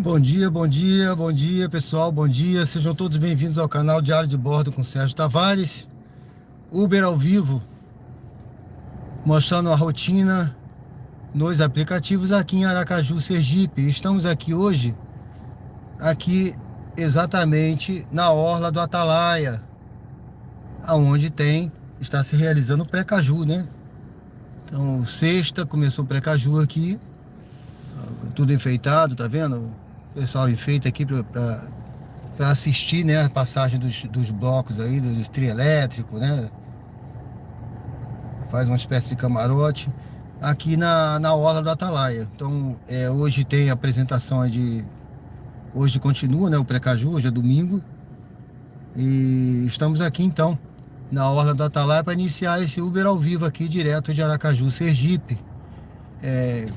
Bom dia, bom dia, bom dia, pessoal, bom dia. Sejam todos bem-vindos ao canal Diário de Bordo com Sérgio Tavares. Uber ao vivo, mostrando a rotina nos aplicativos aqui em Aracaju, Sergipe. Estamos aqui hoje, aqui exatamente na orla do Atalaia, aonde está se realizando o Pré-Caju, né? Então, sexta começou o Pré-Caju aqui, tudo enfeitado, tá vendo? O pessoal enfeita aqui para assistir, né, a passagem dos blocos aí, do trio elétrico, né? Faz uma espécie de camarote aqui na orla do Atalaia. Então, hoje tem a apresentação hoje continua, né, o Pré-Caju, hoje é domingo. E estamos aqui então na orla do Atalaia para iniciar esse Uber ao vivo aqui direto de Aracaju, Sergipe.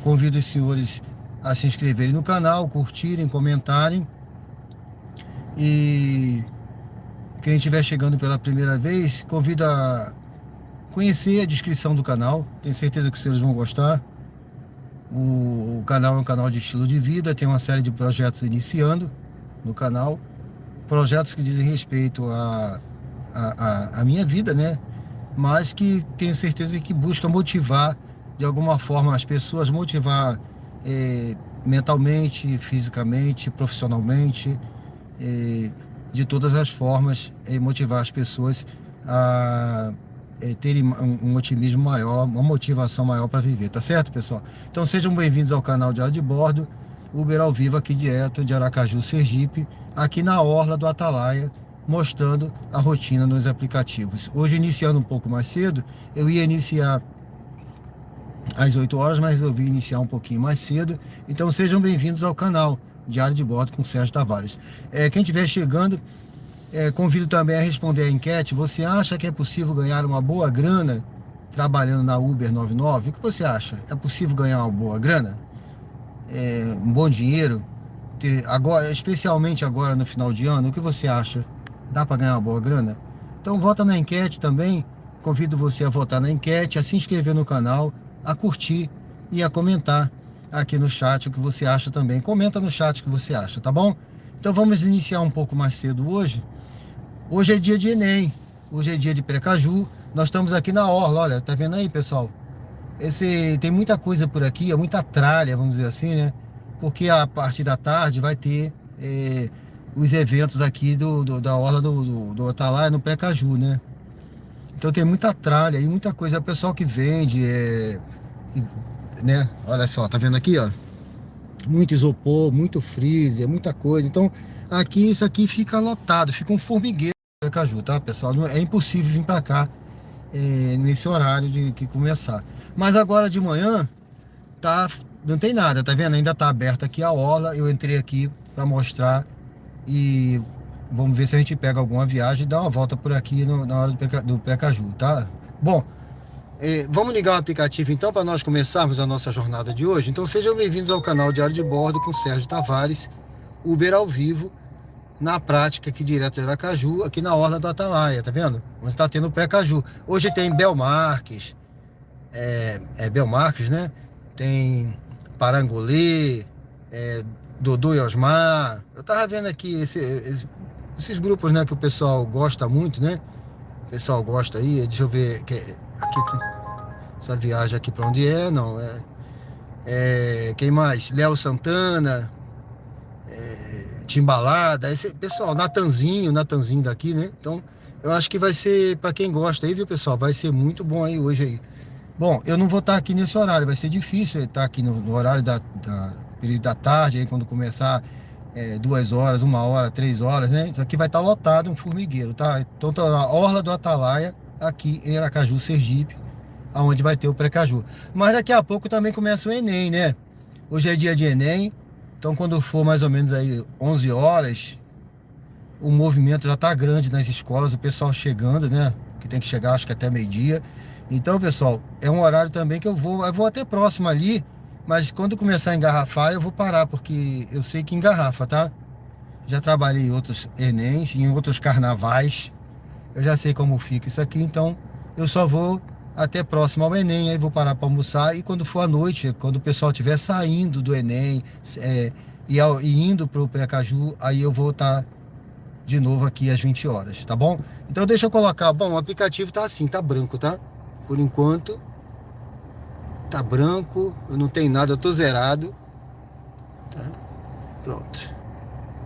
Convido os senhores a se inscreverem no canal, curtirem, comentarem. E quem estiver chegando pela primeira vez, convido a conhecer a descrição do canal. Tenho certeza que os senhores vão gostar. O canal é um canal de estilo de vida, tem uma série de projetos iniciando no canal. Projetos que dizem respeito à minha vida, né? Mas que tenho certeza que busca motivar de alguma forma as pessoas, motivar mentalmente, fisicamente, profissionalmente, de todas as formas, motivar as pessoas a terem um otimismo maior, uma motivação maior para viver, tá certo, pessoal? Então sejam bem-vindos ao canal Diário de Bordo, Uber ao vivo aqui direto de Aracaju, Sergipe, aqui na orla do Atalaia, mostrando a rotina nos aplicativos. Hoje, iniciando um pouco mais cedo, eu ia iniciar às 8 horas, mas resolvi iniciar um pouquinho mais cedo. Então sejam bem-vindos ao canal Diário de Bordo com Sérgio Tavares. Quem estiver chegando, convido também a responder a enquete. Você acha que é possível ganhar uma boa grana trabalhando na Uber 99? O que você acha? É possível ganhar uma boa grana? Um bom dinheiro? Agora, especialmente agora no final de ano, o que você acha? Dá para ganhar uma boa grana? Então vota na enquete também. Convido você a votar na enquete, a se inscrever no canal, a curtir e a comentar aqui no chat o que você acha também. Comenta no chat o que você acha, tá bom? Então vamos iniciar um pouco mais cedo hoje. Hoje é dia de Enem, hoje é dia de Pré-Caju. Nós estamos aqui na orla, olha, tá vendo aí, pessoal? Tem muita coisa por aqui, é muita tralha, vamos dizer assim, né? Porque a partir da tarde vai ter os eventos aqui da orla do Atalaia no Pré-Caju, né? Então tem muita tralha e muita coisa. É o pessoal que vende, né? Olha só, tá vendo aqui, ó? Muito isopor, muito freezer, muita coisa. Então aqui, isso aqui fica lotado, fica um formigueiro no Pré-Caju, tá, pessoal? É impossível vir pra cá nesse horário de que começar. Mas agora de manhã não tem nada, tá vendo? Ainda tá aberta aqui a orla. Eu entrei aqui para mostrar e vamos ver se a gente pega alguma viagem e dá uma volta por aqui na hora do Pré-Caju, tá? Bom, vamos ligar o aplicativo então para nós começarmos a nossa jornada de hoje. Então sejam bem-vindos ao canal Diário de Bordo com Sérgio Tavares, Uber ao vivo, na prática aqui direto de Aracaju, aqui na orla do Atalaia, tá vendo? Onde está tendo o Pré-Caju. Hoje tem Belmarques, Belmarques, né? Tem Parangolê, Dodô e Osmar. Eu tava vendo aqui esses grupos, né, que o pessoal gosta muito, né? O pessoal gosta aí, deixa eu ver essa viagem aqui para onde é, não, quem mais? Léo Santana, Timbalada, esse pessoal, Natanzinho daqui, né? Então, eu acho que vai ser, para quem gosta aí, viu, pessoal? Vai ser muito bom aí hoje aí. Bom, eu não vou estar aqui nesse horário, vai ser difícil estar aqui no horário período da tarde, aí quando começar 2 horas, 1 hora, 3 horas, né? Isso aqui vai estar lotado, um formigueiro, tá? Então tá na orla do Atalaia, aqui em Aracaju, Sergipe, aonde vai ter o Pré-Caju. Mas daqui a pouco também começa o Enem, né? Hoje é dia de Enem, então quando for mais ou menos aí 11 horas, o movimento já tá grande nas escolas, o pessoal chegando, né? Que tem que chegar, acho que até meio-dia. Então, pessoal, é um horário também que eu vou até próximo ali, mas quando começar a engarrafar, eu vou parar, porque eu sei que engarrafa, tá? Já trabalhei em outros Enems, em outros carnavais, eu já sei como fica isso aqui, então eu só vou até próximo ao Enem, aí vou parar para almoçar, e quando for à noite, quando o pessoal estiver saindo do Enem, e indo pro Precaju, aí eu vou estar de novo aqui às 20 horas, tá bom? Então deixa eu colocar, bom, o aplicativo tá assim, tá branco, tá? Por enquanto, tá branco, eu não tenho nada, eu tô zerado, tá? Pronto.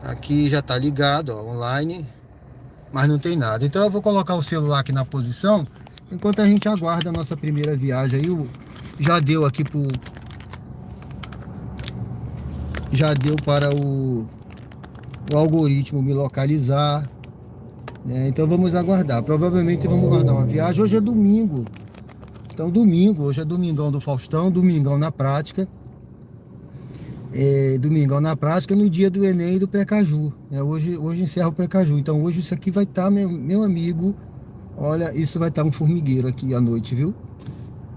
Aqui já tá ligado, ó, online, mas não tem nada. Então eu vou colocar o celular aqui na posição, enquanto a gente aguarda a nossa primeira viagem aí, já deu aqui já deu para o algoritmo me localizar, né? Então vamos aguardar. Provavelmente vamos guardar uma viagem. Hoje é domingo. Então domingo, hoje é domingão do Faustão, domingão na prática. Domingão na prática no dia do Enem e do Precaju, né? Hoje encerra o Precaju. Então hoje isso aqui vai estar, meu amigo. Olha, isso vai estar um formigueiro aqui à noite, viu?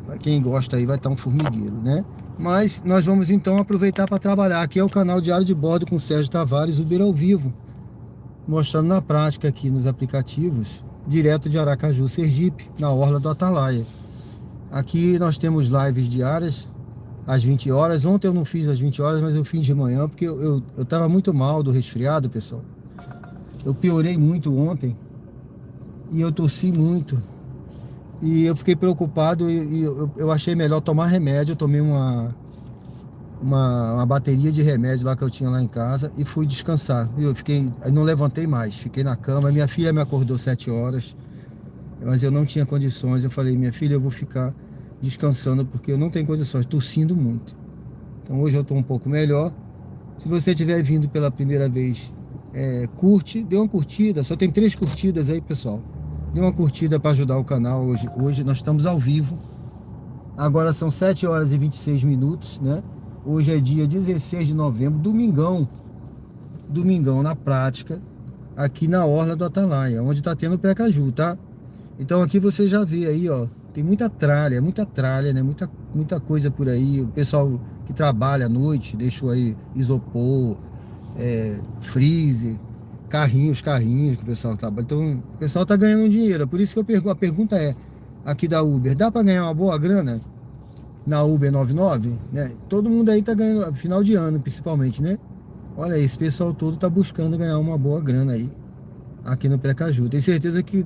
Pra quem gosta aí vai estar um formigueiro, né? Mas nós vamos então aproveitar para trabalhar. Aqui é o canal Diário de Bordo com Sérgio Tavares, Uber ao vivo, mostrando na prática aqui nos aplicativos, direto de Aracaju, Sergipe, na orla do Atalaia. Aqui nós temos lives diárias às 20 horas. Ontem eu não fiz às 20 horas, mas eu fiz de manhã, porque eu tava muito mal do resfriado, pessoal. Eu piorei muito ontem e eu tossi muito. E eu fiquei preocupado e eu achei melhor tomar remédio. Eu tomei uma bateria de remédio lá que eu tinha lá em casa e fui descansar. Eu não levantei mais, fiquei na cama. Minha filha me acordou 7 horas, mas eu não tinha condições. Eu falei, minha filha, eu vou ficar descansando porque eu não tenho condições, tossindo muito. Então hoje eu estou um pouco melhor. Se você estiver vindo pela primeira vez, curte, dê uma curtida. Só tem 3 curtidas aí, pessoal. Dê uma curtida para ajudar o canal hoje. Hoje nós estamos ao vivo. Agora são 7 horas e 26 minutos, né? Hoje é dia 16 de novembro, domingão. Domingão na prática, aqui na orla do Atalaia, onde está tendo o Precaju, tá? Então aqui você já vê aí, ó, tem muita tralha, né? Muita coisa por aí. O pessoal que trabalha à noite deixou aí isopor, freezer, carrinhos que o pessoal trabalha. Então o pessoal tá ganhando dinheiro. Por isso que a pergunta é, aqui da Uber, dá para ganhar uma boa grana na Uber 99, né? Todo mundo aí tá ganhando, final de ano principalmente, né? Olha aí, esse pessoal todo tá buscando ganhar uma boa grana aí aqui no Precaju. Tenho certeza que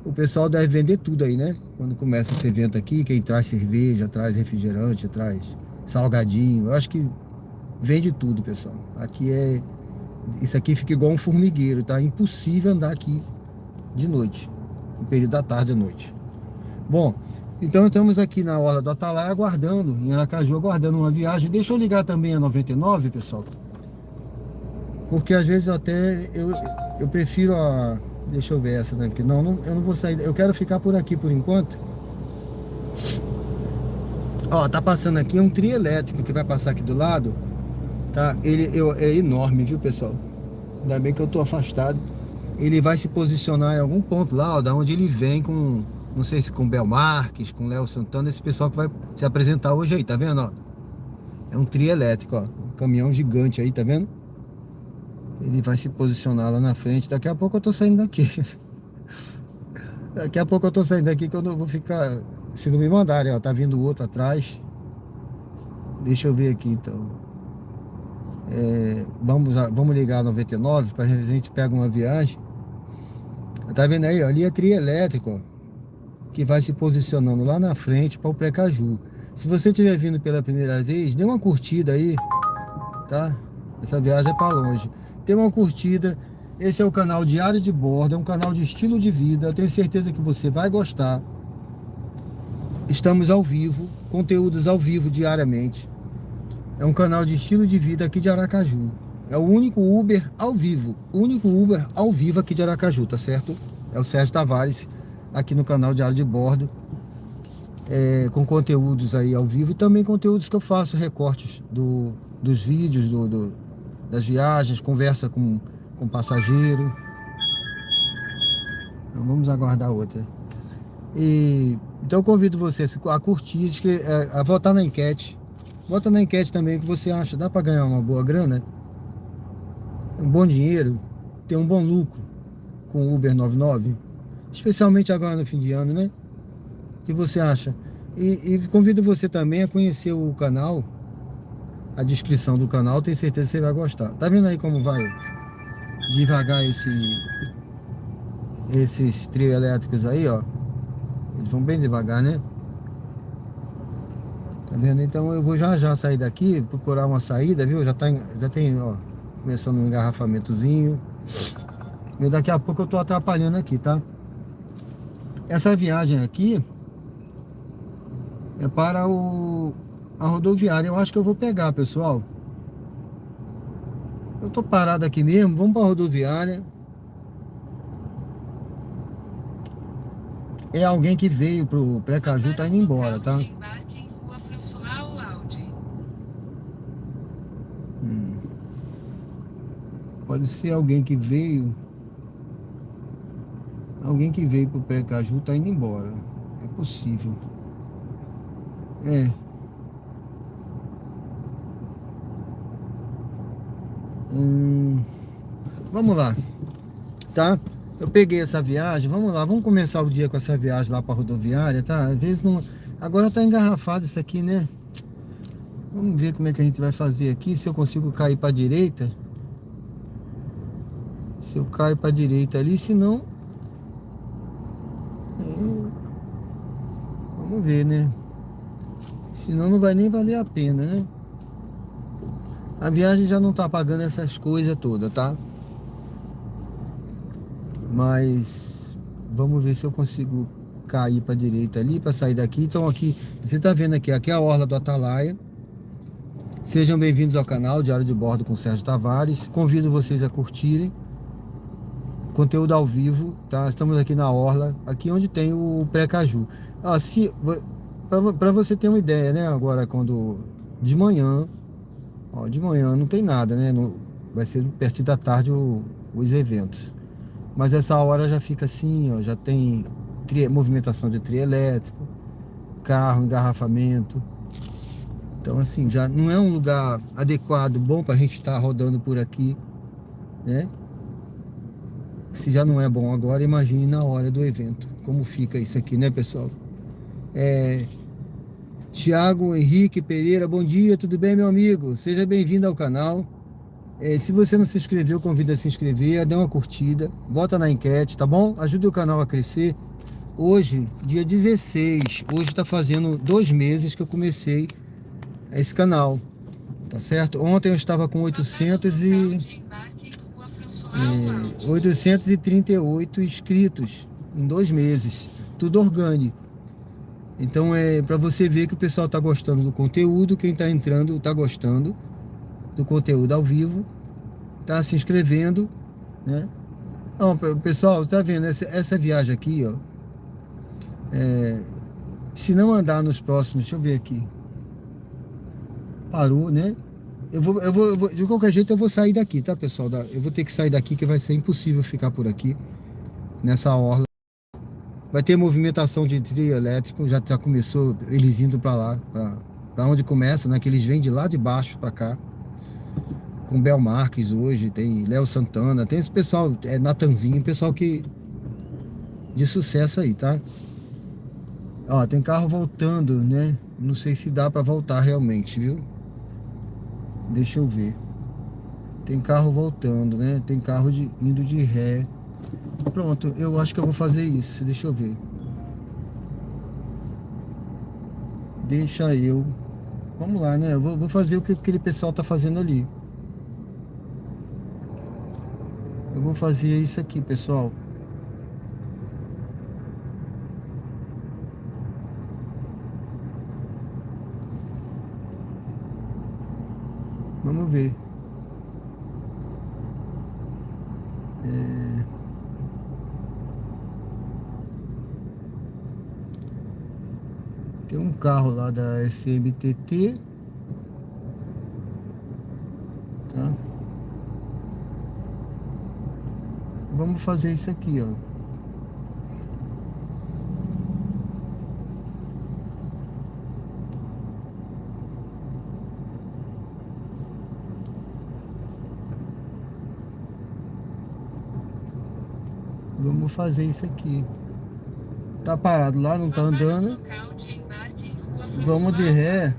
o pessoal deve vender tudo aí, né? Quando começa esse evento aqui, quem traz cerveja, traz refrigerante, traz salgadinho. Eu acho que vende tudo, pessoal. Isso aqui fica igual um formigueiro, tá? Impossível andar aqui de noite, no período da tarde à noite. Bom, então estamos aqui na orla do Atalaia aguardando, em Aracaju, aguardando uma viagem. Deixa eu ligar também a 99, pessoal. Porque às vezes eu prefiro a... Deixa eu ver essa daqui. Não, eu não vou sair. Eu quero ficar por aqui por enquanto. Ó, tá passando aqui um trio elétrico que vai passar aqui do lado. Tá? É enorme, viu, pessoal? Ainda bem que eu tô afastado. Ele vai se posicionar em algum ponto lá, ó, da onde ele vem com... Não sei se com Bel Marques, com Léo Santana, esse pessoal que vai se apresentar hoje aí, tá vendo, ó? É um trio elétrico, ó. Um caminhão gigante aí, tá vendo? Ele vai se posicionar lá na frente. Daqui a pouco eu tô saindo daqui. Daqui a pouco eu tô saindo daqui que eu não vou ficar... Se não me mandarem, ó, tá vindo outro atrás. Deixa eu ver aqui, então. Vamos ligar a 99 pra gente pegar uma viagem. Tá vendo aí, ó? Ali é trio elétrico, ó, que vai se posicionando lá na frente para o Precaju. Se você estiver vindo pela primeira vez, dê uma curtida aí, tá? Essa viagem é para longe. Dê uma curtida. Esse é o canal Diário de Bordo, é um canal de estilo de vida. Eu tenho certeza que você vai gostar. Estamos ao vivo, conteúdos ao vivo diariamente. É um canal de estilo de vida aqui de Aracaju. É o único Uber ao vivo. O único Uber ao vivo aqui de Aracaju, tá certo? É o Sérgio Tavares, aqui no canal Diário de Bordo, com conteúdos aí ao vivo e também conteúdos que eu faço, recortes dos vídeos, das viagens, conversa com passageiro. Então, vamos aguardar outra. Então eu convido você a curtir, a votar na enquete. Vota na enquete também o que você acha. Dá para ganhar uma boa grana? Um bom dinheiro? Ter um bom lucro com o Uber 99? Especialmente agora no fim de ano, né? O que você acha? E convido você também a conhecer o canal a descrição do canal, tenho certeza que você vai gostar. Tá vendo aí como vai devagar esses trios elétricos aí, ó? Eles vão bem devagar, né? Tá vendo? Então eu vou já sair daqui, procurar uma saída, viu? Já tem, ó, começando um engarrafamentozinho. E daqui a pouco eu tô atrapalhando aqui, tá? Essa viagem aqui é para a rodoviária. Eu acho que eu vou pegar, pessoal. Eu tô parado aqui mesmo, vamos para a rodoviária. É alguém que veio pro Precaju, tá indo embora, tá? Pode ser alguém que veio. Alguém que veio pro Precaju tá indo embora. É possível. É. Vamos lá, tá? Eu peguei essa viagem, vamos lá, vamos começar o dia com essa viagem lá pra rodoviária, tá? Às vezes não. Agora tá engarrafado isso aqui, né? Vamos ver como é que a gente vai fazer aqui, se eu consigo cair pra direita. Se eu caio pra direita ali, se não. Vamos ver, né? Senão não vai nem valer a pena, né? A viagem já não tá pagando essas coisas todas, tá? Mas vamos ver se eu consigo cair para direita ali para sair daqui. Então aqui, você tá vendo aqui é a orla do Atalaia. Sejam bem-vindos ao canal Diário de Bordo com Sérgio Tavares. Convido vocês a curtirem conteúdo ao vivo, tá? Estamos aqui na orla, aqui onde tem o Precaju. Se para você ter uma ideia, né? Agora quando de manhã, ó, de manhã não tem nada, né? Vai ser perto da tarde os eventos. Mas essa hora já fica assim, ó, já tem movimentação de trio elétrico, carro, engarrafamento. Então assim, já não é um lugar adequado, bom para a gente estar rodando por aqui, né? Se já não é bom agora, imagine na hora do evento, como fica isso aqui, né, pessoal? Tiago Henrique Pereira, bom dia, tudo bem, meu amigo? Seja bem-vindo ao canal. Se você não se inscreveu, convido a se inscrever, dê uma curtida, vota na enquete, tá bom? Ajude o canal a crescer. Hoje, dia 16, hoje tá fazendo 2 meses que eu comecei esse canal, tá certo? Ontem eu estava com 838 inscritos em 2 meses, tudo orgânico. Então para você ver que o pessoal tá gostando do conteúdo, quem tá entrando tá gostando do conteúdo ao vivo, tá se inscrevendo, né? Não, pessoal, tá vendo essa viagem aqui, ó? Se não andar nos próximos, deixa eu ver aqui. Parou, né? Eu vou, de qualquer jeito eu vou sair daqui, tá, pessoal? Eu vou ter que sair daqui, que vai ser impossível ficar por aqui nessa orla. Vai ter movimentação de trio elétrico, já começou eles indo para lá, para onde começa, né? Que eles vêm de lá de baixo para cá. Com Bel Marques hoje, tem Léo Santana, tem esse pessoal, Natanzinho, pessoal que de sucesso aí, tá? Ó, tem carro voltando, né? Não sei se dá para voltar realmente, viu? Deixa eu ver. Tem carro voltando, né? Tem carro indo de ré. Pronto, eu acho que eu vou fazer isso. Deixa eu ver. Deixa eu. Vamos lá, né? Eu vou fazer o que aquele pessoal tá fazendo ali. Eu vou fazer isso aqui, pessoal. Vamos ver. Tem um carro lá da SMTT, tá? Vamos fazer isso aqui, ó. Vamos fazer isso aqui. Tá parado lá, não tá andando. Vamos de ré.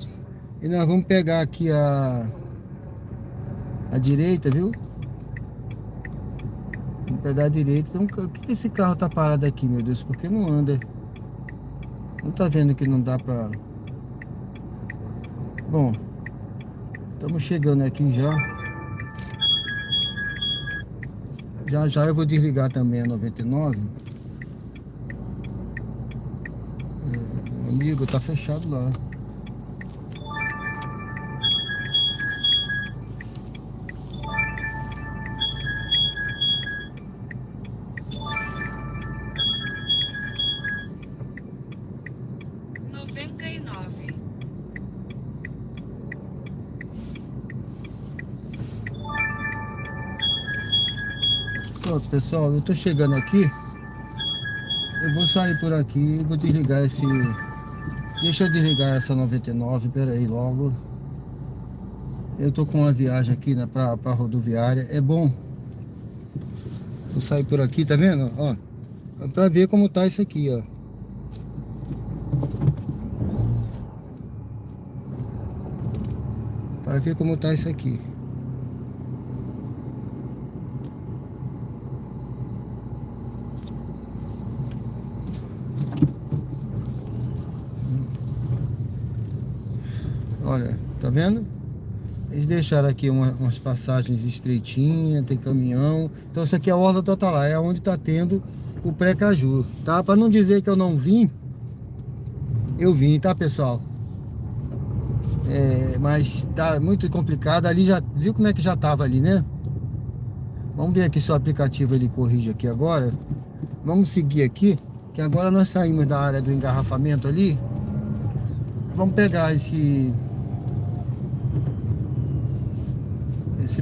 E nós vamos pegar aqui a direita, viu? Vamos pegar a direita. Então, por que esse carro tá parado aqui, meu Deus? Por que não anda? Não tá vendo que não dá pra... Bom, estamos chegando aqui já. Já já eu vou desligar também a 99. Amigo, tá fechado lá. Pronto, pessoal, eu tô chegando aqui. Eu vou sair por aqui e vou desligar esse... Deixa eu desligar essa 99, pera aí logo. Eu tô com uma viagem aqui, né, pra rodoviária. É bom. Vou sair por aqui, tá vendo? Ó, pra ver como tá isso aqui, ó. Para ver como tá isso aqui. Olha, tá vendo? Eles deixaram aqui umas passagens estreitinhas, tem caminhão. Então isso aqui é a Orla do Atalaia, é onde tá tendo o pré-caju, tá? Para não dizer que eu não vim, eu vim, tá, pessoal? Mas tá muito complicado. Ali já viu como é que já tava ali, né? Vamos ver aqui se o aplicativo ele corrige aqui agora. Vamos seguir aqui, que agora nós saímos da área do engarrafamento ali. Vamos pegar esse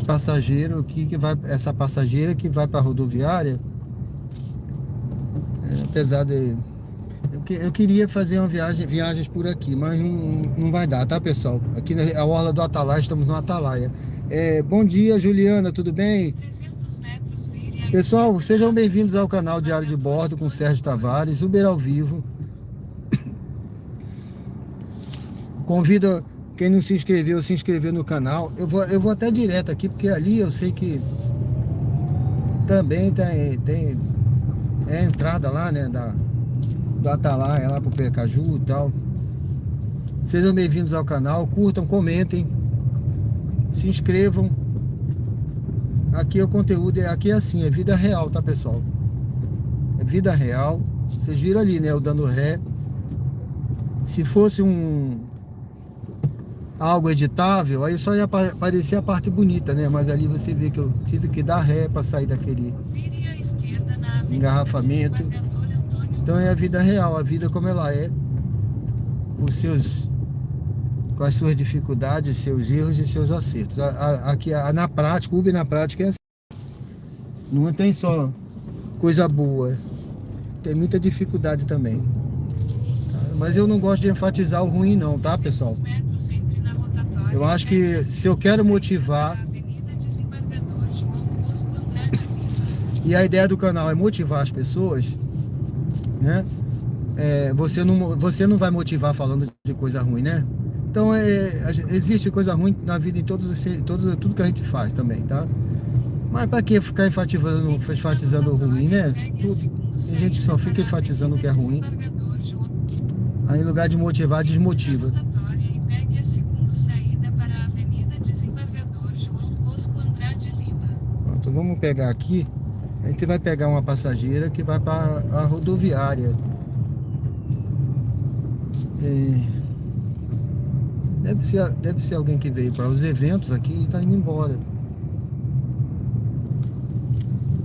passageiro aqui que vai, essa passageira que vai para a rodoviária. Apesar de eu queria fazer uma viagens por aqui, mas não vai dar, tá, pessoal? Aqui na Orla do Atalaia, estamos no Atalaia. Bom dia, Juliana, tudo bem? 300 metros, pessoal, sejam bem-vindos ao canal Diário de Bordo com Sérgio Tavares, Uber ao vivo. Convido quem não se inscreveu, se inscrever no canal. Eu vou até direto aqui, porque ali eu sei que também tem a entrada lá, né, do Atalaia, lá pro Pecaju e tal. Sejam bem-vindos ao canal, curtam, comentem, se inscrevam. Aqui o conteúdo aqui é assim, é vida real, tá, pessoal? É vida real. Vocês viram ali, né, eu dando ré. Se fosse algo editável, aí só ia aparecer a parte bonita, né? Mas ali você vê que eu tive que dar ré para sair daquele engarrafamento. Então é a vida real, a vida como ela é, com as suas dificuldades, seus erros e seus acertos. Aqui na prática, o Uber na prática é assim. Não tem só coisa boa, tem muita dificuldade também. Mas eu não gosto de enfatizar o ruim não, tá, pessoal? Eu acho que se eu quero motivar, e a ideia do canal é motivar as pessoas, né? Você não vai motivar falando de coisa ruim, né? Então existe coisa ruim na vida em tudo que a gente faz também, tá? Mas para que ficar enfatizando o ruim, né? Tem gente que só fica enfatizando o que é ruim. Aí, em lugar de motivar, desmotiva. Pronto, vamos pegar aqui. A gente vai pegar uma passageira que vai para a rodoviária. Deve ser alguém que veio para os eventos aqui e está indo embora.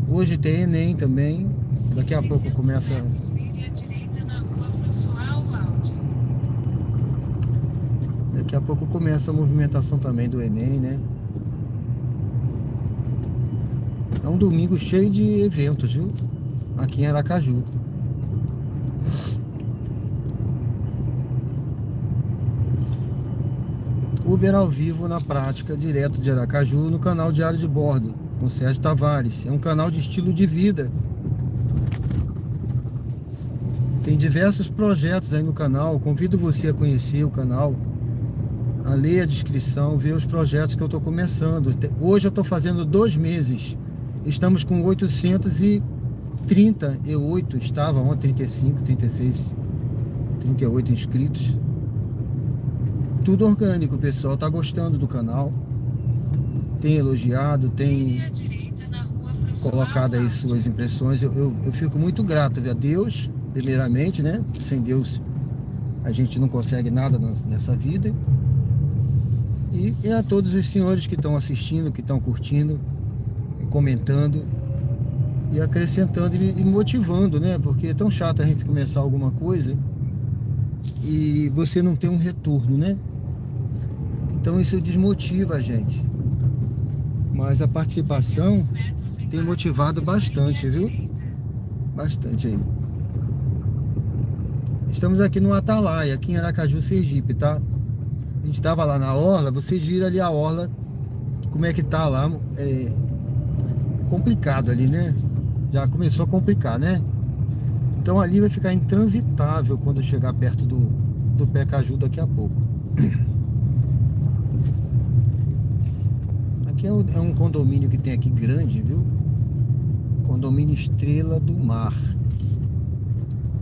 Hoje tem Enem também. Daqui a pouco começa. Daqui a pouco começa a movimentação também do Enem, né? É um domingo cheio de eventos, viu? Aqui em Aracaju. Uber ao vivo na prática, direto de Aracaju, no canal Diário de Bordo, com Sérgio Tavares. É um canal de estilo de vida. Tem diversos projetos aí no canal. Convido você a conhecer o canal, a ler a descrição, ver os projetos que eu estou começando. Hoje eu estou fazendo 2 meses. Estamos com 838, estavam 35, 36, 38 inscritos. Tudo orgânico, o pessoal está gostando do canal. Tem elogiado, tem colocado aí suas impressões. Eu fico muito grato a Deus, primeiramente, né? Sem Deus a gente não consegue nada nessa vida. E a todos os senhores que estão assistindo, que estão curtindo, comentando e acrescentando e motivando, né? Porque é tão chato a gente começar alguma coisa e você não tem um retorno, né? Então isso desmotiva a gente. Mas a participação tem motivado bastante, viu? Bastante aí. Estamos aqui no Atalaia, aqui em Aracaju, Sergipe, tá? A gente tava lá na orla, vocês viram ali a orla, como é que tá lá, complicado ali, né? Já começou a complicar, né? Então ali vai ficar intransitável quando chegar perto do Pé Caju daqui a pouco. Aqui é um condomínio que tem aqui grande, viu? Condomínio Estrela do Mar.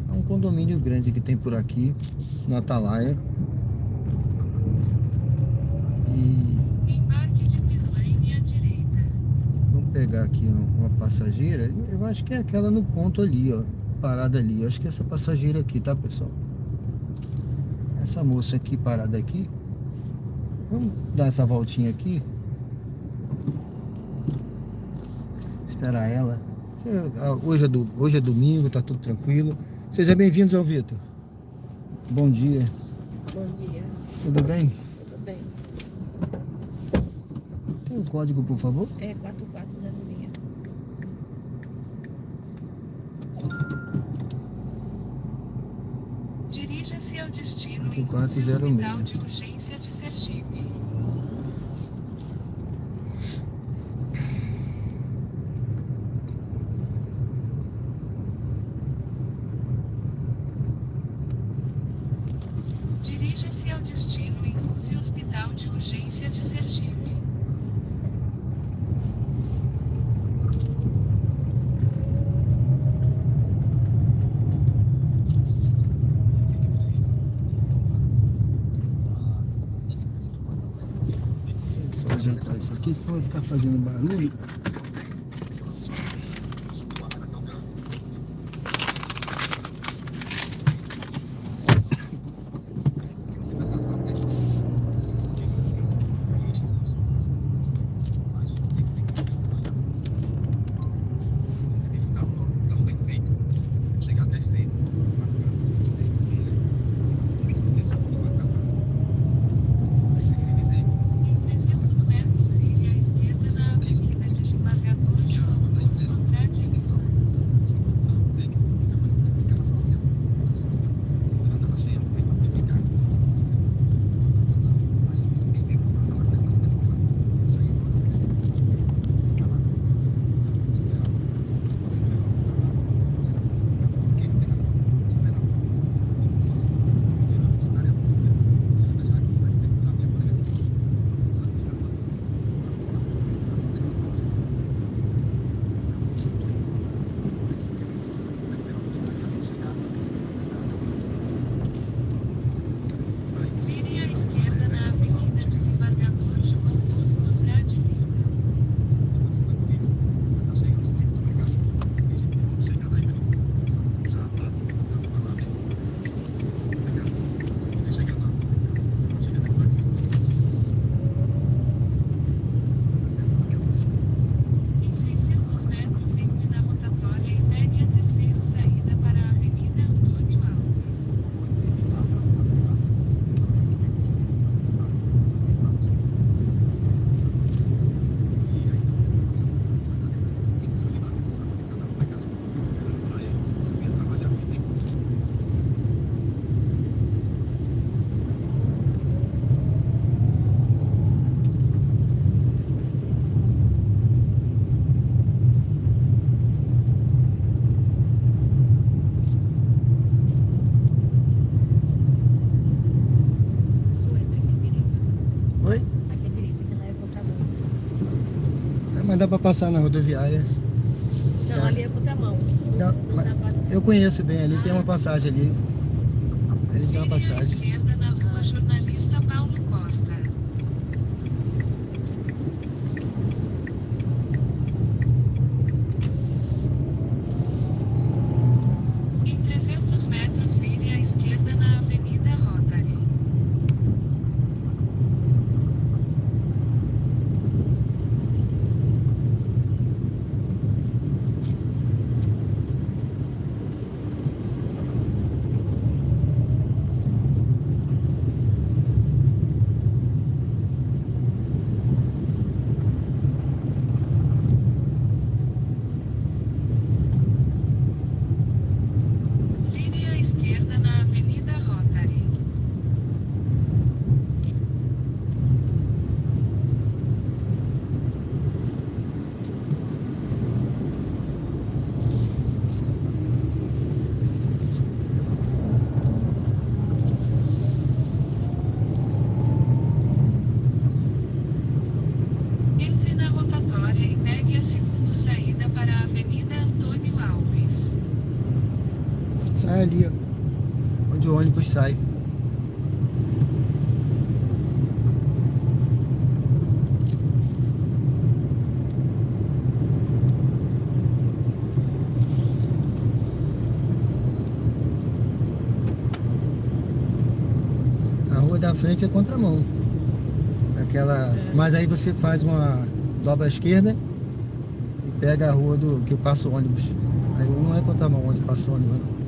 É um condomínio grande que tem por aqui no Atalaia. Embarque de Crislane à direita. Vamos pegar aqui uma passageira. Eu acho que é aquela no ponto ali, ó. Parada ali. Eu acho que é essa passageira aqui, tá, pessoal? Essa moça aqui, parada aqui. Vamos dar essa voltinha aqui. Esperar ela. Hoje é domingo, tá tudo tranquilo. Seja bem-vindo, João Vitor. Bom dia. Bom dia. Tudo bem? Tudo bem. Tem o código, por favor? É 4406. Dirija-se ao destino em 4406. Hospital de Urgência de Sergipe. Dirija-se ao destino em Hospital de Urgência de Sergipe. Só ajeitar isso aqui, senão vai ficar fazendo barulho. Em 300 metros, vire à esquerda na Avenida de para passar na rodoviária. Não, ali é contramão. Não, Não mas dá pra... eu conheço bem ali, tem uma passagem ali. Ali tem uma Vire à passagem. esquerda na rua Jornalista Paulo Costa. Em 300 metros, vire à esquerda na Avenida Rotary. Vire à esquerda na Avenida Rotary. Entre na rotatória e pegue a segunda saída para a Avenida Antônio Alves. Sai ali, ó, onde o ônibus sai. A rua da frente é contramão. Aquela, mas aí você faz uma dobra à esquerda e pega a rua do que passa o ônibus. Aí não é contramão onde passa o ônibus, não.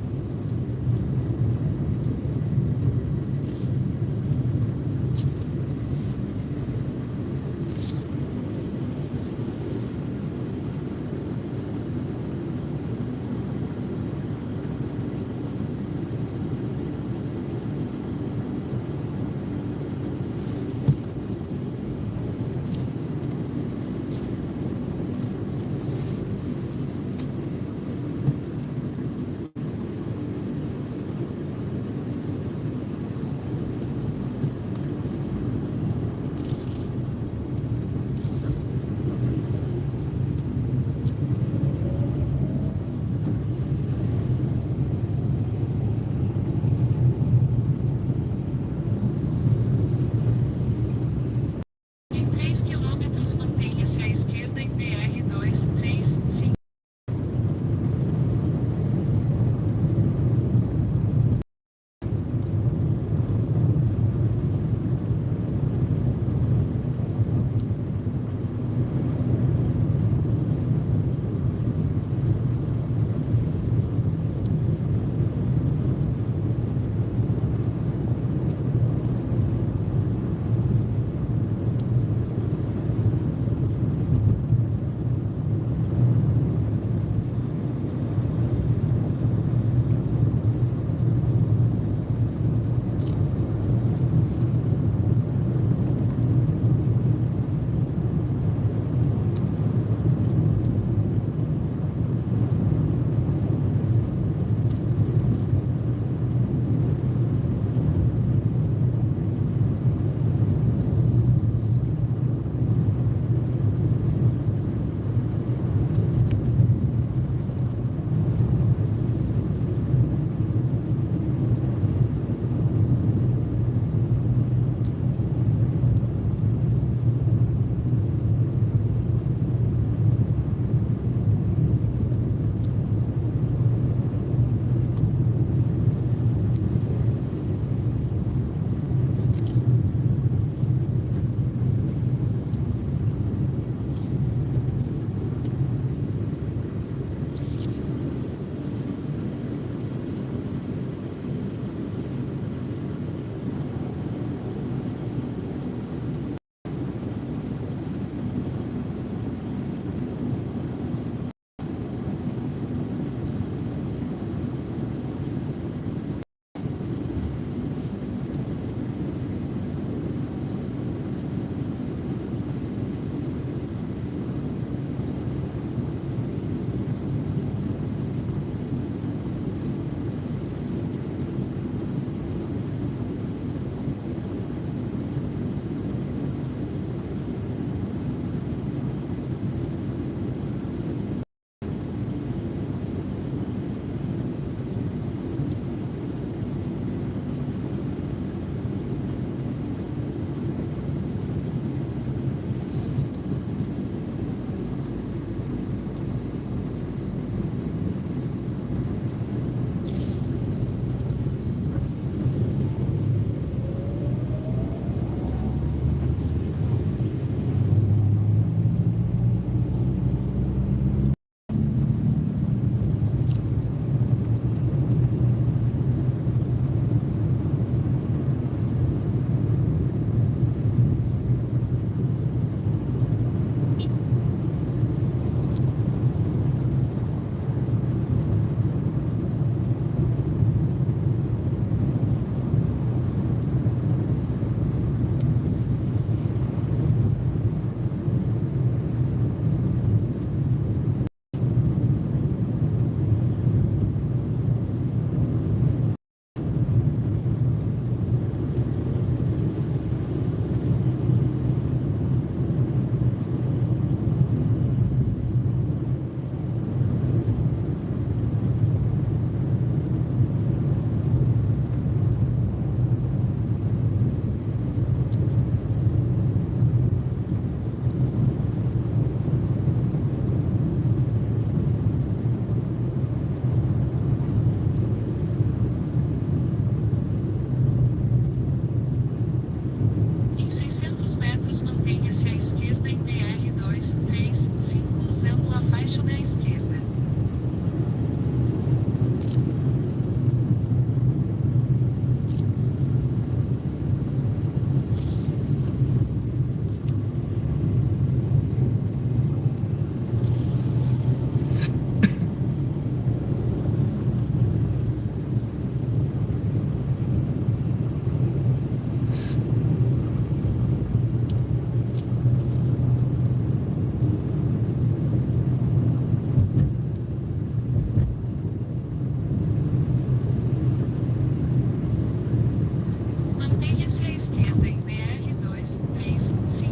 Mantenha-se à esquerda em BR-235.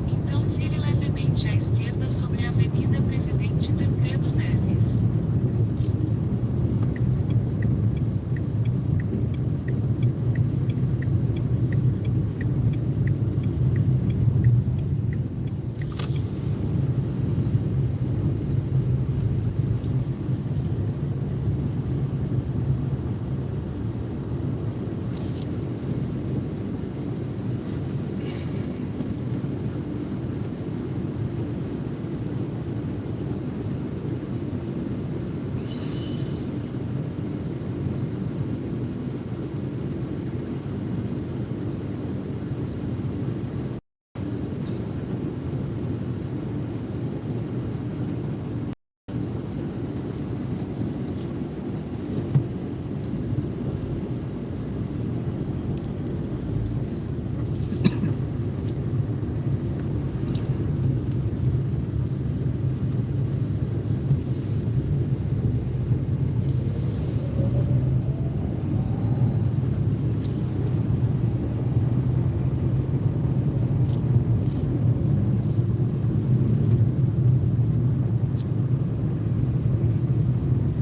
Então vire levemente à esquerda sobre a Avenida Presidente Tancredo Neves.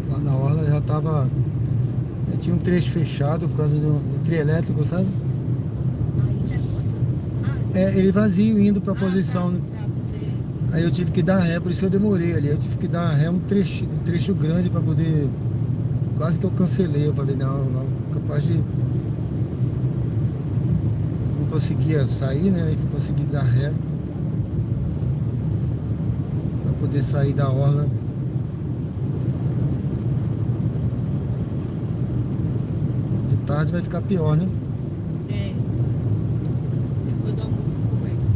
Lá na orla já tava. Tinha um trecho fechado por causa do trio elétrico, sabe? Ainda agora. É, ele vazio indo pra Tá, posição. pra poder. Aí eu tive que dar ré, por isso que eu demorei ali. Eu tive que dar ré um trecho grande pra poder. Quase que eu cancelei. Eu falei, não, capaz de. Não conseguia sair, né? Aí consegui dar ré pra poder sair da orla. De tarde vai ficar pior, né? É. Depois do almoço conversa.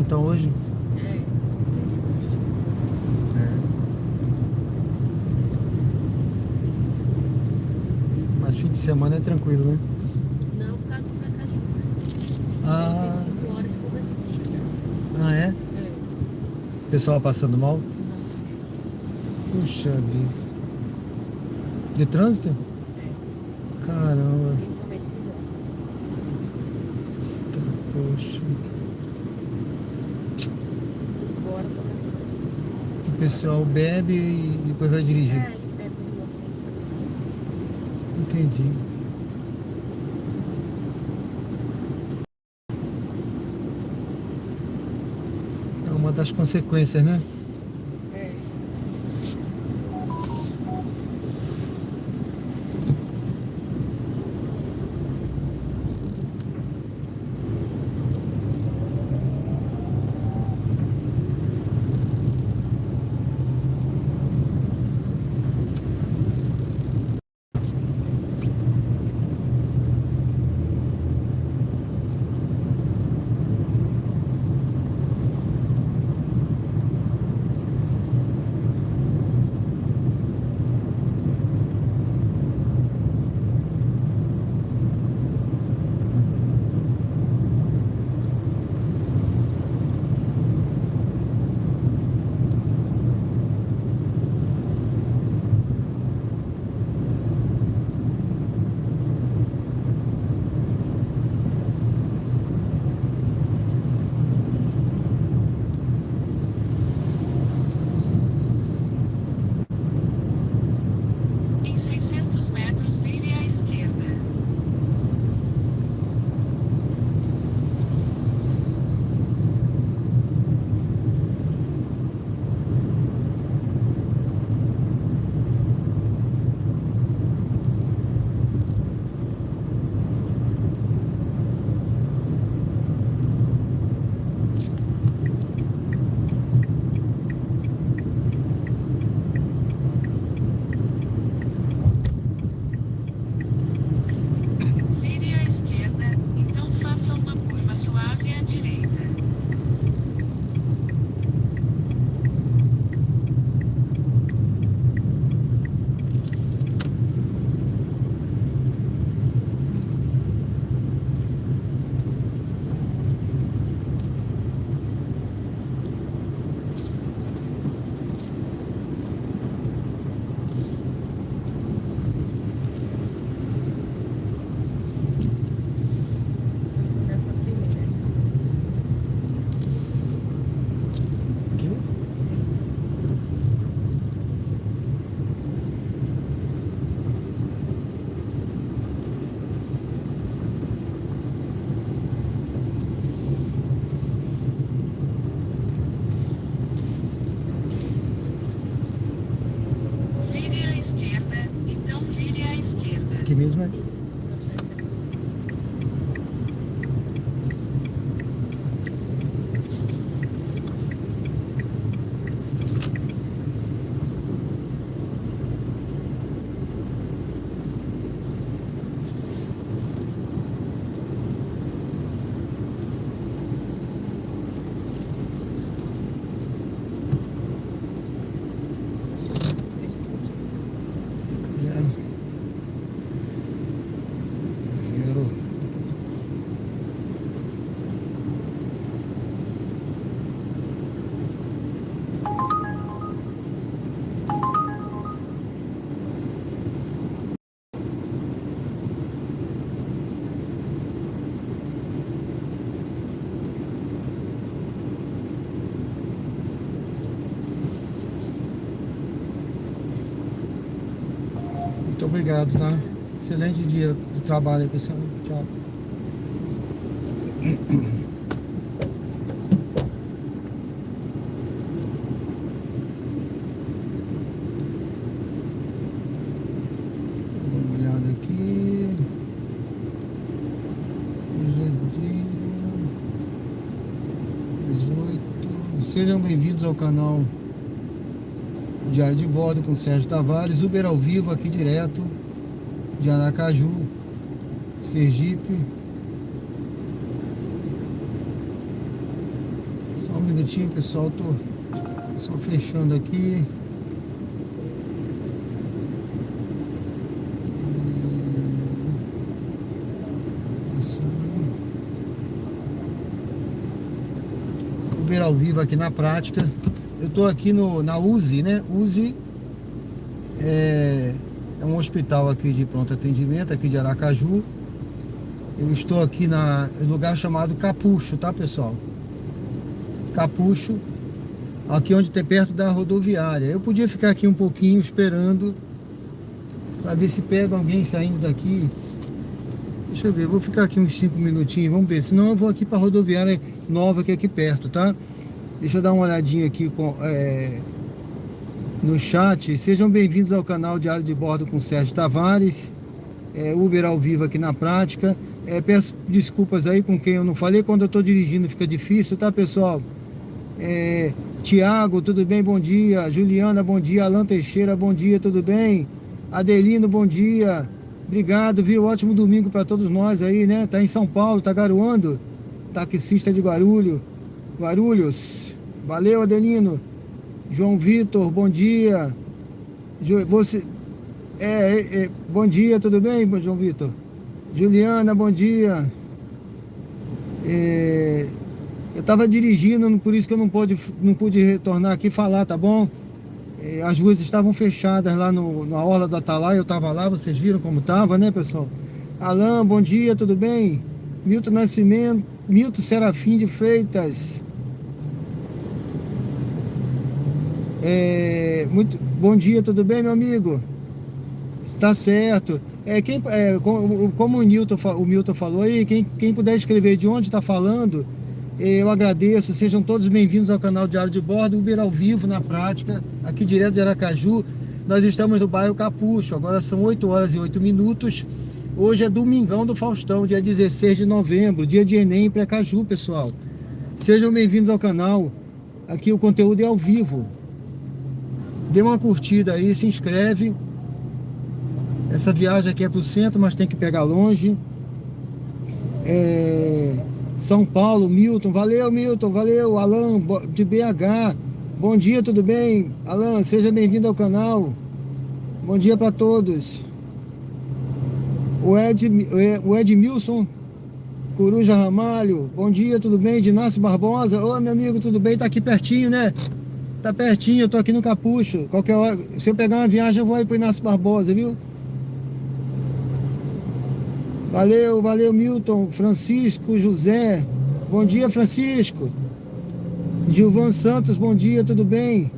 plantão hoje? É. É. Mas fim de semana é tranquilo, né? Não, por causa do Pacaju, né? Ah, 45 horas começou a chegar. ah é? É. Pessoal passando mal? Nossa. Puxa vida. De trânsito? É. Caramba. Principalmente no Rio. Está, poxa. 5 horas começou. O pessoal bebe e depois vai dirigir. É, e pega os inocentes também. Entendi. É uma das consequências, né? É. Em 600 metros, vire à esquerda. Vire à esquerda, então faça uma curva suave à direita. Passou nessa primeira. Aqui? Vire à esquerda, então vire à esquerda. Aqui mesmo é? Isso. Já. Gerou. Muito obrigado, tá? Excelente dia de trabalho aí, pessoal. Tchau. Dá uma olhada aqui. Hoje é dia 18. Sejam bem-vindos ao canal Diário de Bordo com Sérgio Tavares, Uber ao vivo aqui direto de Aracaju, Sergipe. minutinho, pessoal. Tô só fechando aqui. Uber ao vivo aqui na prática. Eu tô aqui na USI, né? USI é um hospital aqui de pronto atendimento, aqui de Aracaju. Eu estou aqui em lugar chamado Capucho, tá, pessoal? Capucho, aqui onde tem perto da rodoviária. Eu podia ficar aqui um pouquinho esperando para ver se pega alguém saindo daqui. Deixa eu ver, vou ficar aqui uns 5 minutinhos, vamos ver. Senão eu vou aqui para a rodoviária nova que é aqui perto, tá? Deixa eu dar uma olhadinha aqui no chat. Sejam bem-vindos ao canal Diário de Bordo com Sérgio Tavares. Uber ao vivo aqui na prática. Peço desculpas aí com quem eu não falei. Quando eu estou dirigindo fica difícil, tá, pessoal? Tiago, tudo bem? Bom dia. Juliana, bom dia. Alan Teixeira, bom dia, tudo bem? Adelino, bom dia. Obrigado, viu? Ótimo domingo para todos nós aí, né? Tá em São Paulo, tá garoando. Taxista de Guarulhos. Valeu, Adelino. João Vitor, bom dia. Bom dia, tudo bem, João Vitor? Juliana, bom dia. Eu tava dirigindo, por isso que eu não pude retornar aqui e falar, tá bom? As ruas estavam fechadas lá na orla do Atalaia, eu tava lá, vocês viram como tava, né, pessoal? Alan, bom dia, tudo bem? Milton Nascimento, Milton Serafim de Freitas. Muito bom dia, tudo bem, meu amigo? Está certo. Como o Milton falou aí, quem puder escrever de onde está falando, eu agradeço. Sejam todos bem-vindos ao canal Diário de Bordo, Uber ao vivo na prática, aqui direto de Aracaju. Nós estamos no bairro Capucho, agora são 8 horas e 8 minutos. Hoje é Domingão do Faustão, dia 16 de novembro, dia de Enem em Precaju, pessoal. Sejam bem-vindos ao canal, aqui o conteúdo é ao vivo. Dê uma curtida aí, se inscreve. Essa viagem aqui é para o centro, mas tem que pegar longe. São Paulo, Milton, valeu, Alan, de BH. Bom dia, tudo bem? Alan, seja bem-vindo ao canal. Bom dia para todos. O Edmilson Coruja Ramalho, bom dia, tudo bem? Dinácio Barbosa, ô meu amigo, tudo bem? Tá aqui pertinho, né? Tá pertinho, eu tô aqui no Capucho. Qualquer hora, se eu pegar uma viagem, eu vou aí pro Inácio Barbosa, viu? Valeu, Milton. Francisco José, bom dia, Francisco. Gilvan Santos, bom dia, tudo bem?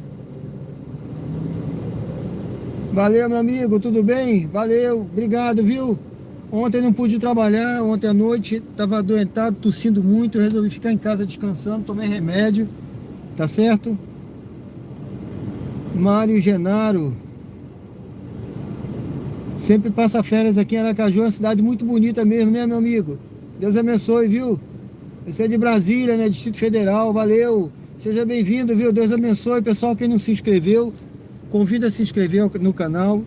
Valeu, meu amigo, tudo bem? Valeu, obrigado, viu? Ontem não pude trabalhar, ontem à noite tava adoentado, tossindo muito, eu resolvi ficar em casa descansando, tomei remédio, tá certo? Mário Genaro, sempre passa férias aqui em Aracaju, é uma cidade muito bonita mesmo, né, meu amigo? Deus abençoe, viu? Você é de Brasília, né, Distrito Federal, valeu. Seja bem-vindo, viu? Deus abençoe, pessoal. Quem não se inscreveu, convida a se inscrever no canal,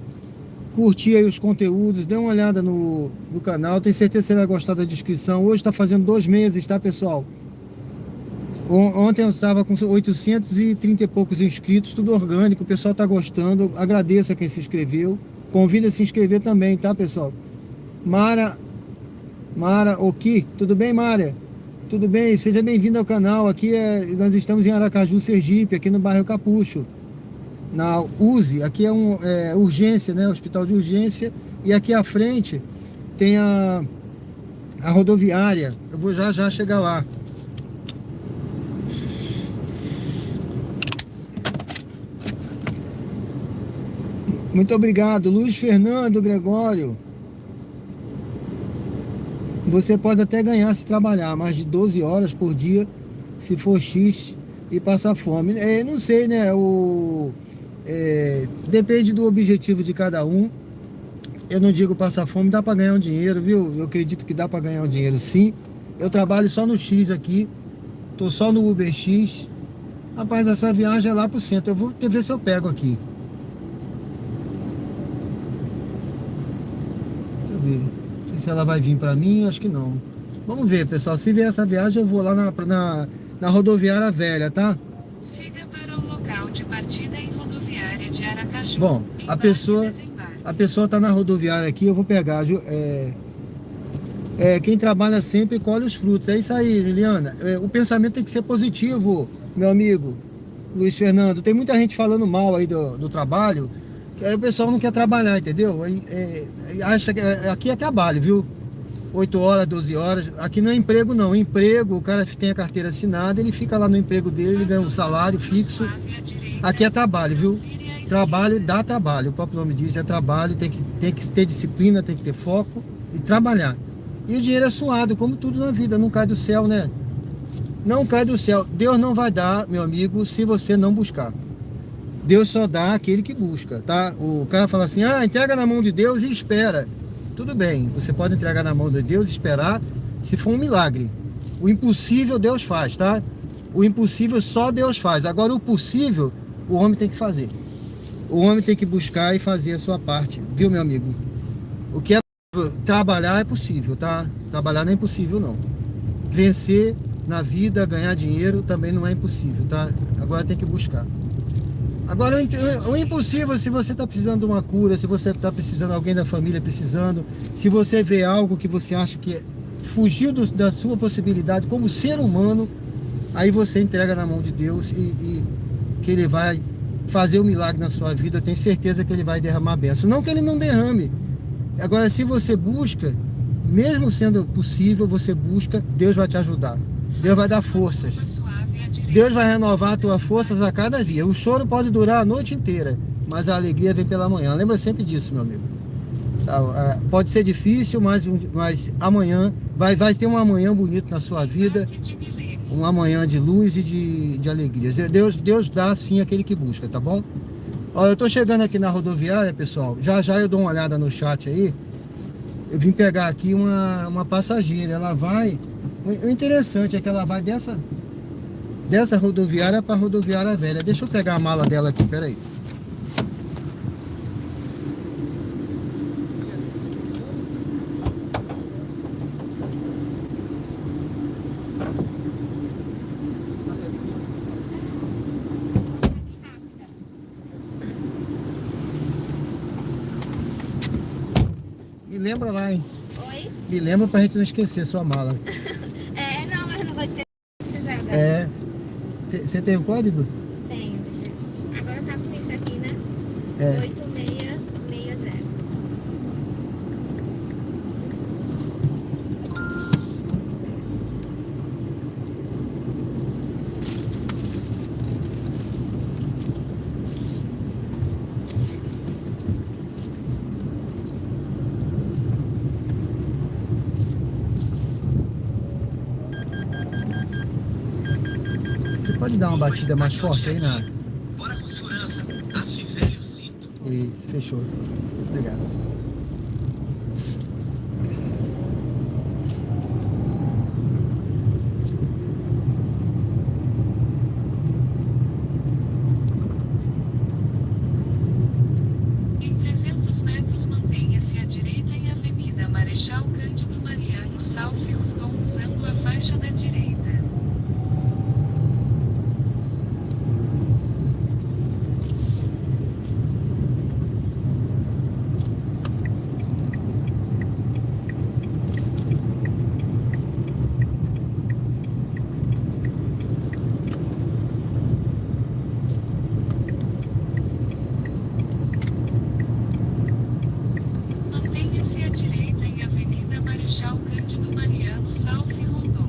curtir aí os conteúdos, dê uma olhada no canal, tenho certeza que você vai gostar da descrição. Hoje está fazendo 2 meses, tá, pessoal? Ontem eu estava com 830 e poucos inscritos, tudo orgânico, o pessoal está gostando, agradeço a quem se inscreveu, convido a se inscrever também, tá, pessoal? Mara Oki, tudo bem, Mara? Tudo bem, seja bem-vindo ao canal, aqui nós estamos em Aracaju, Sergipe, aqui no bairro Capucho, na USI, aqui é urgência, né, hospital de urgência, e aqui à frente tem a rodoviária, eu vou já chegar lá. Muito obrigado, Luiz Fernando Gregório. Você pode até ganhar se trabalhar mais de 12 horas por dia, se for X e passar fome. Não sei, né? Depende do objetivo de cada um. Eu não digo passar fome, dá para ganhar um dinheiro, viu? Eu acredito que dá para ganhar um dinheiro, sim. Eu trabalho só no X aqui, tô só no Uber X. Rapaz, essa viagem é lá pro centro. Eu vou ver se eu pego aqui. Deixa eu ver. Se ela vai vir para mim, acho que não. Vamos ver, pessoal. Se vier essa viagem, eu vou lá na rodoviária velha, tá? Siga para o local de partida em rodoviária de Aracaju. Bom, a Embarque e pessoa desembarque. tá na rodoviária aqui, eu vou pegar, quem trabalha sempre colhe os frutos. É isso aí, Juliana. O pensamento tem que ser positivo, meu amigo Luiz Fernando. Tem muita gente falando mal aí do trabalho, que aí o pessoal não quer trabalhar, entendeu? Acha que aqui é trabalho, viu? 8 horas, 12 horas. Aqui não é emprego, não. Emprego, o cara tem a carteira assinada, ele fica lá no emprego dele, ele ganha um salário fixo. Aqui é trabalho, viu? Trabalho dá trabalho. O próprio nome diz, é trabalho. Tem que ter disciplina, tem que ter foco e trabalhar. E o dinheiro é suado, como tudo na vida. Não cai do céu, né? Não cai do céu. Deus não vai dar, meu amigo, se você não buscar. Deus só dá aquele que busca, tá? O cara fala assim, entrega na mão de Deus e espera. Tudo bem, você pode entregar na mão de Deus e esperar se for um milagre. O impossível Deus faz, tá? O impossível só Deus faz. Agora o possível, o homem tem que fazer. O homem tem que buscar e fazer a sua parte, viu, meu amigo? O que é trabalhar é possível, tá? Trabalhar não é impossível, não. Vencer na vida, ganhar dinheiro também não é impossível, tá? Agora tem que buscar. Agora, o impossível, se você está precisando de uma cura, se você está precisando, alguém da família precisando, se você vê algo que você acha que fugiu da sua possibilidade como ser humano, aí você entrega na mão de Deus e que Ele vai fazer um milagre na sua vida. Eu tenho certeza que Ele vai derramar a bênção. Não que Ele não derrame. Agora, se você busca, mesmo sendo possível, você busca, Deus vai te ajudar. Deus vai dar forças. Deus vai renovar as tuas forças a cada dia. O choro pode durar a noite inteira, mas a alegria vem pela manhã. Lembra sempre disso, meu amigo. Pode ser difícil, mas amanhã vai ter um amanhã bonito na sua vida. Um amanhã de luz e de alegria. Deus dá sim aquele que busca, tá bom? Ó, eu tô chegando aqui na rodoviária, pessoal. Já eu dou uma olhada no chat aí. Eu vim pegar aqui uma passageira. Ela vai... O interessante é que ela vai dessa rodoviária para rodoviária velha. Deixa eu pegar a mala dela aqui, peraí. Me lembra lá, hein? Oi? Me lembra pra gente não esquecer sua mala. Não, mas não vou dizer precisar da... É. Você tem o código? Tenho, deixa eu... Agora tá com isso aqui, né? É. 8660. Você pode dar uma batida mais forte aí na... Bora com segurança. Afivele o cinto. Isso, fechou. Obrigado. Em 300 metros, mantenha-se à direita em Avenida Marechal Cândido Mariano Salfi Rondon, usando a faixa da direita. Mantenha-se à direita em Avenida Marechal Cândido Mariano Salfi Rondon.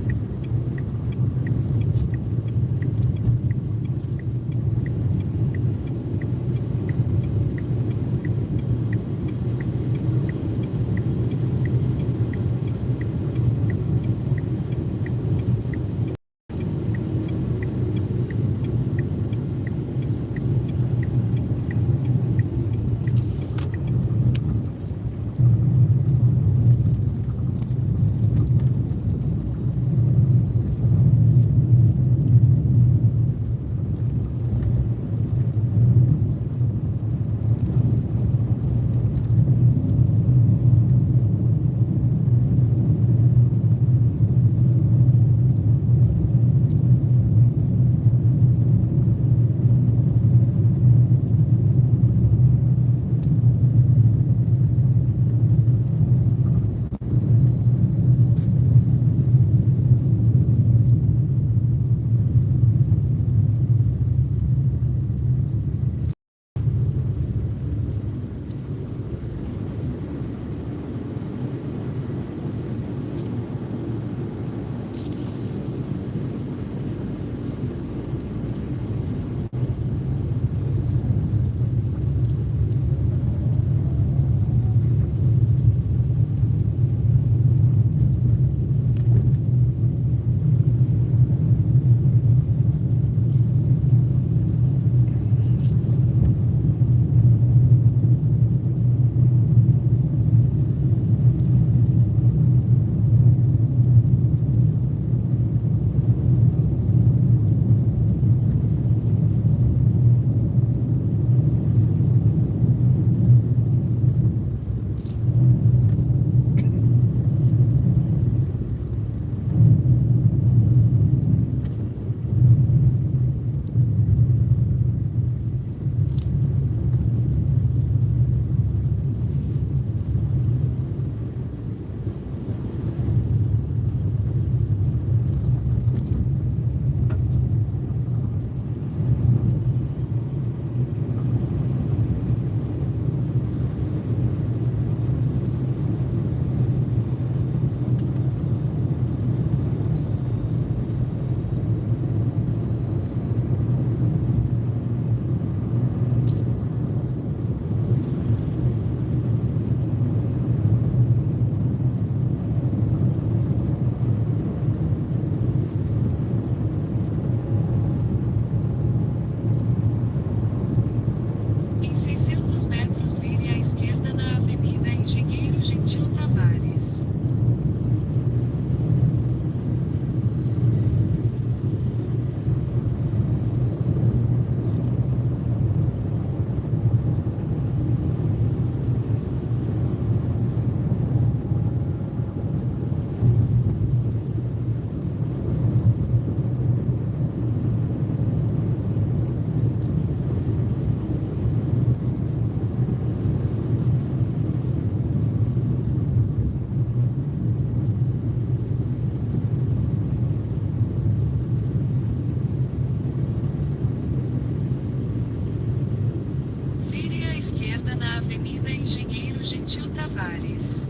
esquerda na Avenida Engenheiro Gentil Tavares.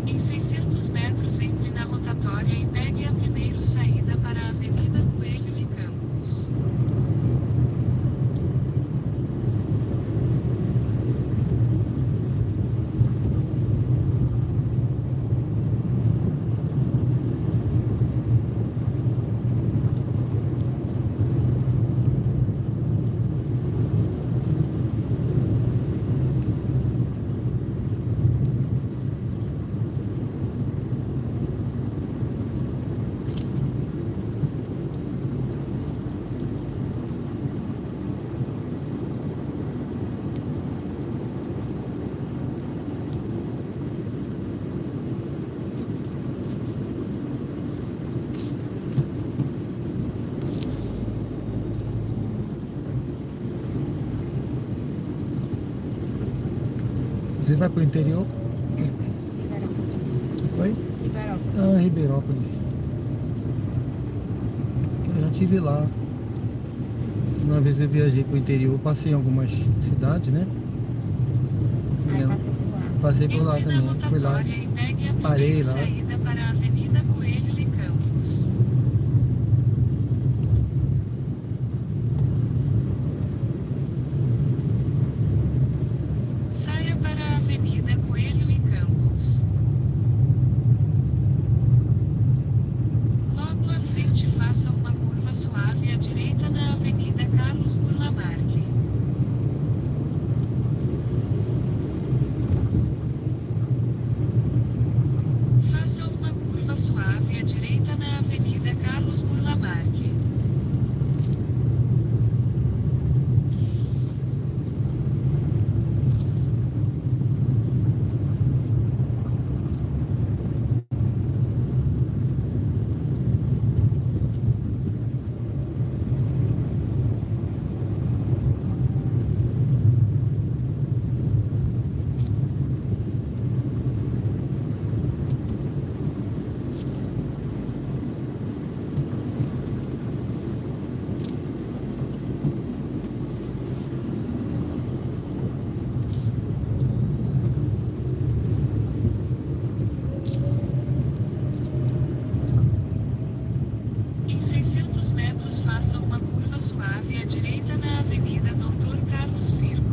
Em 600 metros entre na rotatória e pegue a primeira saída para a Avenida Coelho e Campos. Você vai pro interior? Ribeirão. Oi? Ribeirão. Ah, Ribeirópolis. Eu já estive lá. Uma vez eu viajei pro interior, passei em algumas cidades, né? Aí Lembro. passei por lá. Passei por lá Entre na também. Fui lá. rotatória e pegue a Parei primeira lá. saída para a Avenida Coelho e Campos. Saia para a Avenida Coelho e Campos. Logo à frente faça uma curva suave à direita na Avenida Carlos Burlamarque. Faça uma curva suave à direita na Avenida Carlos Burlamarque. Em 600 metros faça uma curva suave à direita na Avenida Dr. Carlos Firmo.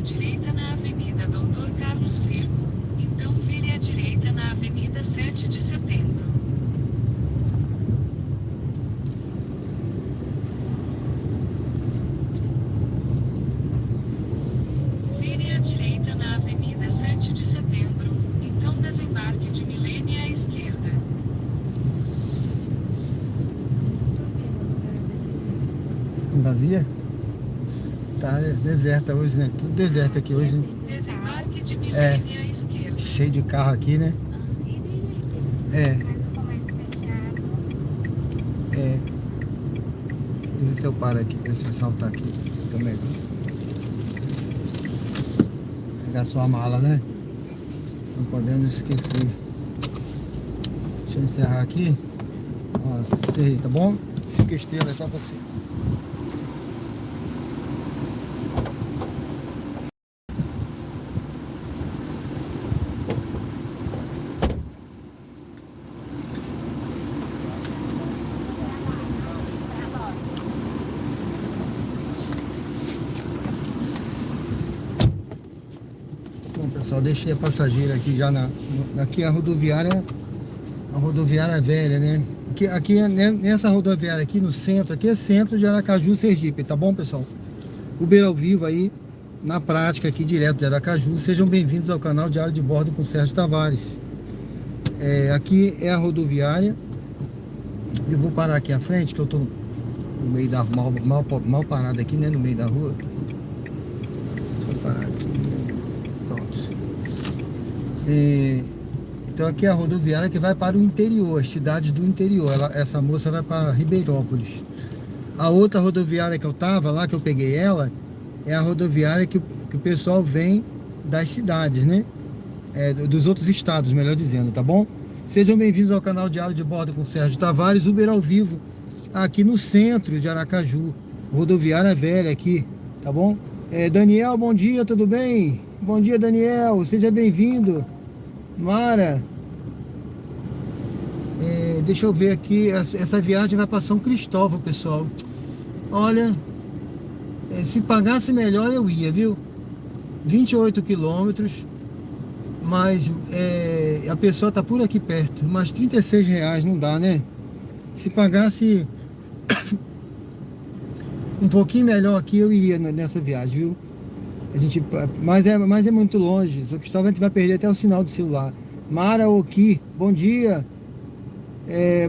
à direita na Avenida Dr. Carlos Firpo, então vire à direita na Avenida 7 de Setembro. Vire à direita na Avenida 7 de Setembro, então desembarque de Milênio à esquerda. Vazia? Tá deserta hoje, né? Tudo deserto aqui hoje, né? Desembarque de Milênio à esquerda. Cheio de carro aqui, né? É. Ficou mais fechado. É. Deixa eu ver se eu paro aqui, pra se saltar aqui. Fica melhor. Pegar sua mala, né? Não podemos esquecer. Deixa eu encerrar aqui. Ó, encerrei, tá bom? 5 estrelas pra você. Bom, pessoal, deixei a passageira aqui já aqui a rodoviária velha, né? Aqui nessa rodoviária aqui no centro, aqui é centro de Aracaju, Sergipe, tá bom, pessoal? Uber ao vivo aí, na prática aqui direto de Aracaju. Sejam bem-vindos ao canal Diário de Bordo com Sérgio Tavares. Aqui é a rodoviária. Eu vou parar aqui à frente, que eu tô no meio da mal parado aqui, né? No meio da rua. Deixa eu parar aqui. Pronto. Então aqui é a rodoviária que vai para o interior, as cidades do interior. Essa moça vai para Ribeirópolis. A outra rodoviária que eu tava lá, que eu peguei ela, é a rodoviária que o pessoal vem das cidades, né? Dos outros estados, melhor dizendo, tá bom? Sejam bem-vindos ao canal Diário de Bordo com Sérgio Tavares, Uber ao vivo, aqui no centro de Aracaju, rodoviária velha aqui, tá bom? Daniel, bom dia, tudo bem? Bom dia, Daniel, seja bem-vindo. Mara, deixa eu ver aqui, essa viagem vai para São Cristóvão, pessoal. Olha, se pagasse melhor eu ia, viu? 28 quilômetros, mas a pessoa tá por aqui perto, mas R$36 não dá, né? Se pagasse um pouquinho melhor aqui, eu iria nessa viagem, viu? Mas é muito longe. São Cristóvão, a gente vai perder até o sinal do celular. Mara Oki, bom dia.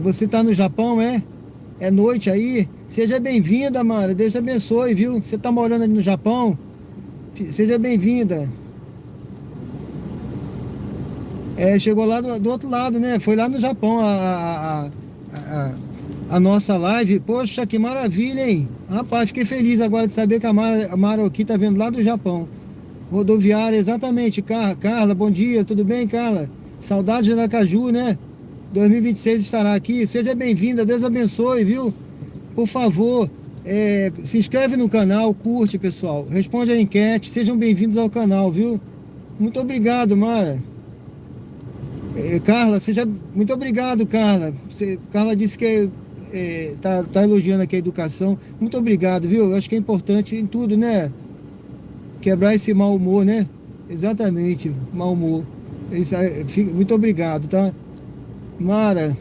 Você tá no Japão, é? É noite aí? Seja bem-vinda, Mara. Deus te abençoe, viu? Você tá morando ali no Japão? Seja bem-vinda. Chegou lá do outro lado, né? Foi lá no Japão a nossa live. Poxa, que maravilha, hein? Rapaz, fiquei feliz agora de saber que a Mara aqui tá vendo lá do Japão. Rodoviária, exatamente. Carla, bom dia, tudo bem, Carla? Saudade de Aracaju, né? 2026 estará aqui. Seja bem-vinda, Deus abençoe, viu? Por favor, se inscreve no canal, curte, pessoal. Responde a enquete, sejam bem-vindos ao canal, viu? Muito obrigado, Mara. Carla, muito obrigado, Carla. Carla disse que tá elogiando aqui a educação. Muito obrigado, viu? Eu acho que é importante em tudo, né? Quebrar esse mau humor, né? Exatamente, mau humor. Muito obrigado, tá? Mara,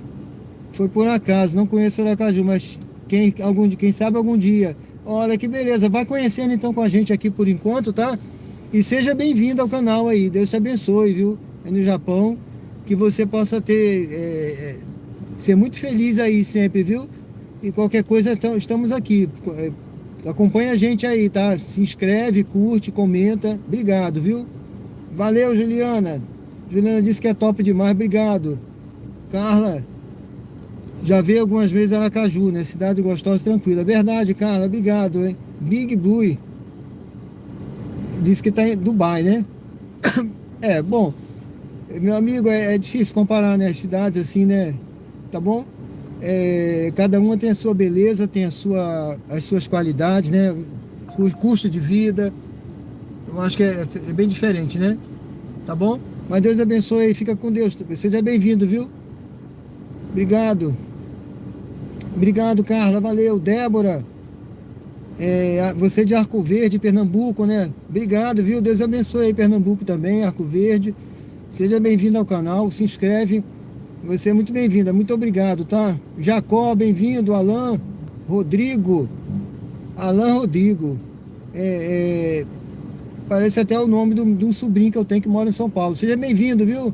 foi por acaso, não conheço Aracaju, mas quem sabe algum dia. Olha que beleza, vai conhecendo então com a gente aqui por enquanto, tá? E seja bem-vindo ao canal aí, Deus te abençoe, viu? Aí no Japão, que você possa ser muito feliz aí sempre, viu? E qualquer coisa, então, estamos aqui. Acompanha a gente aí, tá? Se inscreve, curte, comenta. Obrigado, viu? Valeu, Juliana. Juliana disse que é top demais, obrigado. Carla, já veio algumas vezes Aracaju, né? Cidade gostosa e tranquila. Verdade, Carla, obrigado, hein? Big Blue. Disse que tá em Dubai, né? Bom, meu amigo, é difícil comparar, né? As cidades assim, né? Tá bom? Cada uma tem a sua beleza, tem as suas qualidades, né? O custo de vida. Eu acho que é bem diferente, né? Tá bom? Mas Deus abençoe aí, fica com Deus. Seja bem-vindo, viu? Obrigado. Obrigado, Carla. Valeu. Débora. Você de Arco Verde, Pernambuco, né? Obrigado, viu? Deus abençoe aí Pernambuco também, Arco Verde. Seja bem-vindo ao canal, se inscreve. Você é muito bem-vinda, muito obrigado, tá? Jacó, bem-vindo. Alan Rodrigo. Alan Rodrigo. Parece até o nome de um sobrinho que eu tenho que mora em São Paulo. Seja bem-vindo, viu?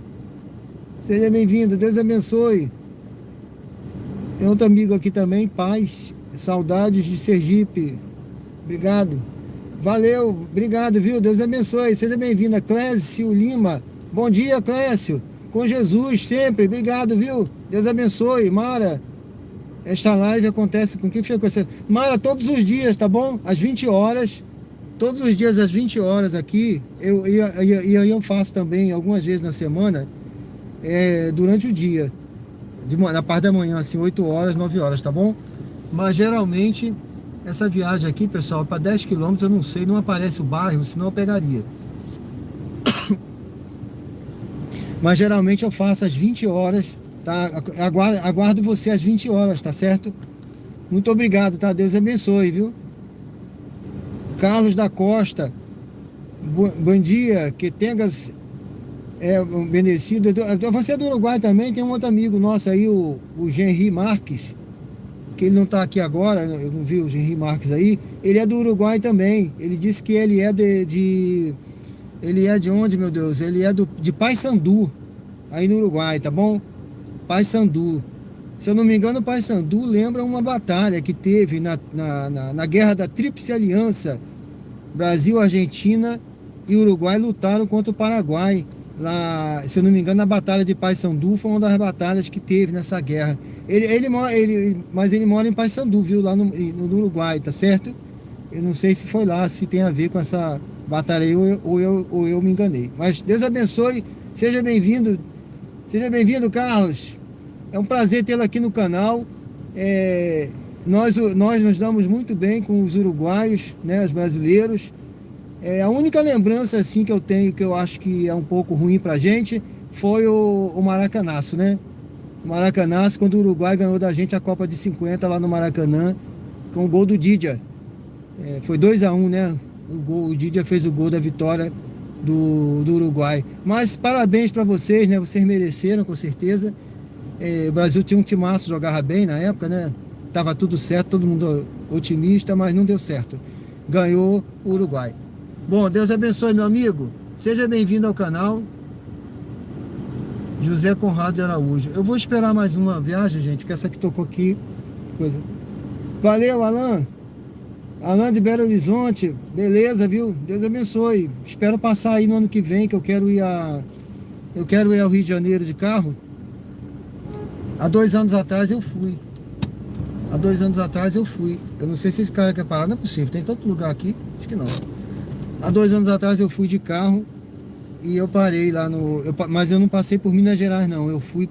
Seja bem-vindo, Deus abençoe. Tem outro amigo aqui também, paz, saudades de Sergipe. Obrigado. Valeu, obrigado, viu? Deus abençoe. Seja bem-vinda, Clécio Lima. Bom dia, Clécio. Com Jesus sempre. Obrigado, viu? Deus abençoe. Mara, esta live acontece com que frequência? Mara, todos os dias, tá bom? Às 20 horas. Todos os dias às 20 horas aqui. Eu faço também algumas vezes na semana, durante o dia. Na parte da manhã, assim, 8 horas, 9 horas, tá bom? Mas geralmente, essa viagem aqui, pessoal, para 10 quilômetros, eu não sei, não aparece o bairro, senão eu pegaria. Mas geralmente eu faço às 20 horas, tá? Aguardo você às 20 horas, tá certo? Muito obrigado, tá? Deus abençoe, viu? Carlos da Costa, bom dia, que tenhas bendecido. Você é do Uruguai também, tem um outro amigo nosso aí, o Genri Marques, que ele não está aqui agora, eu não vi o Genri Marques aí, ele é do Uruguai também. Ele disse que ele é ele é de onde, meu Deus? Ele é de Paissandu, aí no Uruguai, tá bom? Paissandu. Se eu não me engano, Paissandu lembra uma batalha que teve na Guerra da Tríplice Aliança. Brasil, Argentina e Uruguai lutaram contra o Paraguai. Lá, se eu não me engano, a Batalha de Paissandu foi uma das batalhas que teve nessa guerra. Mas ele mora em Paissandu, viu? Lá no Uruguai, tá certo? Eu não sei se foi lá, se tem a ver com essa batalha aí, ou eu me enganei. Mas Deus abençoe, seja bem-vindo. Seja bem-vindo, Carlos. É um prazer tê-lo aqui no canal. Nós nos damos muito bem com os uruguaios, né, os brasileiros. A única lembrança assim que eu tenho, que eu acho que é um pouco ruim pra gente, foi o Maracanaço, né? O Maracanaço, quando o Uruguai ganhou da gente a Copa de 50 lá no Maracanã, com o gol do Didia. Foi 2-1, né? O Didia fez o gol da vitória do Uruguai. Mas parabéns pra vocês, né? Vocês mereceram, com certeza. O Brasil tinha um timaço, jogava bem na época, né? Tava tudo certo, todo mundo otimista, mas não deu certo. Ganhou o Uruguai. Bom, Deus abençoe, meu amigo. Seja bem-vindo ao canal. José Conrado de Araújo. Eu vou esperar mais uma viagem, gente, que essa que tocou aqui. Valeu, Alan. Alan de Belo Horizonte. Beleza, viu? Deus abençoe. Espero passar aí no ano que vem, que eu quero ir ao Rio de Janeiro de carro. Há 2 anos atrás eu fui. Eu não sei se esse cara quer parar, não é possível. Tem tanto lugar aqui, acho que não. Há 2 anos atrás eu fui de carro e eu parei lá mas eu não passei por Minas Gerais, não. Eu fui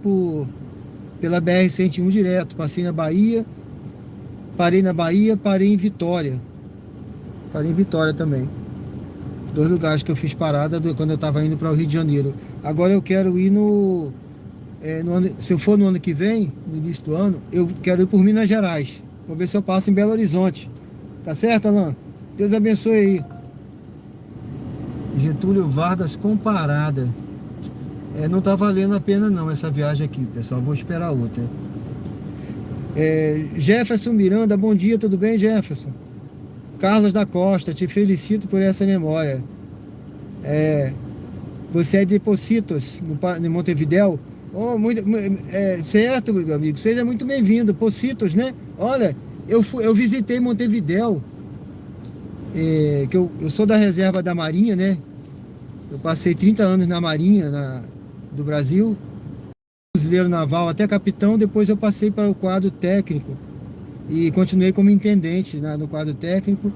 pela BR-101 direto. Passei na Bahia, parei na Bahia, parei em Vitória. Parei em Vitória também. 2 lugares que eu fiz parada quando eu estava indo para o Rio de Janeiro. Agora eu quero ir se eu for no ano que vem, no início do ano, eu quero ir por Minas Gerais. Vou ver se eu passo em Belo Horizonte. Tá certo, Alan? Deus abençoe aí. Getúlio Vargas comparada. Não tá valendo a pena não essa viagem aqui, pessoal. Vou esperar outra. Jefferson Miranda, bom dia, tudo bem, Jefferson? Carlos da Costa, te felicito por essa memória. Você é de Pocitos, no Montevidéu. Certo, meu amigo, seja muito bem-vindo. Pocitos, né? Olha, eu visitei Montevidéu. Que eu sou da reserva da Marinha, né? Eu passei 30 anos na Marinha do Brasil, fuzileiro naval até capitão. Depois eu passei para o quadro técnico e continuei como intendente, né, no quadro técnico.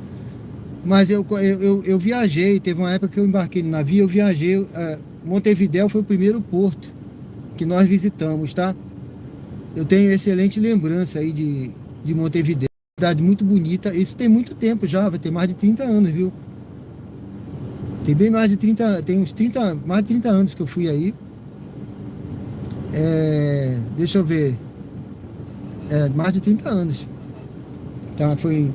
Mas eu viajei, teve uma época que eu embarquei no navio, eu viajei. Montevidéu foi o primeiro porto que nós visitamos, tá? Eu tenho excelente lembrança aí de Montevidéu. Cidade muito bonita. Isso tem muito tempo já, vai ter mais de 30 anos, viu? Tem bem mais de 30, tem mais de 30 anos que eu fui aí. Deixa eu ver. Mais de 30 anos. Tá, foi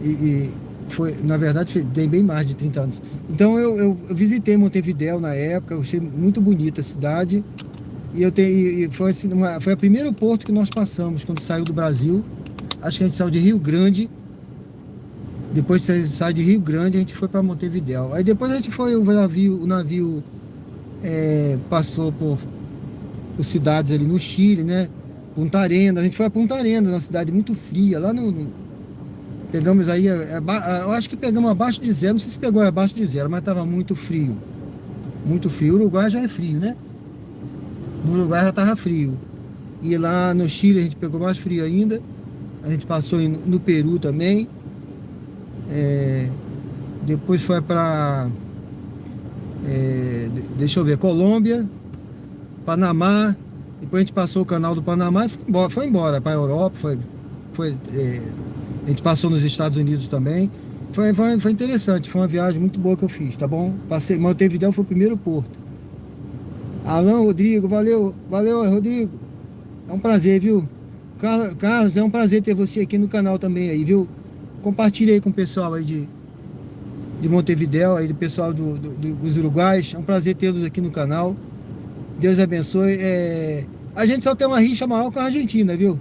e foi, na verdade, tem bem mais de 30 anos. Então eu visitei Montevidéu na época, eu achei muito bonita a cidade. E foi, assim, foi o primeiro porto que nós passamos quando saiu do Brasil. Acho que a gente saiu de Rio Grande. Depois de sair de Rio Grande, a gente foi para Montevidéu. Aí depois a gente foi, o navio passou por cidades ali no Chile, né? Punta Arenas. A gente foi a Punta Arenas, uma cidade muito fria, lá pegamos aí, eu acho que pegamos abaixo de zero, não sei se pegou abaixo de zero, mas estava muito frio. Muito frio. O Uruguai já é frio, né? No Uruguai já estava frio. E lá no Chile a gente pegou mais frio ainda. A gente passou no Peru também. Depois foi para, deixa eu ver, Colômbia, Panamá. Depois a gente passou o canal do Panamá e foi embora para a Europa. A gente passou nos Estados Unidos também. Foi interessante, foi uma viagem muito boa que eu fiz, tá bom? Montevidéu foi o primeiro porto. Alan, Rodrigo, valeu, Rodrigo. É um prazer, viu? Carlos, é um prazer ter você aqui no canal também aí, viu? Compartilhe aí com o pessoal aí de Montevidéu, aí do pessoal dos uruguaios. É um prazer tê-los aqui no canal. Deus abençoe. A gente só tem uma rixa maior com a Argentina, viu?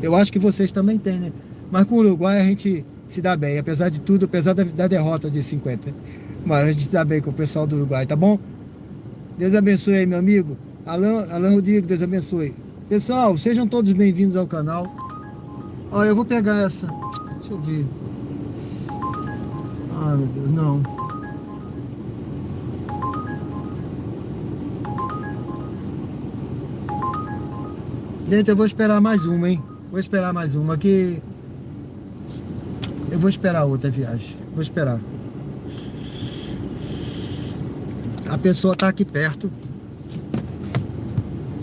Eu acho que vocês também têm, né? Mas com o Uruguai a gente se dá bem, apesar de tudo, apesar da derrota de 50. Mas a gente se dá bem com o pessoal do Uruguai, tá bom? Deus abençoe aí, meu amigo. Alan Rodrigo, Deus abençoe. Pessoal, sejam todos bem-vindos ao canal. Ó, eu vou pegar essa. Deixa eu ver. Ah, meu Deus, não. Gente, eu vou esperar mais uma, hein? Vou esperar mais uma que... Eu vou esperar outra viagem. Vou esperar. A pessoa tá aqui perto.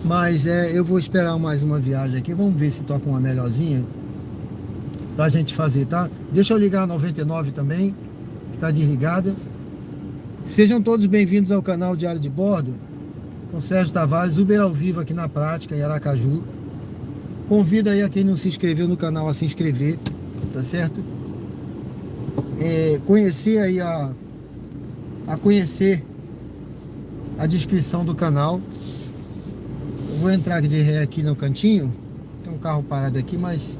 Mas eu vou esperar mais uma viagem aqui. Vamos ver se toca uma melhorzinha pra gente fazer, tá? Deixa eu ligar a 99 também, que tá desligada. Sejam todos bem-vindos ao canal Diário de Bordo, com Sérgio Tavares, Uber ao vivo aqui na prática, em Aracaju. Convido aí a quem não se inscreveu no canal a se inscrever, tá certo? Conhecer aí conhecer a descrição do canal. Eu vou entrar de ré aqui no cantinho. Tem um carro parado aqui, mas...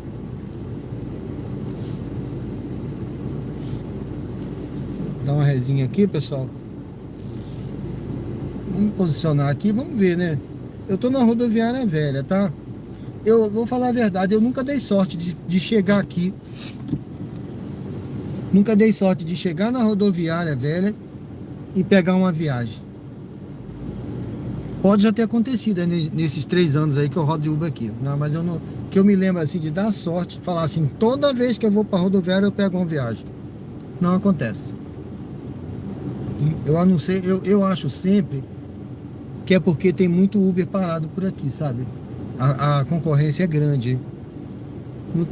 Dá uma resinha aqui, pessoal. Vamos posicionar aqui, vamos ver, né? Eu tô na rodoviária velha, tá? Eu vou falar a verdade, eu nunca dei sorte de chegar aqui. Nunca dei sorte de chegar na rodoviária velha e pegar uma viagem. Pode já ter acontecido nesses 3 anos aí que eu rodo de Uber aqui. Não, mas eu não... Que eu me lembro assim de dar sorte, falar assim, toda vez que eu vou pra rodoviária eu pego uma viagem. Não acontece. Eu acho sempre que é porque tem muito Uber parado por aqui, sabe? A concorrência é grande.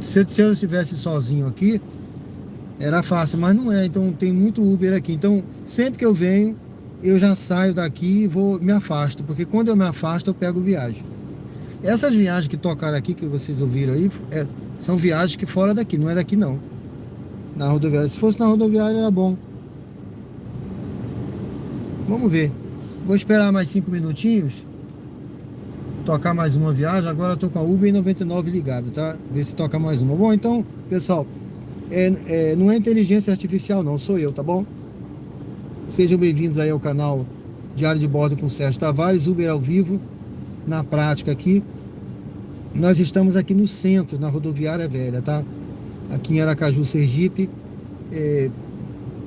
Se eu estivesse sozinho aqui, era fácil, mas não é. Então tem muito Uber aqui. Então sempre que eu venho, eu já saio daqui e me afasto. Porque quando eu me afasto, eu pego viagem. Essas viagens que tocaram aqui, que vocês ouviram aí, são viagens que fora daqui, não é daqui não. Na rodoviária. Se fosse na rodoviária era bom. Vamos ver. Vou esperar mais 5 minutinhos. Tocar mais uma viagem. Agora eu tô com a Uber 99 ligada, tá? Ver se toca mais uma. Bom, então, pessoal, não é inteligência artificial não, sou eu, tá bom? Sejam bem-vindos aí ao canal Diário de Bordo com Sérgio Tavares, Uber ao vivo, na prática aqui. Nós estamos aqui no centro, na rodoviária velha, tá? Aqui em Aracaju, Sergipe,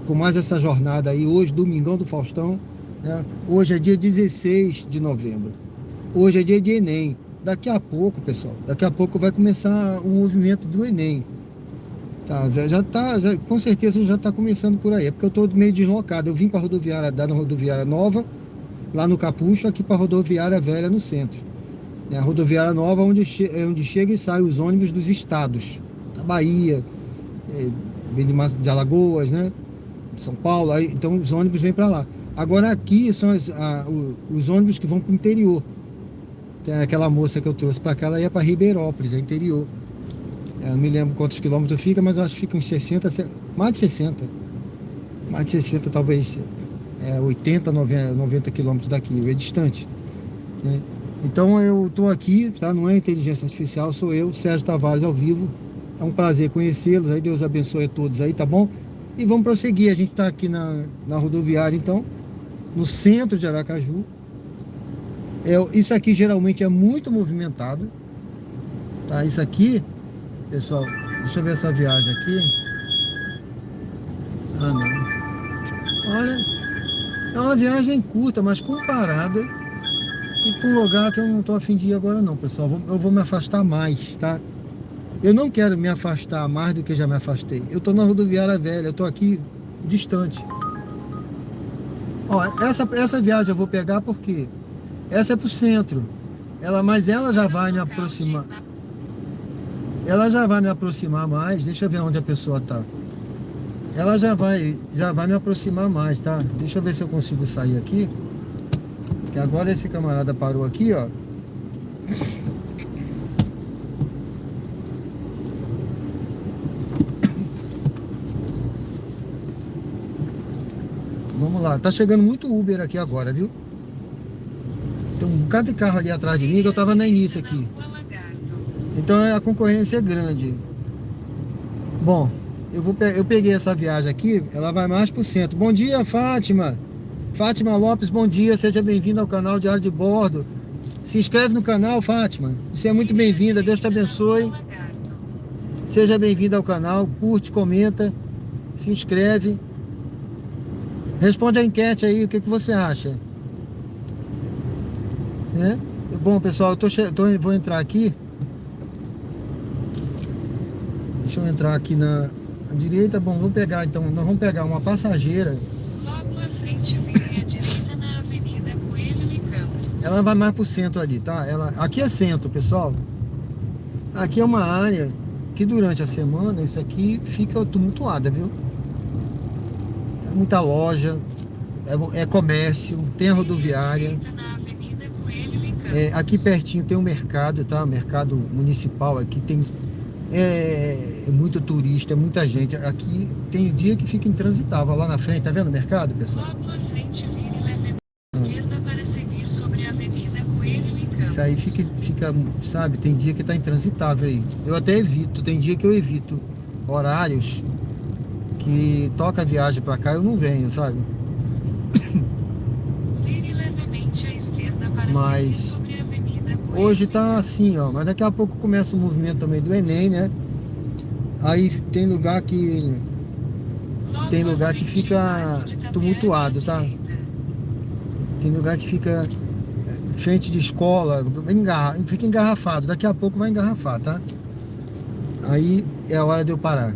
com mais essa jornada aí, hoje, Domingão do Faustão, né? Hoje é dia 16 de novembro. Hoje é dia de Enem. Daqui a pouco, pessoal, daqui a pouco vai começar o movimento do Enem. Tá, com certeza já está começando por aí. É porque eu estou meio deslocado. Eu vim para a rodoviária, da rodoviária nova, lá no Capucho, aqui para a rodoviária velha no centro. A rodoviária nova onde chega e sai os ônibus dos estados, da Bahia, de Alagoas, né? De São Paulo. Aí, então os ônibus vêm para lá. Agora aqui são os ônibus que vão para o interior. Tem aquela moça que eu trouxe para cá, ela ia para Ribeirópolis, é interior. Eu não me lembro quantos quilômetros fica, mas eu acho que fica uns 60, mais de 60. Mais de 60, talvez 80, 90 quilômetros daqui, é distante, né? Então eu estou aqui, tá? Não é inteligência artificial, sou eu, Sérgio Tavares, ao vivo. É um prazer conhecê-los, aí Deus abençoe a todos aí, tá bom? E vamos prosseguir, a gente está aqui na rodoviária, então, no centro de Aracaju. Isso aqui geralmente é muito movimentado, tá? Isso aqui, pessoal, deixa eu ver essa viagem aqui. Ah, não. Olha, é uma viagem curta, mas comparada e para um lugar que eu não estou a fim de ir agora não, pessoal. Eu vou me afastar mais, tá? Eu não quero me afastar mais do que já me afastei. Eu estou na rodoviária velha, eu estou aqui distante. Ó, essa viagem eu vou pegar porque essa é pro centro. Mas ela já vai me aproximar. Ela já vai me aproximar mais. Deixa eu ver onde a pessoa tá. Ela já vai me aproximar mais, tá? Deixa eu ver se eu consigo sair aqui. Que agora esse camarada parou aqui, ó. Vamos lá, tá chegando muito Uber aqui agora, viu? Tem um bocado de carro ali atrás de mim, que eu tava no início aqui. Então a concorrência é grande. Bom, eu peguei essa viagem aqui, ela vai mais pro centro. Bom dia, Fátima. Fátima Lopes, bom dia, seja bem-vinda ao canal Diário de Bordo. Se inscreve no canal, Fátima. Você é muito bem-vinda, Deus te abençoe. Seja bem-vinda ao canal, curte, comenta, se inscreve. Responde a enquete aí, o que você acha? Né? Bom, pessoal, vou entrar aqui. Deixa eu entrar aqui na direita. Bom, vou pegar, então, nós vamos pegar uma passageira. Logo à frente, vire à direita na Avenida Coelho e Campos. Ela vai mais pro centro ali, tá? Aqui é centro, pessoal. Aqui é uma área que durante a semana, isso aqui fica tumultuada, viu? Muita loja, é comércio, tem a rodoviária. Aqui pertinho tem um mercado, tá? Mercado municipal, aqui tem muito turista, muita gente. Aqui tem dia que fica intransitável lá na frente, tá vendo o mercado, pessoal? Logo à frente, vire e leve à esquerda para seguir sobre a Avenida Coelho e Campos. Isso aí fica, sabe, tem dia que tá intransitável aí. Eu até evito, tem dia que eu evito horários que toca a viagem pra cá, eu não venho, sabe? Vire levemente à esquerda para Mas seguir sobre a Avenida Coelho hoje e tá Campos. assim, ó. Mas daqui a pouco começa o movimento também do Enem, né? Aí tem lugar que Logo tem à lugar que frente, fica Parque de Itapevi à tumultuado, tá? direita. Tem lugar que fica frente de escola, fica engarrafado. Daqui a pouco vai engarrafar, tá? Aí é a hora de eu parar.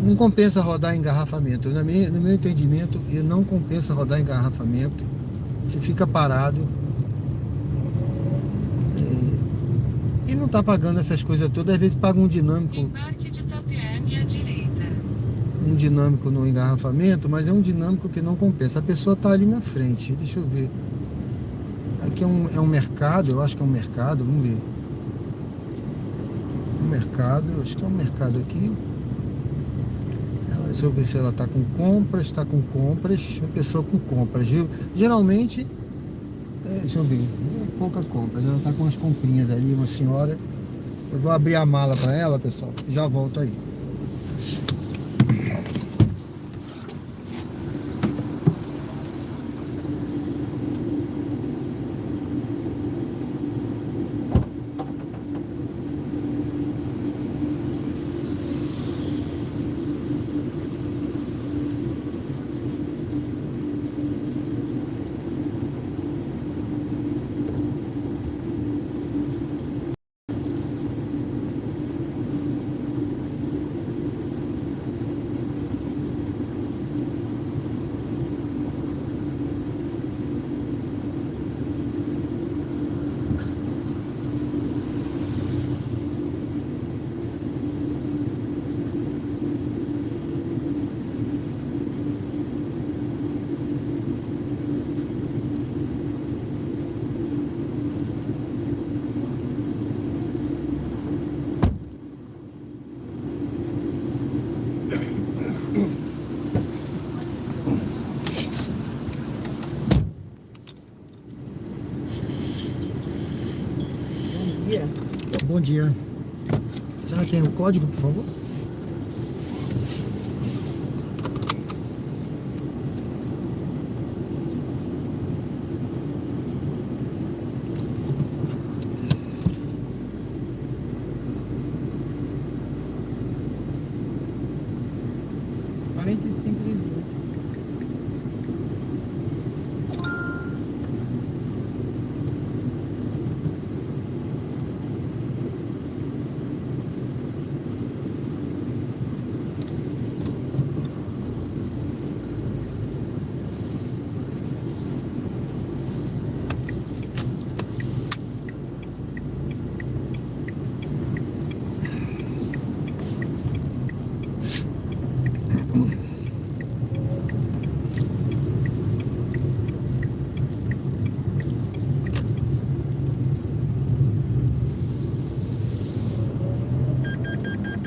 Não compensa rodar em engarrafamento. No meu entendimento, não compensa rodar em engarrafamento. Você fica parado e não tá pagando essas coisas todas. Às vezes paga um dinâmico Embarque de Itapevi à direita. no engarrafamento, mas é um dinâmico que não compensa. A pessoa tá ali na frente. Deixa eu ver. Aqui é um mercado, eu acho que é um mercado, vamos ver. Um mercado, eu acho que é um mercado aqui. Deixa eu ver se ela tá com compras, uma pessoa com compras, viu? Geralmente, deixa eu ver, pouca compras, ela tá com umas comprinhas ali, uma senhora. Eu vou abrir a mala para ela, pessoal, e já volto aí. bom dia. A senhora tem o código, por favor?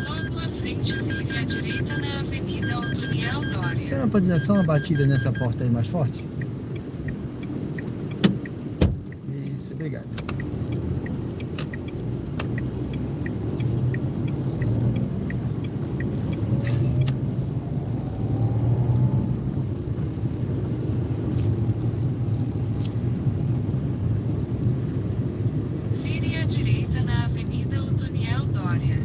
Logo à frente, vire à direita na Avenida Otoniel A Doria. senhora pode dar só uma batida nessa porta aí mais forte? Isso, obrigado. Vire à direita na Avenida Otoniel Doria.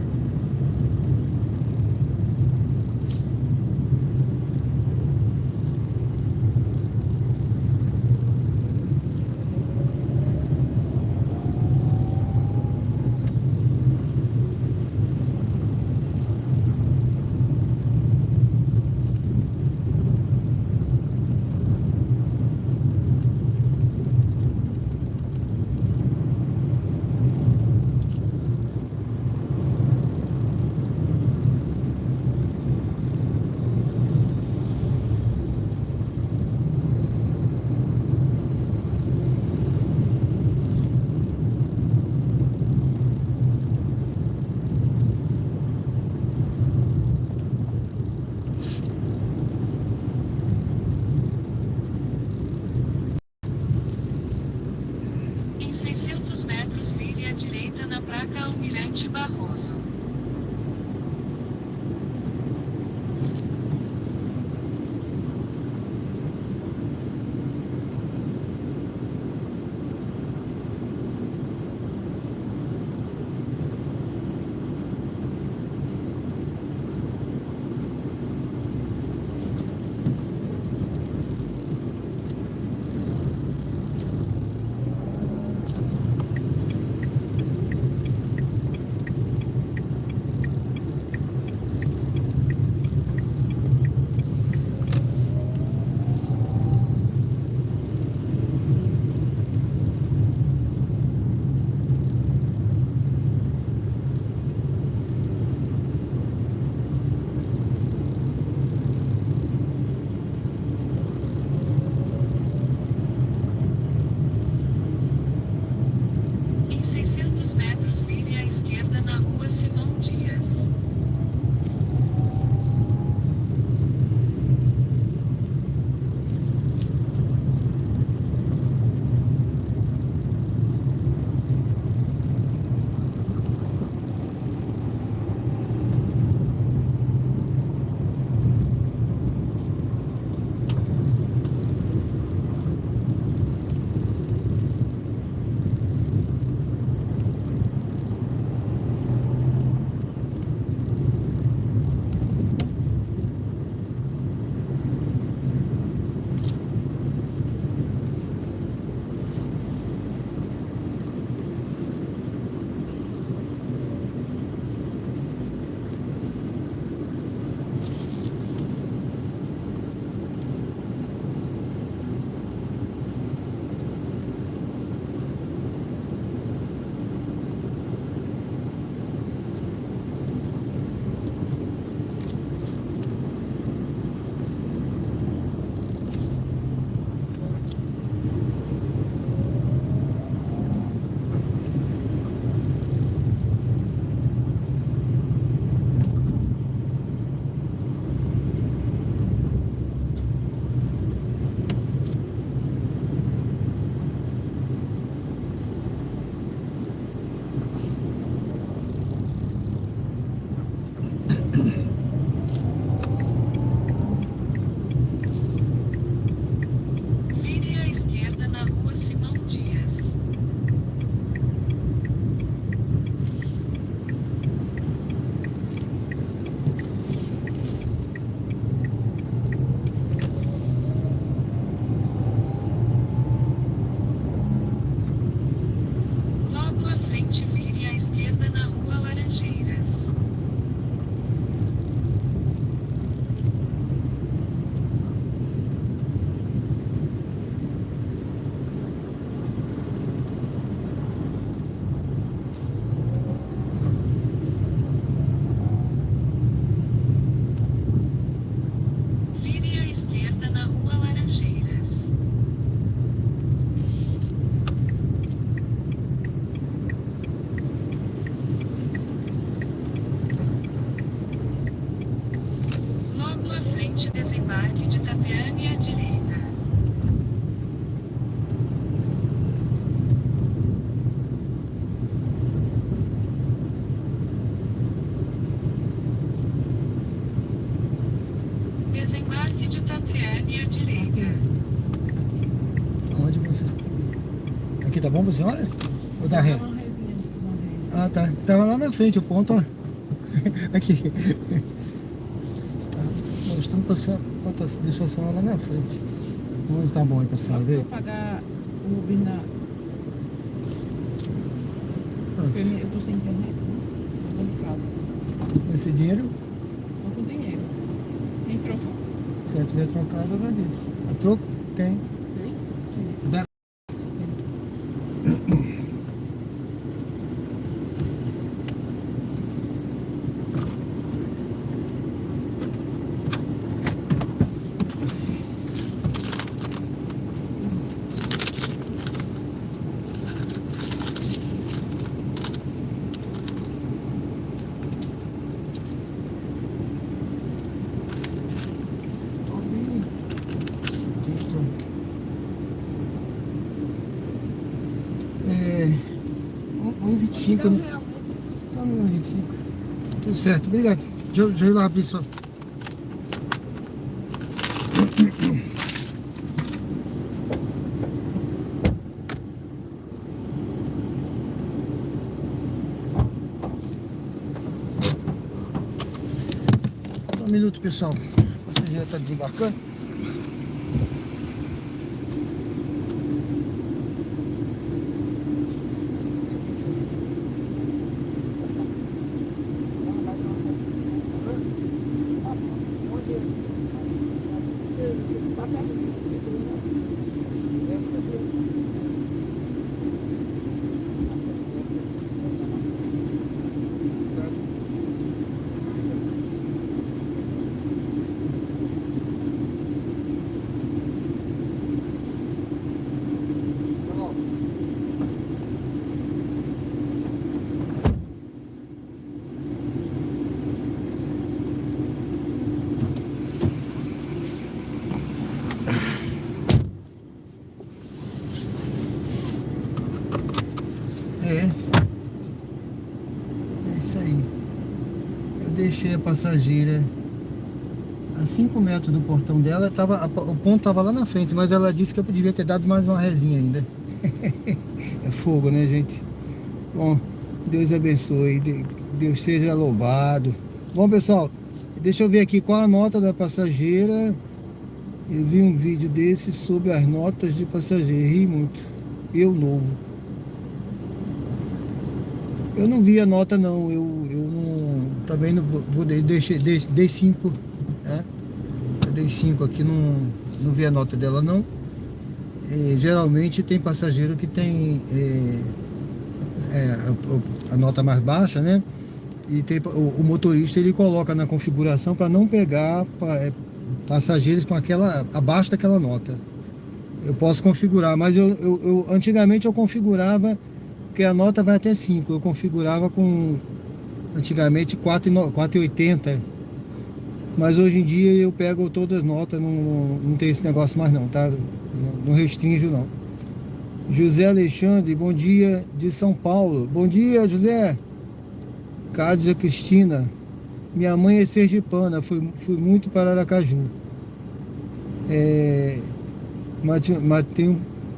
Em 600 metros, vire à direita na placa Almirante Barroso. frente, desembarque de Tateane à direita. Desembarque de Tateane à direita. Onde você? Aqui tá bom pra senhora? Ou dá ré? Uma resinha de uma ré. Ah, tá. Tava lá na frente o ponto, ó. Aqui. Tá mostrando pra senhora. Deixou a senhora lá na frente. Onde tá bom aí pra senhora ver? Vou pagar o Uber na... Porque Pronto. eu tô sem internet, né? Só tô de casa. Esse dinheiro, Tô com dinheiro. Tem troco? se eu tiver trocado, eu agradeço. A troco? Tem. Tem? Dá. É, 1,25, né? Tá, 1,25. Tudo certo, obrigado. Deixa eu ir lá abrir só. Só um minuto, pessoal. O passageiro está desembarcando. É isso aí. Eu deixei a passageira a 5 metros do portão dela. O ponto estava lá na frente, mas ela disse que eu devia ter dado mais uma resinha ainda. É fogo, né, gente? Bom, Deus abençoe, Deus seja louvado. Bom, pessoal, deixa eu ver aqui qual a nota da passageira. Eu vi um vídeo desse sobre as notas de passageiro, ri muito. Eu novo. Eu não vi a nota não, eu não, também não vou dei 5, né? Eu dei 5 aqui, não vi a nota dela não. Geralmente tem passageiro que tem a nota mais baixa, né? E tem, o motorista ele coloca na configuração para não pegar passageiros com abaixo daquela nota. Eu posso configurar, mas antigamente eu configurava, porque a nota vai até 5, eu configurava com antigamente 4,80, mas hoje em dia eu pego todas as notas, não tem esse negócio mais não, tá? Não restringo não. José Alexandre, bom dia, de São Paulo. Bom dia, José. Cádia Cristina, minha mãe é sergipana, fui muito para Aracaju.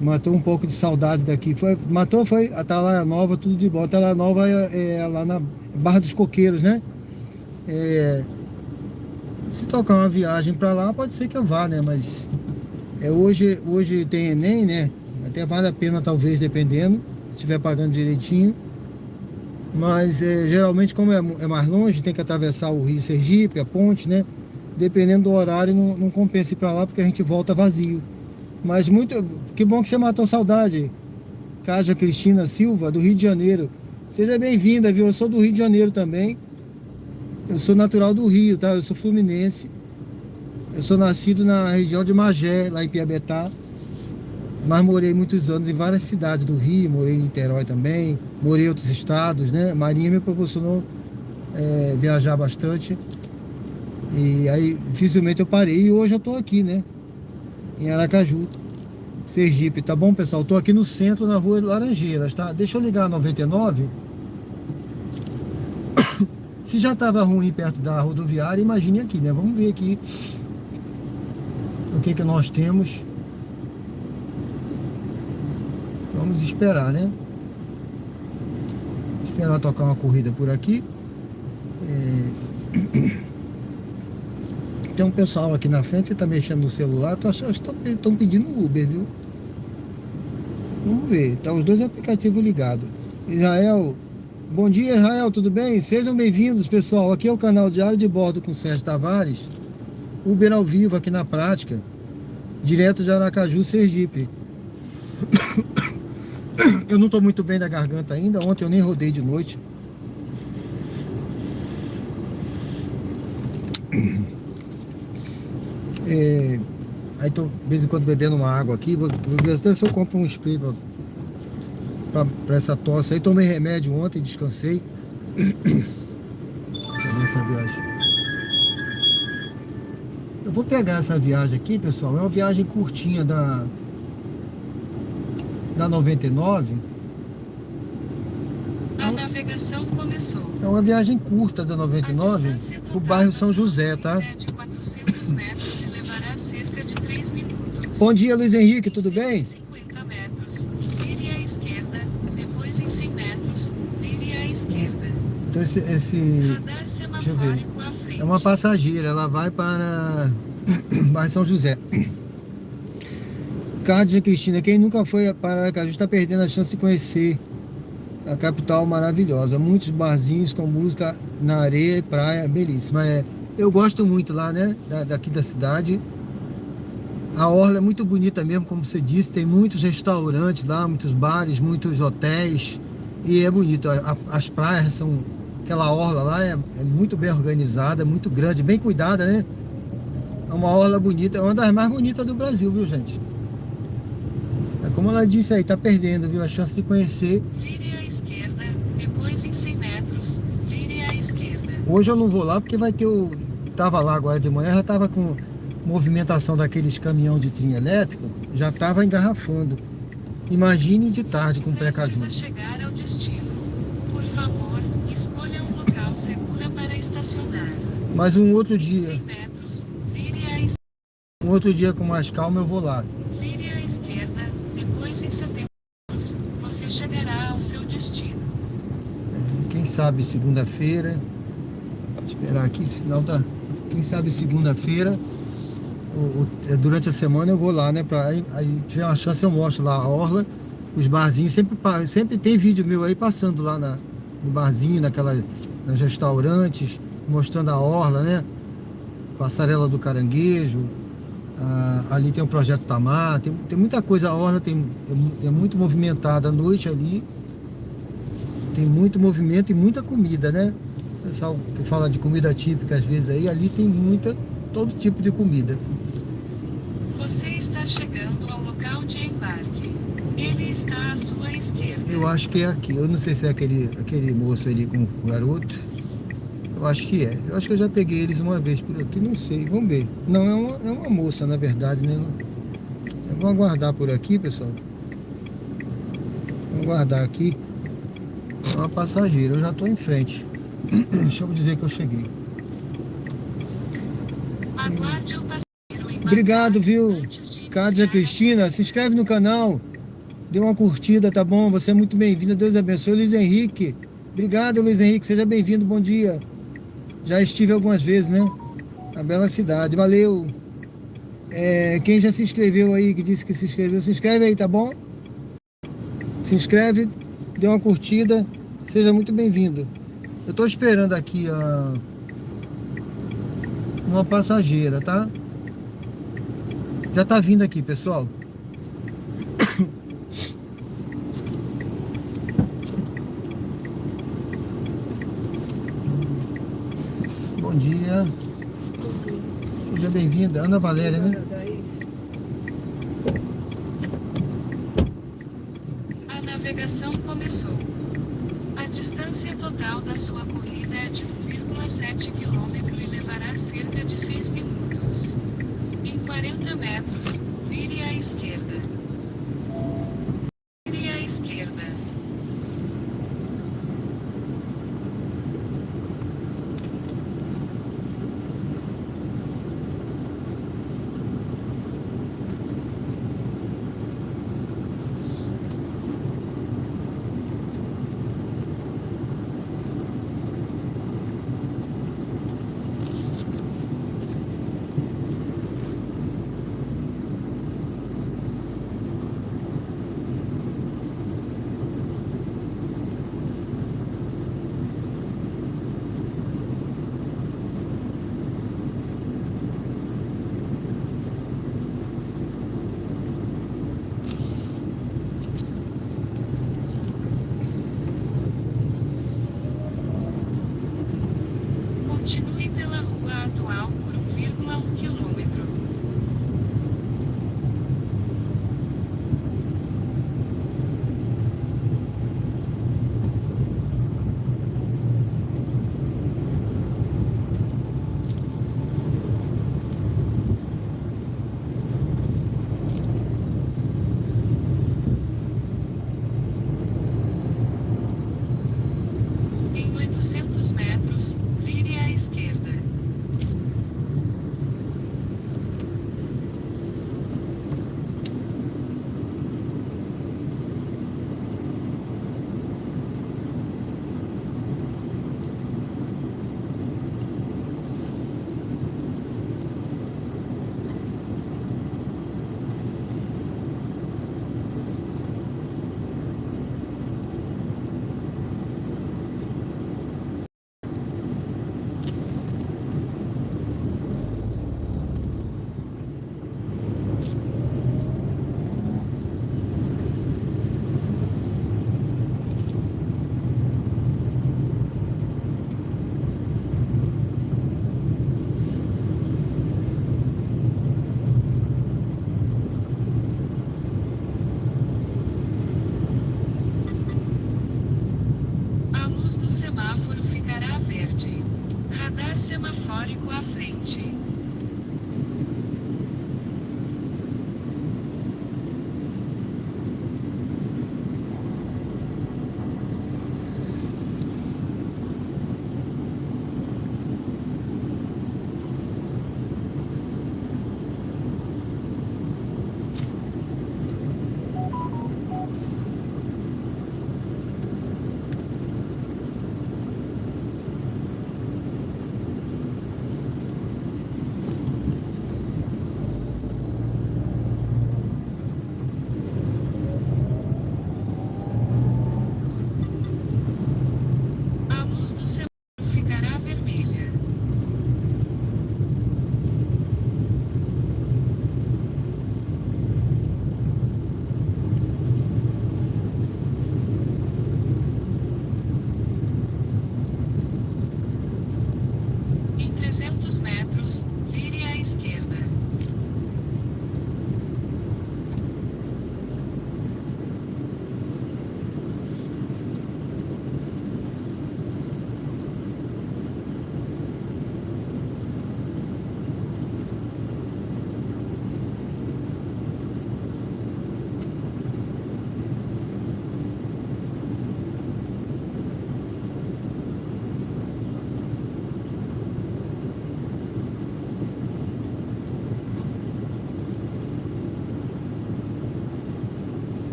Matou um pouco de saudade daqui. Matou, foi? Atalaia Nova, tudo de bom. Atalaia Nova é lá na Barra dos Coqueiros, né? Se tocar uma viagem para lá, pode ser que eu vá, né? Mas hoje tem Enem, né? Até vale a pena, talvez, dependendo, se estiver pagando direitinho. Mas geralmente, como é mais longe, tem que atravessar o Rio Sergipe, a ponte, né? Dependendo do horário, não compensa ir para lá, porque a gente volta vazio. Mas que bom que você matou saudade. Cádia Cristina Silva, do Rio de Janeiro. Seja bem-vinda, viu? Eu sou do Rio de Janeiro também. Eu sou natural do Rio, tá? Eu sou fluminense. Eu sou nascido na região de Magé, lá em Piabetá. Mas morei muitos anos em várias cidades do Rio. Morei em Niterói também. Morei em outros estados, né? Marinha me proporcionou viajar bastante. E aí, dificilmente eu parei e hoje eu tô aqui, né? Em Aracaju, Sergipe, tá bom, pessoal? Tô aqui no centro, na rua Laranjeiras, tá? Deixa eu ligar a 99. Se já tava ruim perto da rodoviária, imagine aqui, né? Vamos ver aqui o que que nós temos. Vamos esperar, né? Esperar tocar uma corrida por aqui. Tem um pessoal aqui na frente que tá mexendo no celular. Acho que estão pedindo Uber, viu? Vamos ver. Tá os dois aplicativos ligados. Israel. Bom dia, Israel. Tudo bem? Sejam bem-vindos, pessoal. Aqui é o canal Diário de Bordo com Sérgio Tavares. Uber ao vivo aqui na prática. Direto de Aracaju, Sergipe. Eu não tô muito bem da garganta ainda. Ontem eu nem rodei de noite. Aí tô de vez em quando bebendo uma água aqui. Vou ver se eu compro um spray pra essa tosse aí. Tomei remédio ontem, descansei. Deixa eu ver essa viagem. Eu vou pegar essa viagem aqui, pessoal. É uma viagem curtinha da 99. A navegação começou. É uma viagem curta da 99 do bairro São José, tá? É de 400 metros e levará cerca de 3 minutos. Bom dia, Luiz Henrique, tudo bem? Em 50 metros, vire à esquerda, depois em 100 metros, vire à esquerda. Então esse Radar deixa eu ver. semafórico à frente. É uma passageira, ela vai para bairro São José. Cádia Cristina, quem nunca foi para Aracaju está perdendo a chance de conhecer a capital maravilhosa. Muitos barzinhos com música na areia e praia, belíssima. Eu gosto muito lá, né? Daqui da cidade. A orla é muito bonita mesmo, como você disse. Tem muitos restaurantes lá, muitos bares, muitos hotéis. E é bonito. As praias são... Aquela orla lá é muito bem organizada, muito grande, bem cuidada, né? É uma orla bonita, é uma das mais bonitas do Brasil, viu, gente? É como ela disse aí, tá perdendo, viu? A chance de conhecer. Vire à esquerda, depois em 100 metros, vire à esquerda. Hoje eu não vou lá porque vai ter o... Tava lá agora de manhã, já tava com movimentação daqueles caminhão de trem elétrico, já tava engarrafando. Imagine de tarde com Prestes Precaju. a chegar ao destino. Por favor, escolha um local seguro para estacionar. Mas um outro Em dia, 100 metros, vire à esquerda. um outro dia com mais calma eu vou lá. Vire à esquerda, depois em 70 metros, você chegará ao seu destino. Quem sabe segunda-feira. Esperar aqui, sinal tá. Quem sabe segunda-feira, durante a semana eu vou lá, né? Aí tiver uma chance eu mostro lá a orla, os barzinhos. Sempre tem vídeo meu aí passando lá no barzinho, nos restaurantes, mostrando a orla, né? Passarela do Caranguejo. Ali tem o Projeto Tamar, tem muita coisa. A orla é muito movimentada à noite ali. Tem muito movimento e muita comida, né? O pessoal que fala de comida típica às vezes aí, ali tem todo tipo de comida. Você está chegando ao local de embarque. Ele está à sua esquerda. Eu acho que é aqui. Eu não sei se é aquele moço ali com o garoto. Eu acho que é. Eu acho que eu já peguei eles uma vez por aqui, não sei. Vamos ver. Não, é uma moça, na verdade, né? Vamos aguardar por aqui, pessoal. Vamos aguardar aqui. É uma passageira. Eu já estou em frente. Deixa eu dizer que eu cheguei. Aguarde o passageiro embarcar. Obrigado, viu? Antes de Cádia iniciar Cristina, se inscreve no canal. Dê uma curtida, tá bom? Você é muito bem-vindo. Deus abençoe. Luiz Henrique. Obrigado, Luiz Henrique. Seja bem-vindo. Bom dia. Já estive algumas vezes, né? Uma bela cidade. Valeu. Quem já se inscreveu aí, que disse que se inscreveu, se inscreve aí, tá bom? Se inscreve, dê uma curtida. Seja muito bem-vindo. Eu tô esperando aqui uma passageira, tá? Já tá vindo aqui, pessoal. Bom dia. Seja bem-vinda. Ana Valéria, né? A navegação começou. A distância total da sua corrida é de 1,7 km e levará cerca 26 minutos. Em 40 metros, vire à esquerda. Vire à esquerda. Continue pela rua atual por 1,1 quilômetro. Em 800 metros, vire à esquerda. A luz do semáforo ficará verde. Radar semafórico à frente. A luz do semáforo ficará vermelha. Em 300 metros, vire à esquerda.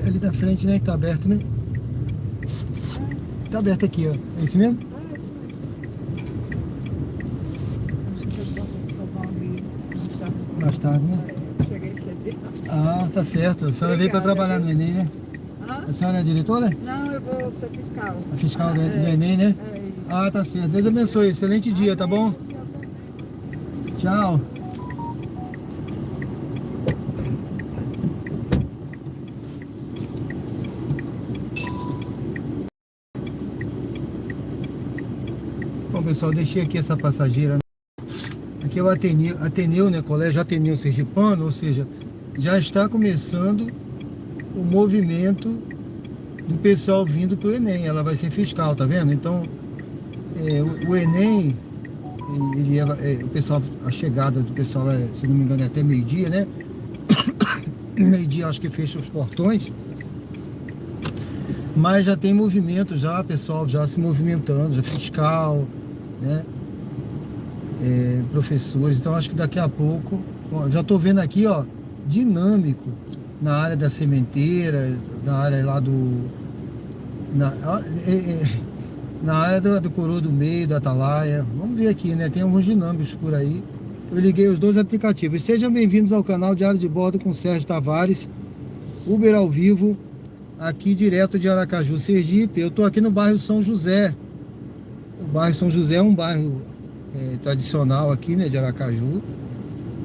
É ali da frente, né? Que tá aberto, né? Tá aberto aqui, ó. É isso mesmo? Acho que eu só vou abrir Mais tarde, né? Cheguei cedo. Ah, tá certo. A senhora veio para Obrigada, trabalhar no viu? Enem, né? Hã? A senhora é a diretora? Não, eu vou ser fiscal. A fiscal do É, Enem, né? é isso. Ah, tá certo. Deus abençoe. Excelente dia, tá bom? Tchau. Bom, pessoal, deixei aqui essa passageira. Aqui é o Ateneu, né? Colégio Ateneu Sergipano, ou seja, já está começando o movimento do pessoal vindo para o Enem. Ela vai ser fiscal, tá vendo? Então, o Enem, o pessoal, a chegada do pessoal, se não me engano, é até meio-dia, né? Meio-dia acho que fecha os portões. Mas já tem movimento, já, pessoal já se movimentando, já fiscal, né? Professores. Então acho que daqui a pouco, ó, já estou vendo aqui, ó, dinâmico na área da sementeira, na área lá na área do Coroa do Meio, da Atalaia. Vamos ver aqui, né? Tem alguns dinâmicos por aí. Eu liguei os dois aplicativos. Sejam bem-vindos ao canal Diário de Bordo com Sérgio Tavares, Uber ao vivo, aqui direto de Aracaju, Sergipe. Eu estou aqui no bairro São José. O bairro São José é um bairro tradicional aqui, né, de Aracaju,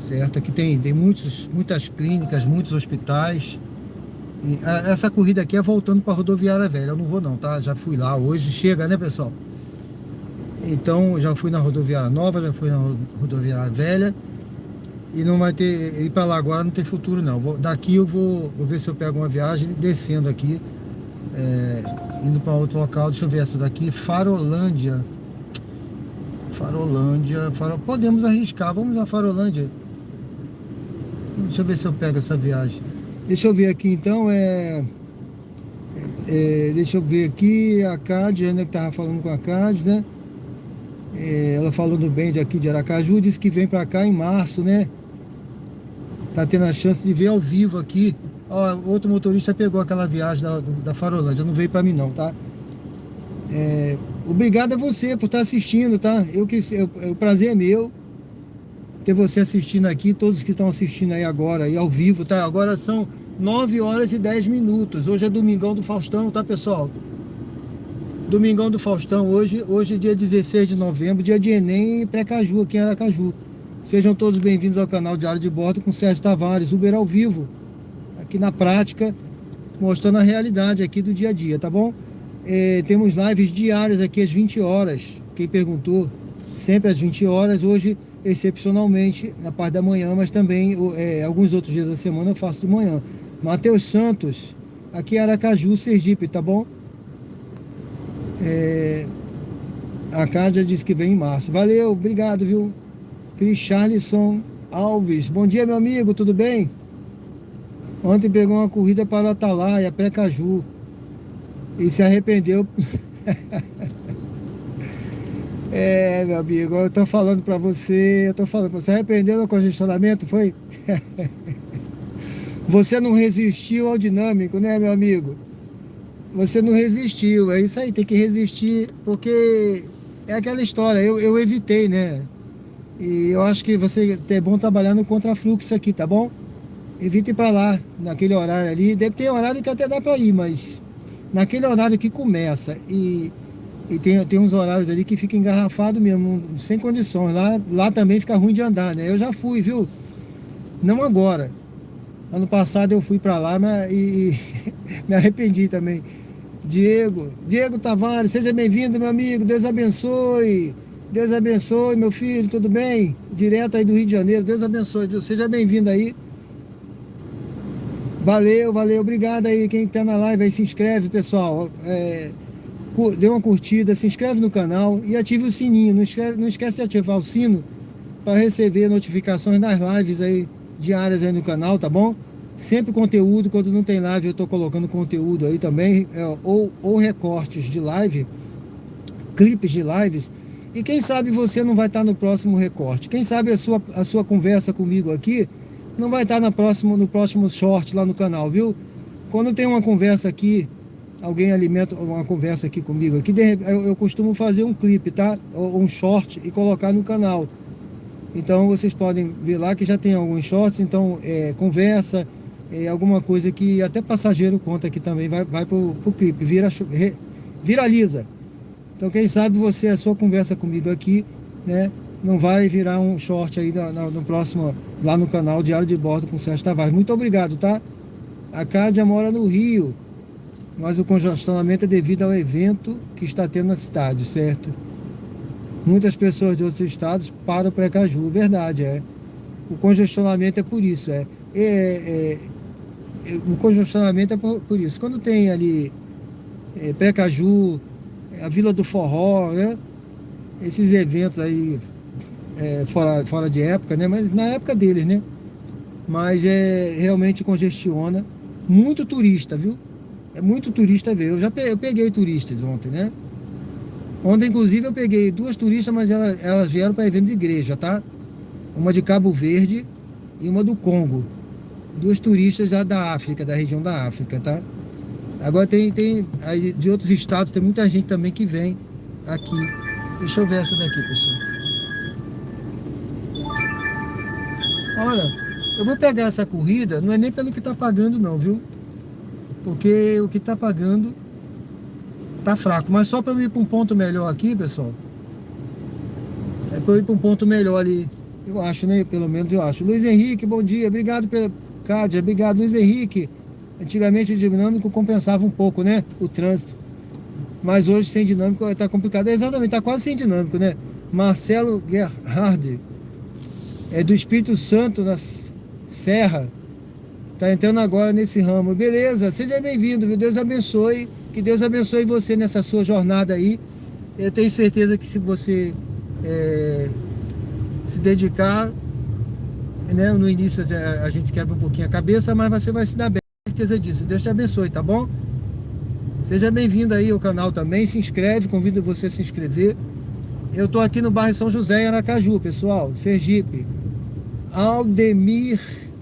certo? Aqui tem muitas clínicas, muitos hospitais. E essa corrida aqui é voltando para a Rodoviária Velha. Eu não vou não, tá? Já fui lá hoje. Chega, né, pessoal? Então, já fui na Rodoviária Nova, já fui na Rodoviária Velha. E não vai ter... Ir para lá agora não tem futuro, não. Daqui eu vou ver se eu pego uma viagem descendo aqui, indo para outro local. Deixa eu ver essa daqui. Farolândia. Podemos arriscar. Vamos a Farolândia. Deixa eu ver se eu pego essa viagem. Deixa eu ver aqui então, deixa eu ver aqui, a Cádia, né, que tava falando com a Cádia, né? Ela falando bem de aqui de Aracaju, disse que vem pra cá em março, né? Tá tendo a chance de ver ao vivo aqui. Ó, outro motorista pegou aquela viagem da Farolândia, não veio pra mim não, tá? Obrigado a você por estar assistindo, tá? O prazer é meu ter você assistindo aqui, todos que estão assistindo aí agora, aí ao vivo, tá? Agora são 9 horas e 10 minutos. Hoje é Domingão do Faustão, tá, pessoal? Domingão do Faustão, hoje é dia 16 de novembro, dia de Enem e pré-Caju aqui em Aracaju. Sejam todos bem-vindos ao canal Diário de Bordo com Sérgio Tavares, Uber ao vivo, aqui na prática, mostrando a realidade aqui do dia a dia, tá bom? Temos lives diárias aqui às 20 horas, quem perguntou, sempre às 20 horas, hoje excepcionalmente na parte da manhã, mas também alguns outros dias da semana eu faço de manhã. Matheus Santos, aqui em Aracaju, Sergipe, tá bom? A Cádia disse que vem em março. Valeu, obrigado, viu? Cris Charlison Alves, bom dia, meu amigo, tudo bem? Ontem pegou uma corrida para o Atalaia, pré-Caju, e se arrependeu. Meu amigo, eu tô falando pra você, você arrependeu do congestionamento, foi? Você não resistiu ao dinâmico, né, meu amigo? Você não resistiu, é isso aí, tem que resistir, porque é aquela história, eu evitei, né? E eu acho que é bom trabalhar no contrafluxo aqui, tá bom? Evite ir pra lá, naquele horário ali, deve ter horário que até dá pra ir, mas naquele horário que começa e tem uns horários ali que fica engarrafado mesmo, sem condições. Lá também fica ruim de andar, né? Eu já fui, viu? Não agora. Ano passado eu fui pra lá e me arrependi também. Diego Tavares, seja bem-vindo, meu amigo. Deus abençoe. Deus abençoe, meu filho, tudo bem? Direto aí do Rio de Janeiro. Deus abençoe, viu? Seja bem-vindo aí. Valeu, obrigado aí. Quem tá na live aí, se inscreve, pessoal. Dê uma curtida, se inscreve no canal e ative o sininho. Não esquece de ativar o sino para receber notificações das lives aí diárias aí no canal, tá bom? Sempre conteúdo, quando não tem live eu tô colocando conteúdo aí também, ou recortes de live, clipes de lives. E quem sabe você não vai estar no próximo recorte. Quem sabe a sua conversa comigo aqui não vai estar no próximo short lá no canal, viu? quando tem uma conversa aqui, alguém alimenta uma conversa aqui comigo, aqui eu costumo fazer um clipe, tá? Ou um short e colocar no canal. Então vocês podem ver lá que já tem alguns shorts, então conversa, alguma coisa que até passageiro conta aqui também, vai pro clipe, viraliza. Então quem sabe você, a sua conversa comigo aqui, né, não vai virar um short aí no próximo, lá no canal Diário de Bordo com Sérgio Tavares. Muito obrigado, tá? A Cádia mora no Rio, mas o congestionamento é devido ao evento que está tendo na cidade, certo? Muitas pessoas de outros estados param para Caju, verdade, O congestionamento é por isso, o congestionamento é por isso. Quando tem ali Precaju, a Vila do Forró, né? Esses eventos aí fora de época, né? Mas na época deles, né? Mas realmente congestiona. Muito turista, viu? É muito turista ver. Eu peguei turistas ontem, né? Ontem, inclusive, eu peguei 2 turistas, mas elas vieram para evento de igreja, tá? Uma de Cabo Verde e uma do Congo. 2 turistas já da África, da região da África, tá? Agora tem aí de outros estados, tem muita gente também que vem aqui. Deixa eu ver essa daqui, pessoal. Olha, eu vou pegar essa corrida, não é nem pelo que tá pagando não, viu? Porque o que tá pagando tá fraco, mas só para eu ir para um ponto melhor aqui, pessoal. É para eu ir para um ponto melhor ali, eu acho, né? Pelo menos eu acho. Luiz Henrique, bom dia, obrigado pela Cádia, obrigado, Luiz Henrique. Antigamente o dinâmico compensava um pouco, né? O trânsito. Mas hoje sem dinâmico tá complicado. Exatamente, tá quase sem dinâmico, né? Marcelo Gerhard, do Espírito Santo, na Serra. Tá entrando agora nesse ramo. Beleza, seja bem-vindo, viu? Deus abençoe. Que Deus abençoe você nessa sua jornada aí. Eu tenho certeza que se você se dedicar, né? No início a gente quebra um pouquinho a cabeça, mas você vai se dar bem. Certeza disso. Deus te abençoe, tá bom? Seja bem-vindo aí ao canal também. Se inscreve, convido você a se inscrever. Eu tô aqui no bairro São José, em Aracaju, pessoal, Sergipe.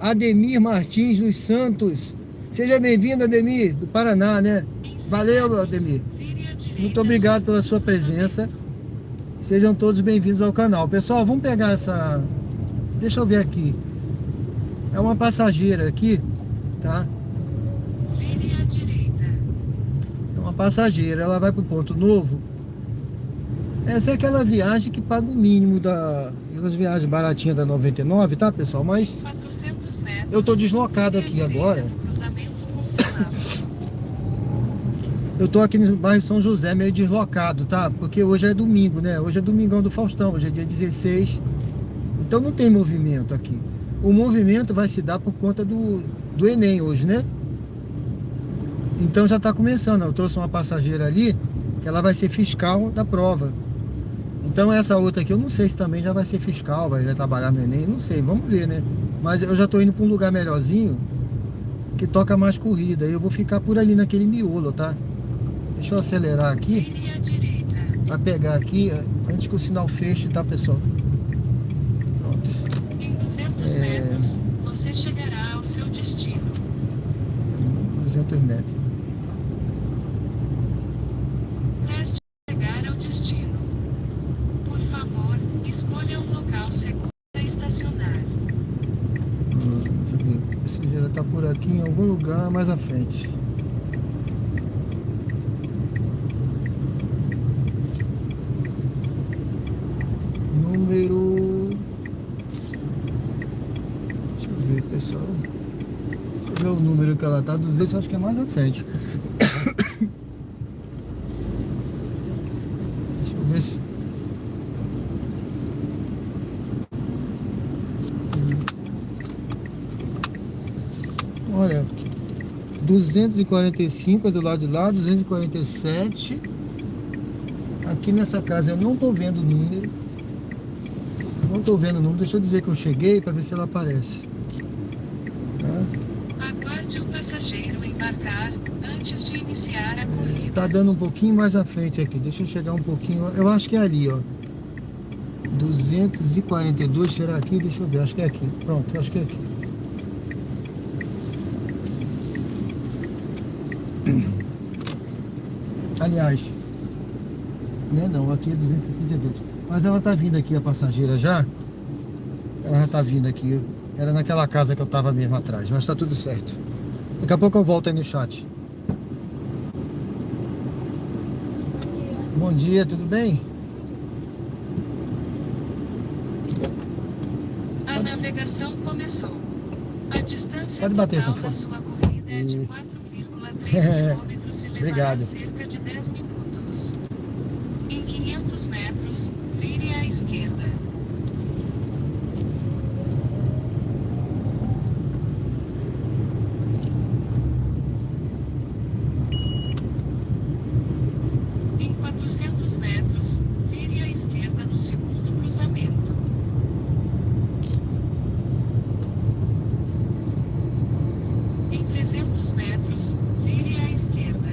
Ademir Martins dos Santos. Seja bem-vindo, Ademir, do Paraná, né? Valeu, Ademir. Muito obrigado pela sua presença. Sejam todos bem-vindos ao canal. Pessoal, vamos pegar essa... Deixa eu ver aqui. É uma passageira aqui, tá? Vire à direita. É uma passageira, ela vai pro Ponto Novo. Essa é aquela viagem que paga o mínimo aquelas viagens baratinhas da 99, tá, pessoal? Mas 400 metros. eu tô deslocado vire à aqui direita agora. no cruzamento com semáforo. Eu tô aqui no bairro São José, meio deslocado, tá? Porque hoje é domingo, né? Hoje é domingão do Faustão, hoje é dia 16. Então não tem movimento aqui. O movimento vai se dar por conta do Enem hoje, né? Então já tá começando. Eu trouxe uma passageira ali, que ela vai ser fiscal da prova. Então essa outra aqui, eu não sei se também já vai ser fiscal, vai trabalhar no Enem, não sei, vamos ver, né? Mas eu já tô indo para um lugar melhorzinho, que toca mais corrida. Eu vou ficar por ali naquele miolo, tá? Deixa eu acelerar aqui, Vire à direita. para pegar aqui, antes que o sinal feche, tá, pessoal? Pronto. Em 200 metros, você chegará ao seu destino. 200 metros. Preste a chegar ao destino. Por favor, escolha um local seguro para estacionar. Deixa eu ver. A passageira tá por aqui em algum lugar mais à frente. Número... Deixa eu ver, pessoal. Deixa eu ver o número que ela tá. 200, acho que é mais à frente. Deixa eu ver se... Olha, 245 é do lado de lá, 247. Aqui nessa casa eu não tô vendo o número. Não tô vendo o número. Deixa eu dizer que eu cheguei para ver se ela aparece. Tá? Aguarde o passageiro embarcar antes de iniciar a corrida. Tá dando um pouquinho mais à frente aqui. Deixa eu chegar um pouquinho. Eu acho que é ali, ó. 242, será aqui? Deixa eu ver. Acho que é aqui. Pronto, acho que é aqui. Aliás, né, não, aqui é 262. Mas ela tá vindo aqui, a passageira já. Ela já tá vindo aqui. Era naquela casa que eu tava mesmo atrás, mas tá tudo certo. Daqui a pouco eu volto aí no chat. Bom dia, tudo bem? A navegação começou. A distância Pode bater, total por da favor. sua corrida é de Isso. 4,3 quilômetros e levará Obrigado. cerca de 10 minutos. Em 500 metros, vire à esquerda. Em 400 metros, vire à esquerda no segundo cruzamento. Em 300 metros, vire à esquerda.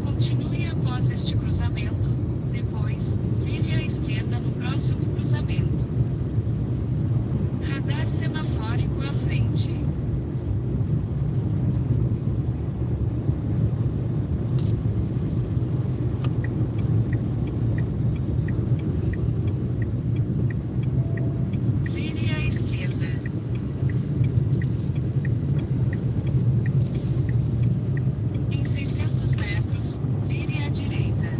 Continue após este cruzamento, depois, vire à esquerda no próximo cruzamento. Radar semafórico à frente. Vire à esquerda. Em 600 metros, vire à direita.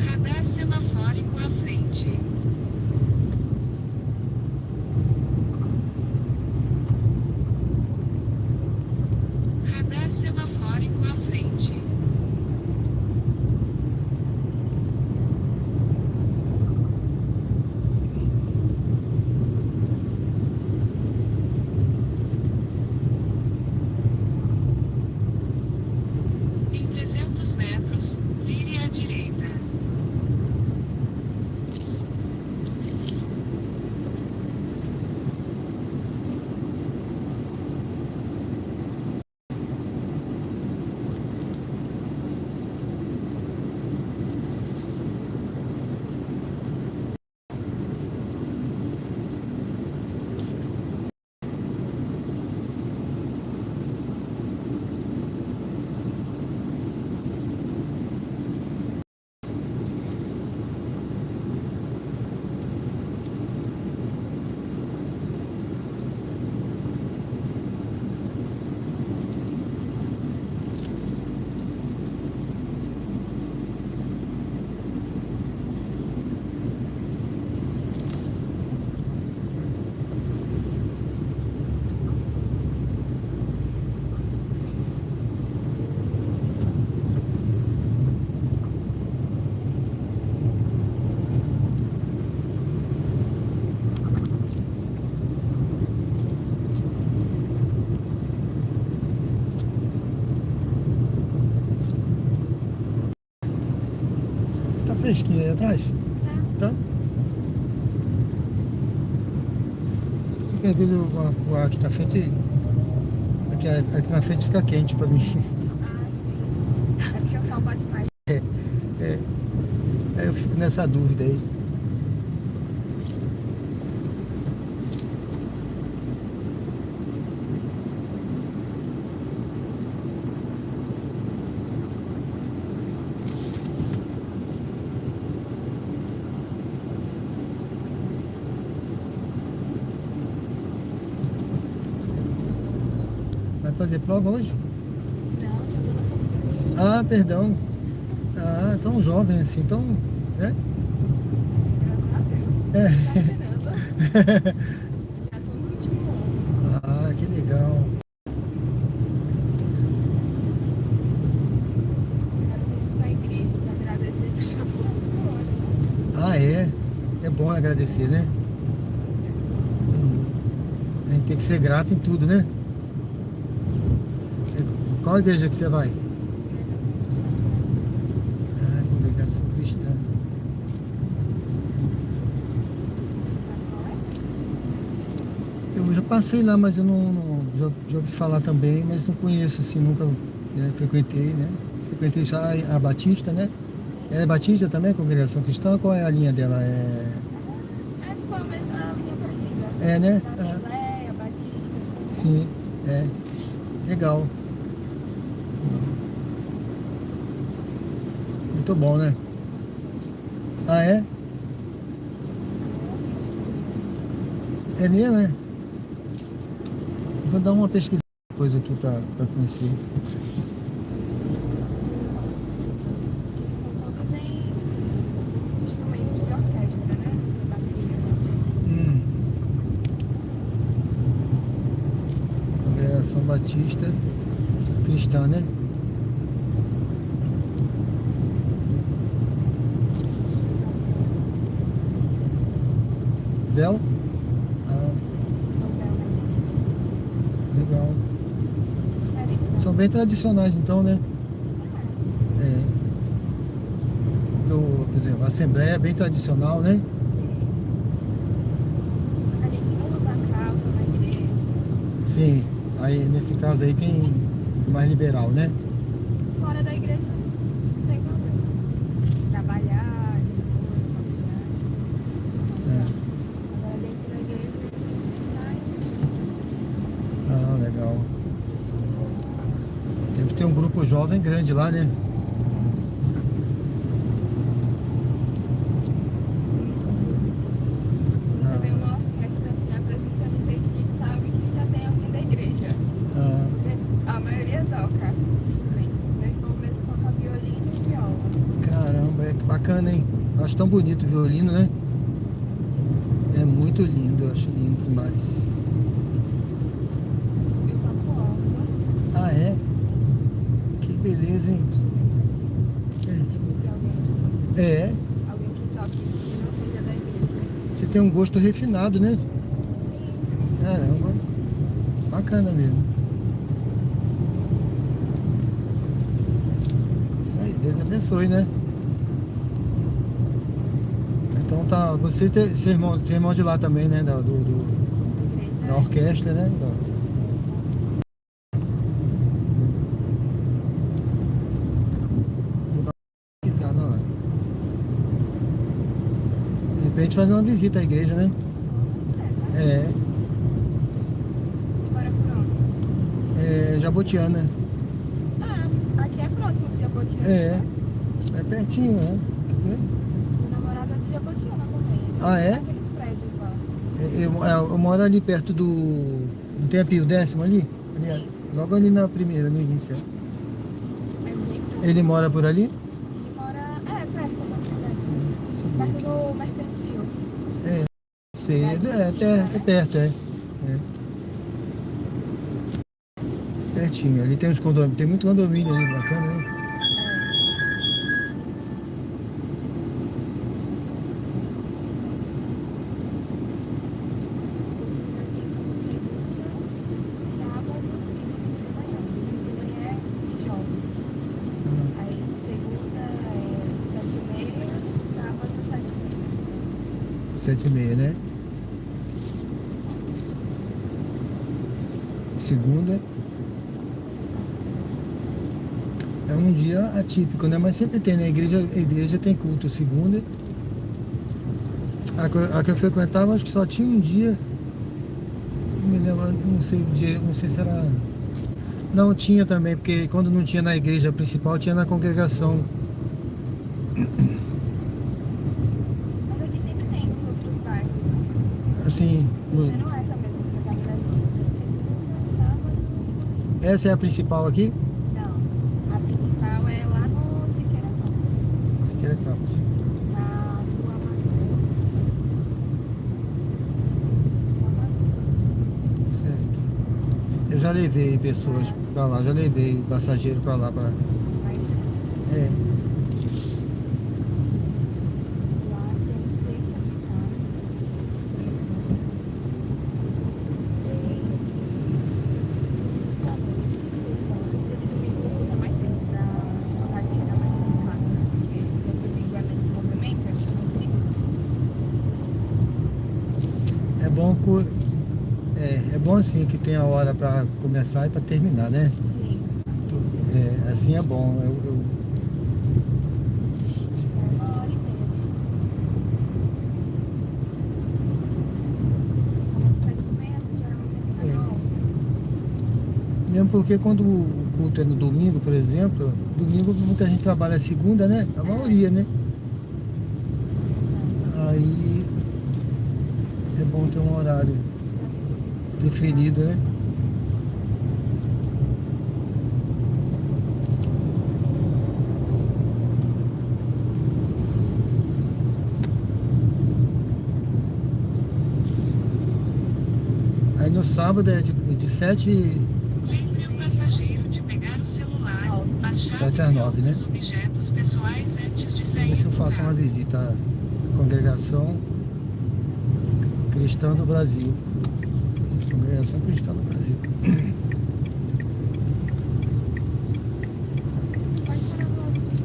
Radar semafórico à frente. Radar semafórico à frente. Em 300 metros, vire à direita. Tá fresquinho aí atrás? Tá. Você quer ver o ar aqui na frente? Aqui na frente fica quente pra mim. Ah, sim. É porque o sol bate mais. Aí eu fico nessa dúvida aí. Vai fazer prova hoje? Não, já tô na faculdade. Ah, perdão. Ah, tão jovem assim, tão. Né? Graças a Deus. É. Tá esperando. Já tô no último ano. Ah, que legal. Quero ter ido pra igreja pra agradecer que eu já sou muito Ah, é? É bom agradecer, né? A gente tem que ser grato em tudo, né? Qual igreja que você vai? Ah, congregação cristã. Eu já passei lá, mas eu já ouvi falar também, mas não conheço assim, nunca, né, frequentei, né? Frequentei já a Batista, né? É Batista também, congregação cristã? Qual é a linha dela? É tipo a mesma linha parecida. É, né? Da Assembleia, Batista, assim. Sim, é. Legal. Muito bom, né? Ah, é? É mesmo, é? Vou dar uma pesquisa depois aqui pra conhecer. Eles são todos em instrumentos de orquestra, né? De bateria. Congregação Batista Cristã, né? Bel? Ah, São Bel, né? legal. Diferente, né? São bem tradicionais então, né? É. Por exemplo, a Assembleia é bem tradicional, né? Sim. Só que a gente não usa calça na igreja. Sim. Aí nesse caso aí tem mais liberal, né? Fora da igreja não tem problema. Trabalhar, essas coisas, faculdade. Agora dentro da igreja você sai. Ah, legal. Deve ter um grupo jovem grande lá, né? Muitos músicos. Quando você vê uma orquestra assim apresentando Sergipe, sabe que já tem alguém da igreja. Ah, Porque a maioria toca instrumento. Meu irmão mesmo toca violino e viola. caramba, é que bacana, hein? Eu acho tão bonito o violino, né? É muito lindo, eu acho lindo demais. Eu toco órgão. Ah, é? Que beleza, hein? Se fosse alguém É, que toque que não seja da igreja. você tem um gosto refinado, né? Caramba, bacana mesmo. Isso aí, Deus abençoe, né? Então tá, você tem seu irmão de lá também, né? Da orquestra, né? Vou dar uma pesquisada lá. De repente fazer uma visita à igreja, né? É, Você mora por onde? Jabotiana. Ah, aqui é próximo de Jabotiana. É, é pertinho, né? Quer ver? Meu namorado é de Jabotiana também. Ah, é? Aqueles prédios lá. Eu moro ali perto do. Não tem a Pio Décimo ali? Sim. Logo ali na primeira, no início. É bem próximo. Ele mora por ali? Ele mora, perto da perto do mercantil. Sei, perto, é. Pertinho. Ali tem uns condomínios, tem muito condomínio ali, bacana, né? Sábado e domingo de manhã. Domingo de manhã é de jovens. Aí segunda é 7h30, sábado 7h30. 7h30, né? Segunda é um dia atípico, né? Mas sempre tem, né? A igreja tem culto segunda. A que eu frequentava, acho que só tinha um dia. Não me lembro, não sei o dia, não sei se era. Não tinha também, porque quando não tinha na igreja principal, tinha na congregação. Mas aqui sempre tem em outros bairros, né? Assim, Você não é essa mesmo que você tá me levando. Tem segunda, sábado e domingo. essa é a principal aqui? Não, a principal é lá no Siqueira Campos, Siqueira Campos. na Rua Amazonas. Rua Amazonas. Certo. Eu já levei pessoas pra lá, já levei passageiro pra lá. Aí, É. lá tem terça habitada. Tem à noite, 6h. E domingo volta mais cedo pra tentar de chegar mais cedo em casa, né? Porque domingo é menos movimento, é mais perigoso. É bom assim que tem a hora pra começar e pra terminar, né? Sim. Assim é bom. É 1h30. Começa Mesmo porque quando o culto é no domingo, por exemplo, domingo muita gente trabalha segunda, né? A maioria, né? Aí é bom ter um horário definido, né? Aí no sábado é de 7 Lembre o passageiro de pegar o celular, as 7 chaves às e 9, né? outros objetos pessoais antes de Ver sair se eu do faço uma carro. visita à congregação cristã do Brasil. Congregação cristã do Brasil. Pode parar do lado aqui.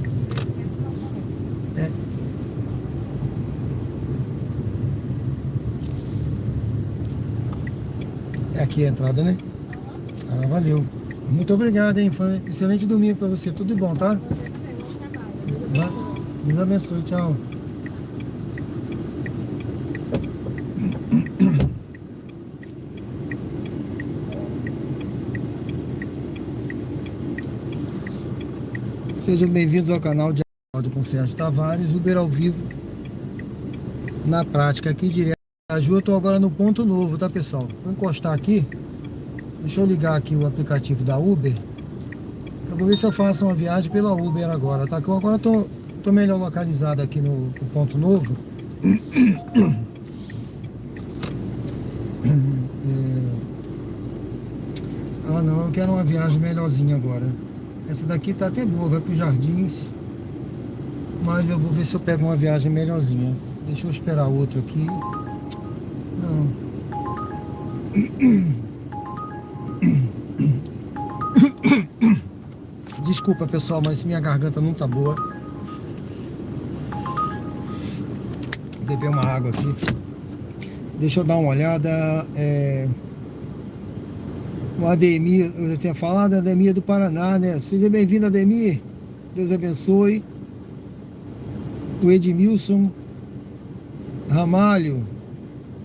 Quero dar uma vez. É aqui a entrada, né? Ah, valeu. Muito obrigado, hein? Foi um excelente domingo pra você. Tudo de bom, tá? Você também, bom trabalho. Deus abençoe. Deus abençoe. Tchau. Sejam bem-vindos ao canal de Acordo com Sérgio Tavares, Uber ao vivo, na prática, aqui direto. A Ju, eu tô agora no ponto novo, tá, pessoal? Vou encostar aqui. Deixa eu ligar aqui o aplicativo da Uber. Eu vou ver se eu faço uma viagem pela Uber agora, tá? Que eu agora tô melhor localizado aqui no ponto novo. Ah, não, eu quero uma viagem melhorzinha agora. Essa daqui tá até boa, vai para os Jardins. Mas eu vou ver se eu pego uma viagem melhorzinha. Deixa eu esperar outro aqui. Não. Desculpa, pessoal, mas minha garganta não tá boa. Vou beber uma água aqui. Deixa eu dar uma olhada. O Ademir, eu já tinha falado, Ademir do Paraná, né? Seja bem-vindo, Ademir. Deus abençoe. O Edmilson Ramalho,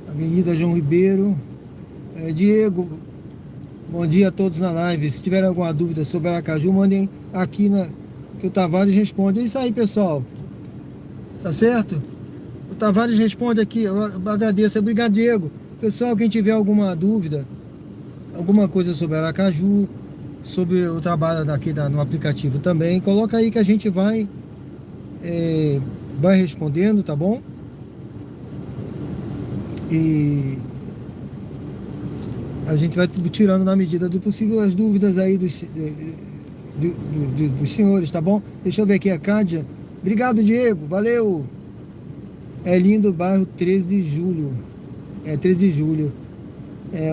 Avenida João Ribeiro. Diego, bom dia a todos na live. Se tiver alguma dúvida sobre Aracaju, mandem aqui que o Tavares responde. É isso aí, pessoal. Tá certo? O Tavares responde aqui. Eu agradeço. Obrigado, Diego. Pessoal, quem tiver alguma dúvida, alguma coisa sobre Aracaju, sobre o trabalho daqui no aplicativo também, coloca aí que a gente vai respondendo, tá bom? E a gente vai tirando na medida do possível as dúvidas aí dos senhores, tá bom? Deixa eu ver aqui a Cádia. Obrigado, Diego. Valeu. É lindo o bairro 13 de julho. 13 de julho.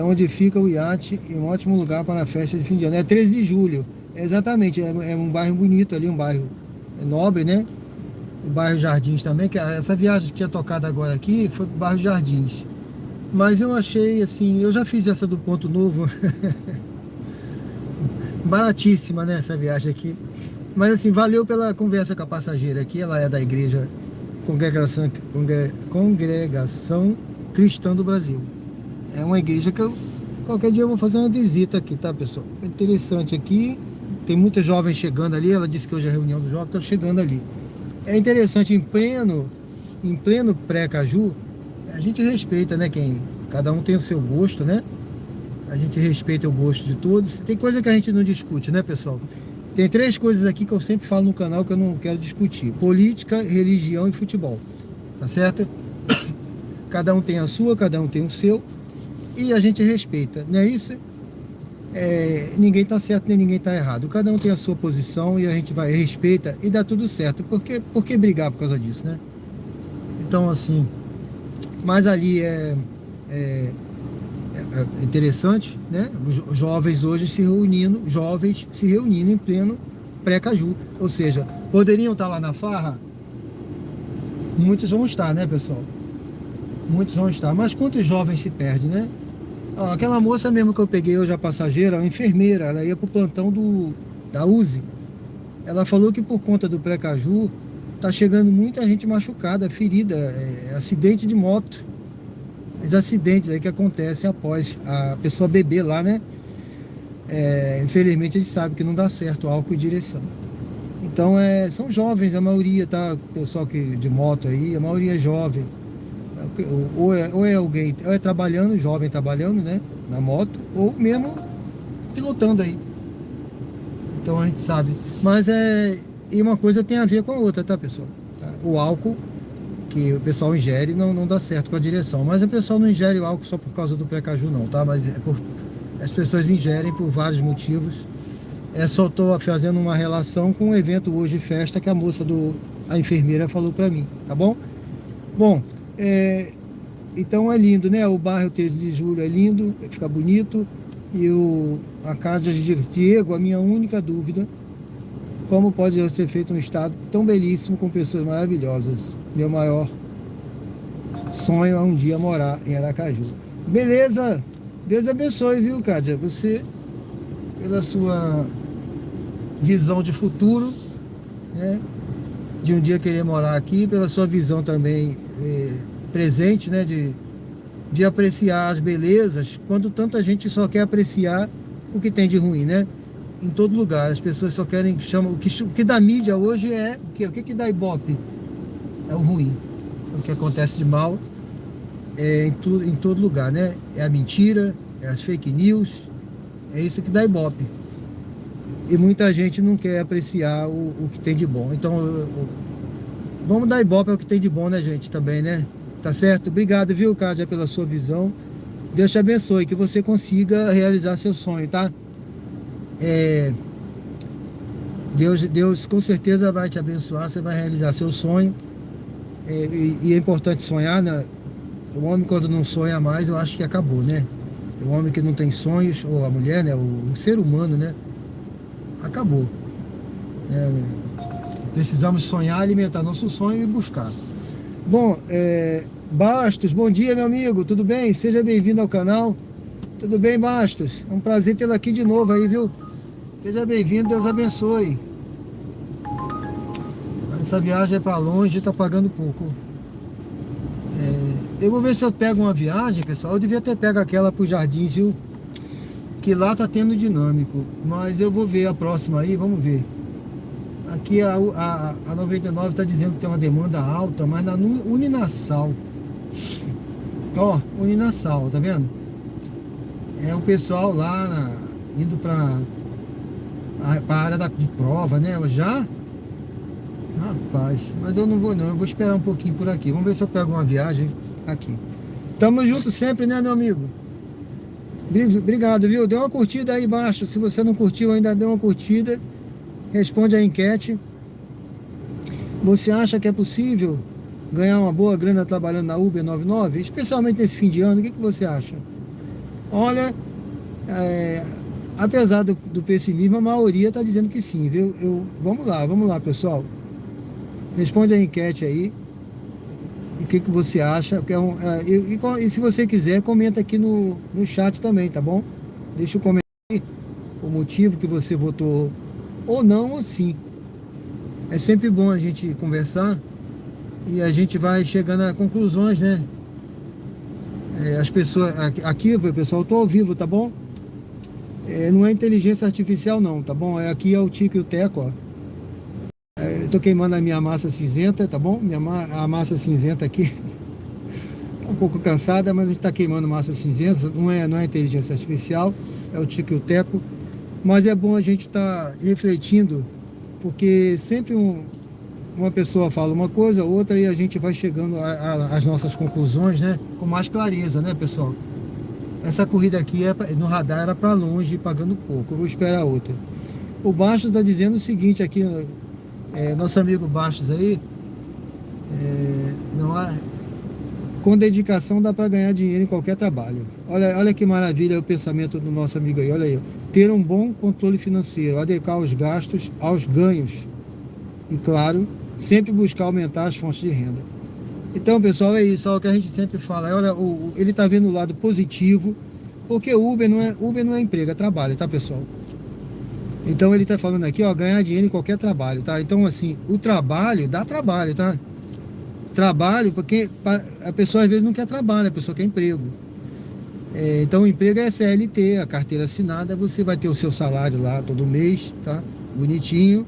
Onde fica o iate e um ótimo lugar para a festa de fim de ano. 13 de julho. Exatamente. É um bairro bonito ali, um bairro nobre, né? O bairro Jardins também, que essa viagem que tinha tocado agora aqui foi pro bairro Jardins. Mas eu achei assim, eu já fiz essa do Ponto Novo. Baratíssima, né, essa viagem aqui. Mas assim, valeu pela conversa com a passageira aqui. Ela é da igreja Congregação Cristã do Brasil. É uma igreja que qualquer dia eu vou fazer uma visita aqui, tá, pessoal? É interessante aqui. Tem muitos jovens chegando ali. Ela disse que hoje é a reunião dos jovens, estão chegando ali. É interessante, em pleno pré-Caju, a gente respeita, né? Cada um tem o seu gosto, né? A gente respeita o gosto de todos. Tem coisa que a gente não discute, né, pessoal? Tem 3 coisas aqui que eu sempre falo no canal que eu não quero discutir: política, religião e futebol. Tá certo? Cada um tem a sua, cada um tem o seu. E a gente respeita, não é isso? Ninguém tá certo nem ninguém tá errado. Cada um tem a sua posição e a gente respeita e dá tudo certo. Por que brigar por causa disso, né? Então, assim, mas ali é interessante, né? Os jovens hoje se reunindo em pleno pré-Caju. Ou seja, poderiam estar lá na farra? Muitos vão estar, né, pessoal? Muitos vão estar. Mas quantos jovens se perdem, né? Aquela moça mesmo que eu peguei hoje, a passageira, a enfermeira, ela ia pro plantão da USE. Ela falou que por conta do pré-Caju tá chegando muita gente machucada, ferida, acidente de moto. Os acidentes aí que acontecem após a pessoa beber lá, né? Infelizmente a gente sabe que não dá certo álcool e direção. Então são jovens, a maioria, tá? Pessoal que, de moto aí, a maioria é jovem. Ou é alguém, ou é trabalhando, jovem trabalhando, né? Na moto, ou mesmo pilotando aí. Então a gente sabe. Mas e uma coisa tem a ver com a outra, tá, pessoal? Tá? O álcool que o pessoal ingere não dá certo com a direção. Mas o pessoal não ingere o álcool só por causa do Precaju, não, tá? Mas as pessoas ingerem por vários motivos. Só estou fazendo uma relação com o evento hoje, festa, que a enfermeira falou para mim, tá bom? Bom, então é lindo, né? O bairro 13 de Julho é lindo, fica bonito. E a casa de Diego, a minha única dúvida, como pode ser feito um estado tão belíssimo com pessoas maravilhosas? Meu maior sonho é um dia morar em Aracaju. Beleza? Deus abençoe, viu, Cádia? Você, pela sua visão de futuro, né? De um dia querer morar aqui, pela sua visão também presente, né? De apreciar as belezas, quando tanta gente só quer apreciar o que tem de ruim, né? Em todo lugar, as pessoas só querem, o que dá mídia hoje é o que dá ibope? É o ruim, o que acontece de mal em todo lugar, né? É a mentira, é as fake news, é isso que dá ibope. E muita gente não quer apreciar o que tem de bom. Então, vamos dar ibope ao que tem de bom, né, gente, também, né? Tá certo? Obrigado, viu, Cádia, pela sua visão. Deus te abençoe, que você consiga realizar seu sonho, tá? Deus com certeza vai te abençoar, você vai realizar seu sonho. E é importante sonhar, né? O homem, quando não sonha mais, eu acho que acabou, né? O homem que não tem sonhos, ou a mulher, né? O ser humano, né? Acabou. Precisamos sonhar, alimentar nosso sonho e buscar. Bom, Bastos, bom dia, meu amigo, tudo bem? Seja bem-vindo ao canal. Tudo bem, Bastos? É um prazer tê-lo aqui de novo aí, viu? Seja bem-vindo, Deus abençoe. Essa viagem é para longe, tá pagando pouco. Eu vou ver se eu pego uma viagem, pessoal. Eu devia ter pego aquela pro Jardins, viu? Que lá tá tendo dinâmico. Mas eu vou ver a próxima aí, vamos ver. Aqui a 99 está dizendo que tem uma demanda alta, mas na Uninassal. Ó, Uninassal, tá vendo? É o pessoal lá indo para a área de prova, né? Já? Rapaz, mas eu não vou não, eu vou esperar um pouquinho por aqui. Vamos ver se eu pego uma viagem aqui. Tamo junto sempre, né, meu amigo? Obrigado, viu? Dê uma curtida aí embaixo. Se você não curtiu ainda, dê uma curtida. Responde a enquete. Você acha que é possível ganhar uma boa grana trabalhando na Uber 99? Especialmente nesse fim de ano, o que você acha? Olha, apesar do pessimismo, a maioria está dizendo que sim, viu? Vamos lá, pessoal. Responde a enquete aí. O que você acha? E se você quiser, comenta aqui no chat também, tá bom? Deixa o comentário aí, o motivo que você votou ou não, ou sim. É sempre bom a gente conversar e a gente vai chegando a conclusões, né? As pessoas, aqui, pessoal, eu tô ao vivo, tá bom? Não é inteligência artificial não, tá bom? Aqui é o Tico e o Teco, ó. Eu tô queimando a minha massa cinzenta, tá bom? A massa cinzenta aqui tá um pouco cansada, mas a gente tá queimando massa cinzenta. Não é inteligência artificial, é o Tico e o Teco. Mas é bom a gente estar refletindo, porque sempre uma pessoa fala uma coisa, outra, e a gente vai chegando às nossas conclusões, né? Com mais clareza, né, pessoal? Essa corrida aqui no radar era para longe, pagando pouco. Eu vou esperar outra. O Bastos está dizendo o seguinte aqui, nosso amigo Bastos aí, com dedicação dá para ganhar dinheiro em qualquer trabalho. Olha que maravilha o pensamento do nosso amigo aí, olha aí. Ter um bom controle financeiro, adequar os gastos aos ganhos. E claro, sempre buscar aumentar as fontes de renda. Então, pessoal, é isso, é o que a gente sempre fala. Olha, ele está vendo o lado positivo, porque Uber não é emprego, é trabalho, tá, pessoal? Então ele está falando aqui, ó, ganhar dinheiro em qualquer trabalho, tá? Então, assim, o trabalho dá trabalho, tá? Trabalho, porque a pessoa às vezes não quer trabalho, a pessoa quer emprego. Então o emprego é CLT, a carteira assinada, você vai ter o seu salário lá todo mês, tá? Bonitinho,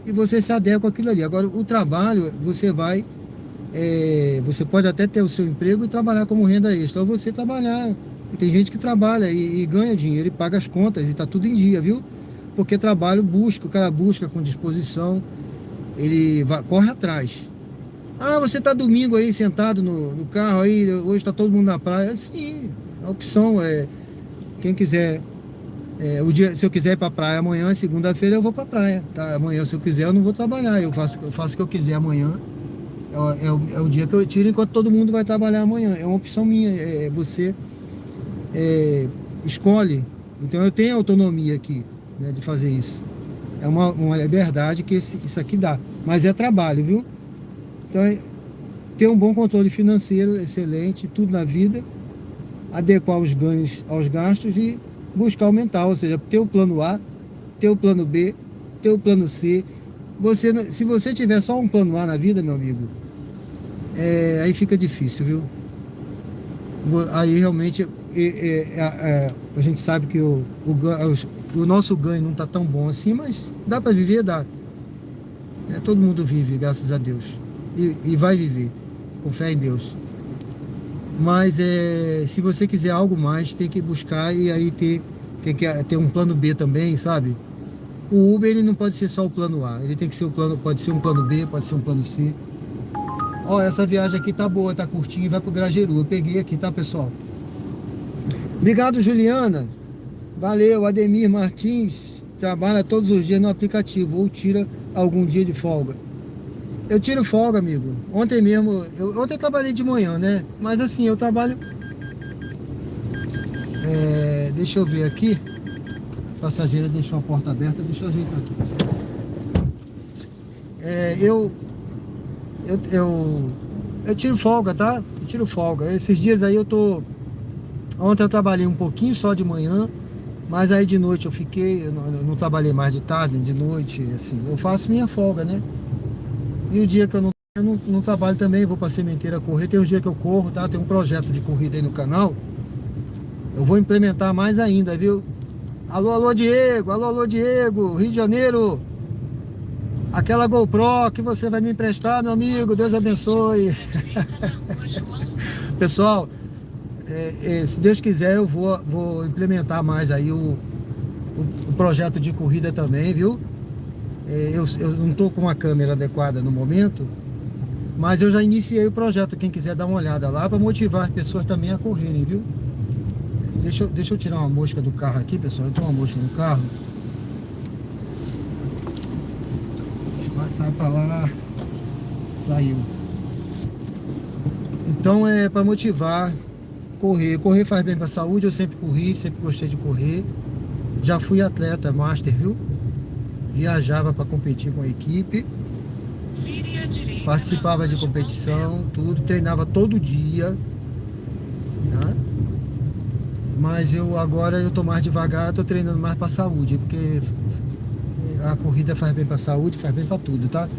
e você se adequa àquilo ali. Agora o trabalho, você pode até ter o seu emprego e trabalhar como renda extra, ou você trabalhar. E tem gente que trabalha e ganha dinheiro e paga as contas e tá tudo em dia, viu? Porque trabalho o cara busca com disposição, corre atrás. Ah, você tá domingo aí sentado no carro aí, hoje tá todo mundo na praia. Sim, a opção é quem quiser. Se eu quiser ir pra praia amanhã, segunda-feira, eu vou pra praia, tá? Amanhã, se eu quiser, eu não vou trabalhar. Eu faço o que eu quiser amanhã. É o dia que eu tiro enquanto todo mundo vai trabalhar amanhã. É uma opção minha. Você escolhe. Então eu tenho autonomia aqui, né, de fazer isso. É uma liberdade que isso aqui dá. Mas é trabalho, viu? Então, ter um bom controle financeiro, excelente, tudo na vida, adequar os ganhos aos gastos e buscar aumentar, ou seja, ter o plano A, ter o plano B, ter o plano C. Se você tiver só um plano A na vida, meu amigo, aí fica difícil, viu? Aí realmente a gente sabe que o nosso ganho não está tão bom assim, mas dá para viver, dá. Todo mundo vive, graças a Deus. E vai viver, com fé em Deus. Mas se você quiser algo mais, tem que buscar e aí tem que ter um plano B também, sabe? O Uber ele não pode ser só o plano A, ele tem que ser pode ser um plano B, pode ser um plano C. Ó, essa viagem aqui tá boa, tá curtinha e vai pro Grajaú. Eu peguei aqui, tá, pessoal? Obrigado, Juliana. Valeu, Ademir Martins. Trabalha todos os dias no aplicativo ou tira algum dia de folga. Eu tiro folga, amigo. Ontem mesmo, ontem eu trabalhei de manhã, né? Mas assim, eu trabalho... deixa eu ver aqui. A passageira deixou a porta aberta, deixa eu ajeitar aqui. Eu tiro folga, tá? Eu tiro folga. Esses dias aí Ontem eu trabalhei um pouquinho só de manhã, mas aí de noite eu não trabalhei mais de tarde, nem de noite, assim. Eu faço minha folga, né? E o dia que eu não trabalho também, vou pra sementeira correr. Tem uns dias que eu corro, tá? Tem um projeto de corrida aí no canal. Eu vou implementar mais ainda, viu? Alô, Diego! Alô, Diego! Rio de Janeiro! Aquela GoPro que você vai me emprestar, meu amigo, Deus abençoe. Pessoal, se Deus quiser, eu vou implementar mais aí o projeto de corrida também, viu? Eu não estou com uma câmera adequada no momento, mas eu já iniciei o projeto. Quem quiser dar uma olhada lá, para motivar as pessoas também a correrem, viu? Deixa eu tirar uma mosca do carro aqui, pessoal. Eu tenho uma mosca no carro. Sai pra lá. Saiu. Então é para motivar. Correr faz bem pra saúde. Eu sempre corri, sempre gostei de correr. Já fui atleta master, viu? Viajava para competir com a equipe. Participava de competição, tudo. Treinava todo dia, né? Mas agora eu tô mais devagar, tô treinando mais pra saúde, porque a corrida faz bem pra saúde, faz bem pra tudo, tá?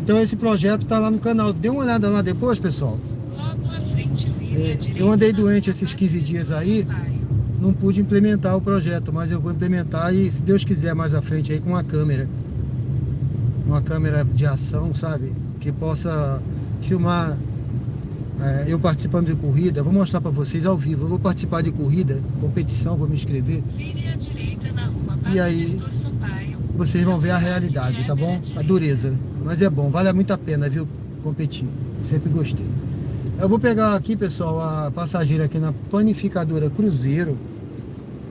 Então esse projeto tá lá no canal. Dê uma olhada lá depois, pessoal. Eu andei doente esses 15 dias aí, não pude implementar o projeto, mas eu vou implementar e, se Deus quiser, mais à frente aí com uma câmera de ação, sabe? Que possa filmar eu participando de corrida. Vou mostrar para vocês ao vivo. Eu vou participar de corrida, competição, vou me inscrever. E aí vocês vão ver a realidade, tá bom? A dureza. Mas é bom, vale muito a pena, viu? Competir. Sempre gostei. Eu vou pegar aqui, pessoal, a passageira aqui na Panificadora Cruzeiro.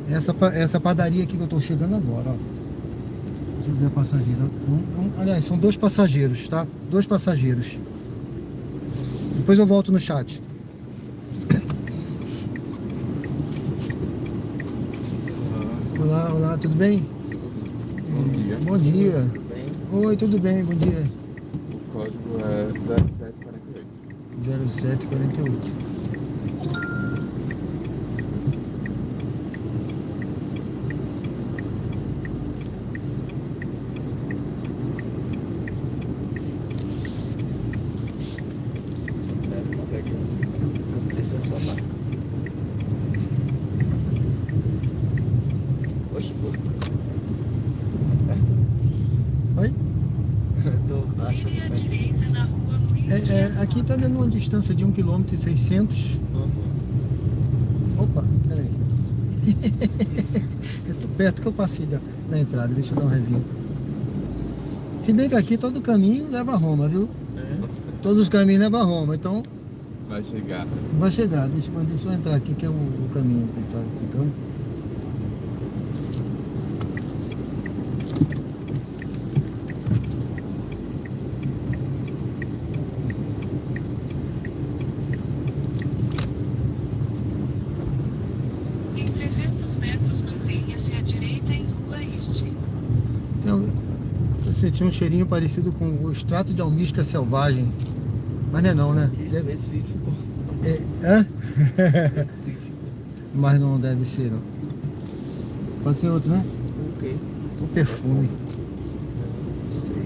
Essa padaria aqui que eu tô chegando agora, ó. Deixa eu ver a passageira. Aliás, são 2 passageiros, tá? 2 passageiros. Depois eu volto no chat. Olá, tudo bem? Bom dia. Bom dia. Tudo bem? Oi, tudo bem, bom dia. O código é 0748. 0748. Aqui tá dando uma distância de 1,6 km. Opa, peraí. Eu tô perto que eu passei da entrada, deixa eu dar um resinho. Se bem que aqui todo caminho leva a Roma, viu? Todos os caminhos levam a Roma, então Vai chegar. vai chegar. Deixa eu entrar aqui que é o caminho que tá ficando. Em 300 metros, mantenha-se à direita em Rua Este. Eu senti um cheirinho parecido com o extrato de almíscar selvagem. Mas não é não, né? Específico. Hã? Específico. Mas não deve ser, não. Pode ser outro, né? O quê? O perfume. Não sei.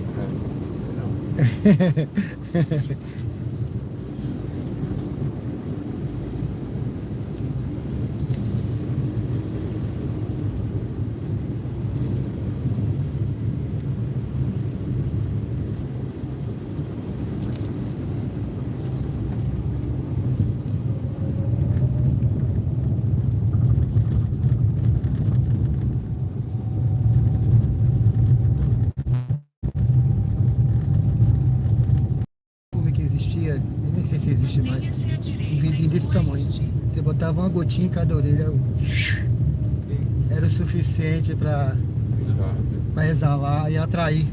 Perfume que existia, eu nem sei se existe mais. Mantenha-se à direita Um vidrinho em desse Rua tamanho. Este. Você botava uma gotinha em cada orelha. Era o suficiente para exalar e atrair.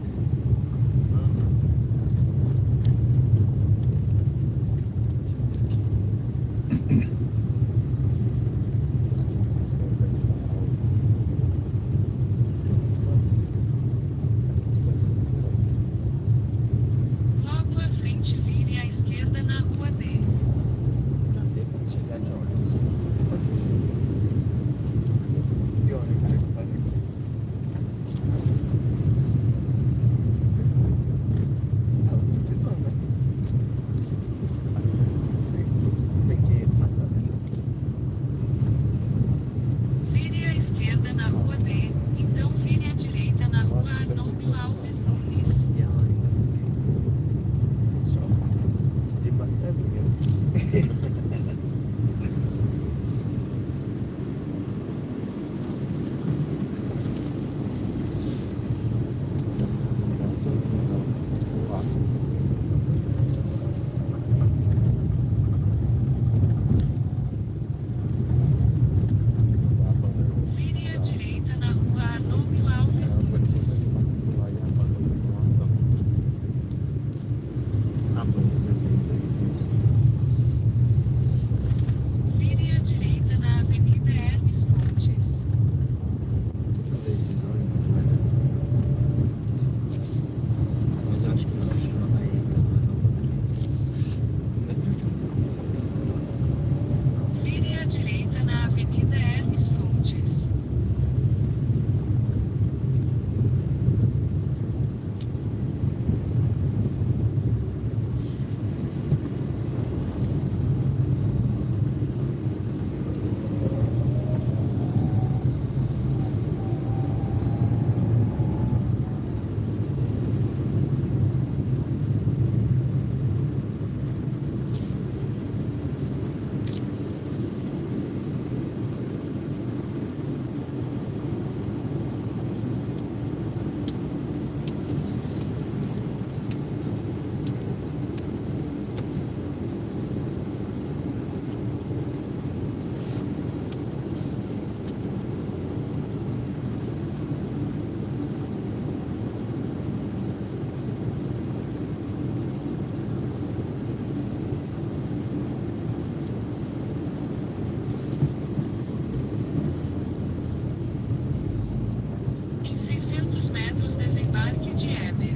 Logo à frente, vire à esquerda na Rua D. Dá tempo de chegar de ônibus. De ônibus, né? Continuando, né? Não sei. Tem dinheiro pra também. Vire à esquerda na Rua D, então vire à direita na Rua Arnoldo Alves Nunes. E a ainda. De Marcelinho. Vire à direita na Rua Arnoldo Alves Nunes. Vire à direita na Avenida Hermes Fontes. Deixa eu ver esses ônibus, mas eu acho que não vai Vire à direita na Avenida Hermes Fontes. Em 600 metros, desembarque de Eber.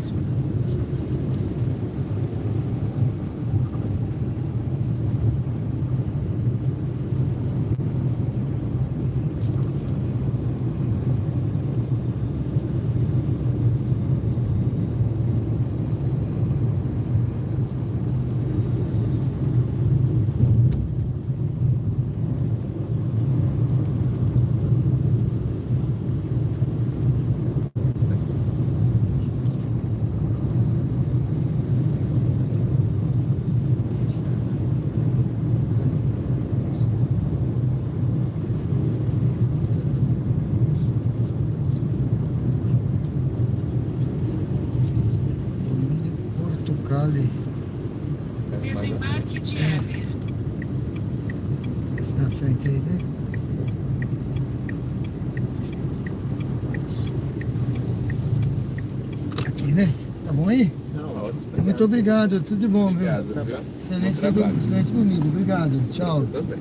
Muito obrigado, tudo de bom, viu? Obrigado, viu? Excelente, Bom trabalho. excelente domingo, obrigado, tchau. Também.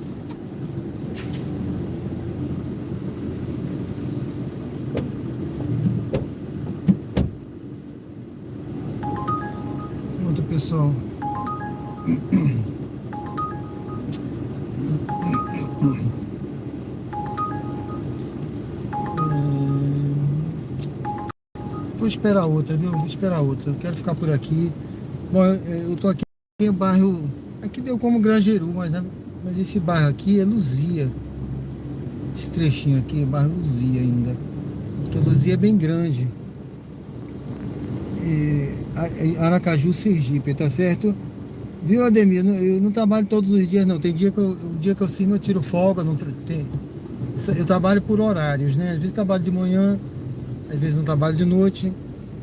Pronto, pessoal. Vou esperar outra, viu? Vou esperar outra. Eu quero ficar por aqui. Bom, eu tô aqui no bairro. Aqui deu como Grangeru, mas esse bairro aqui é Luzia. Esse trechinho aqui é bairro Luzia ainda. Porque Luzia é bem grande. Aracaju, Sergipe, tá certo? Viu, Ademir? Eu não trabalho todos os dias, não. Tem dia que o dia que eu cismo eu tiro folga. Eu trabalho por horários, né? Às vezes trabalho de manhã, às vezes não trabalho de noite,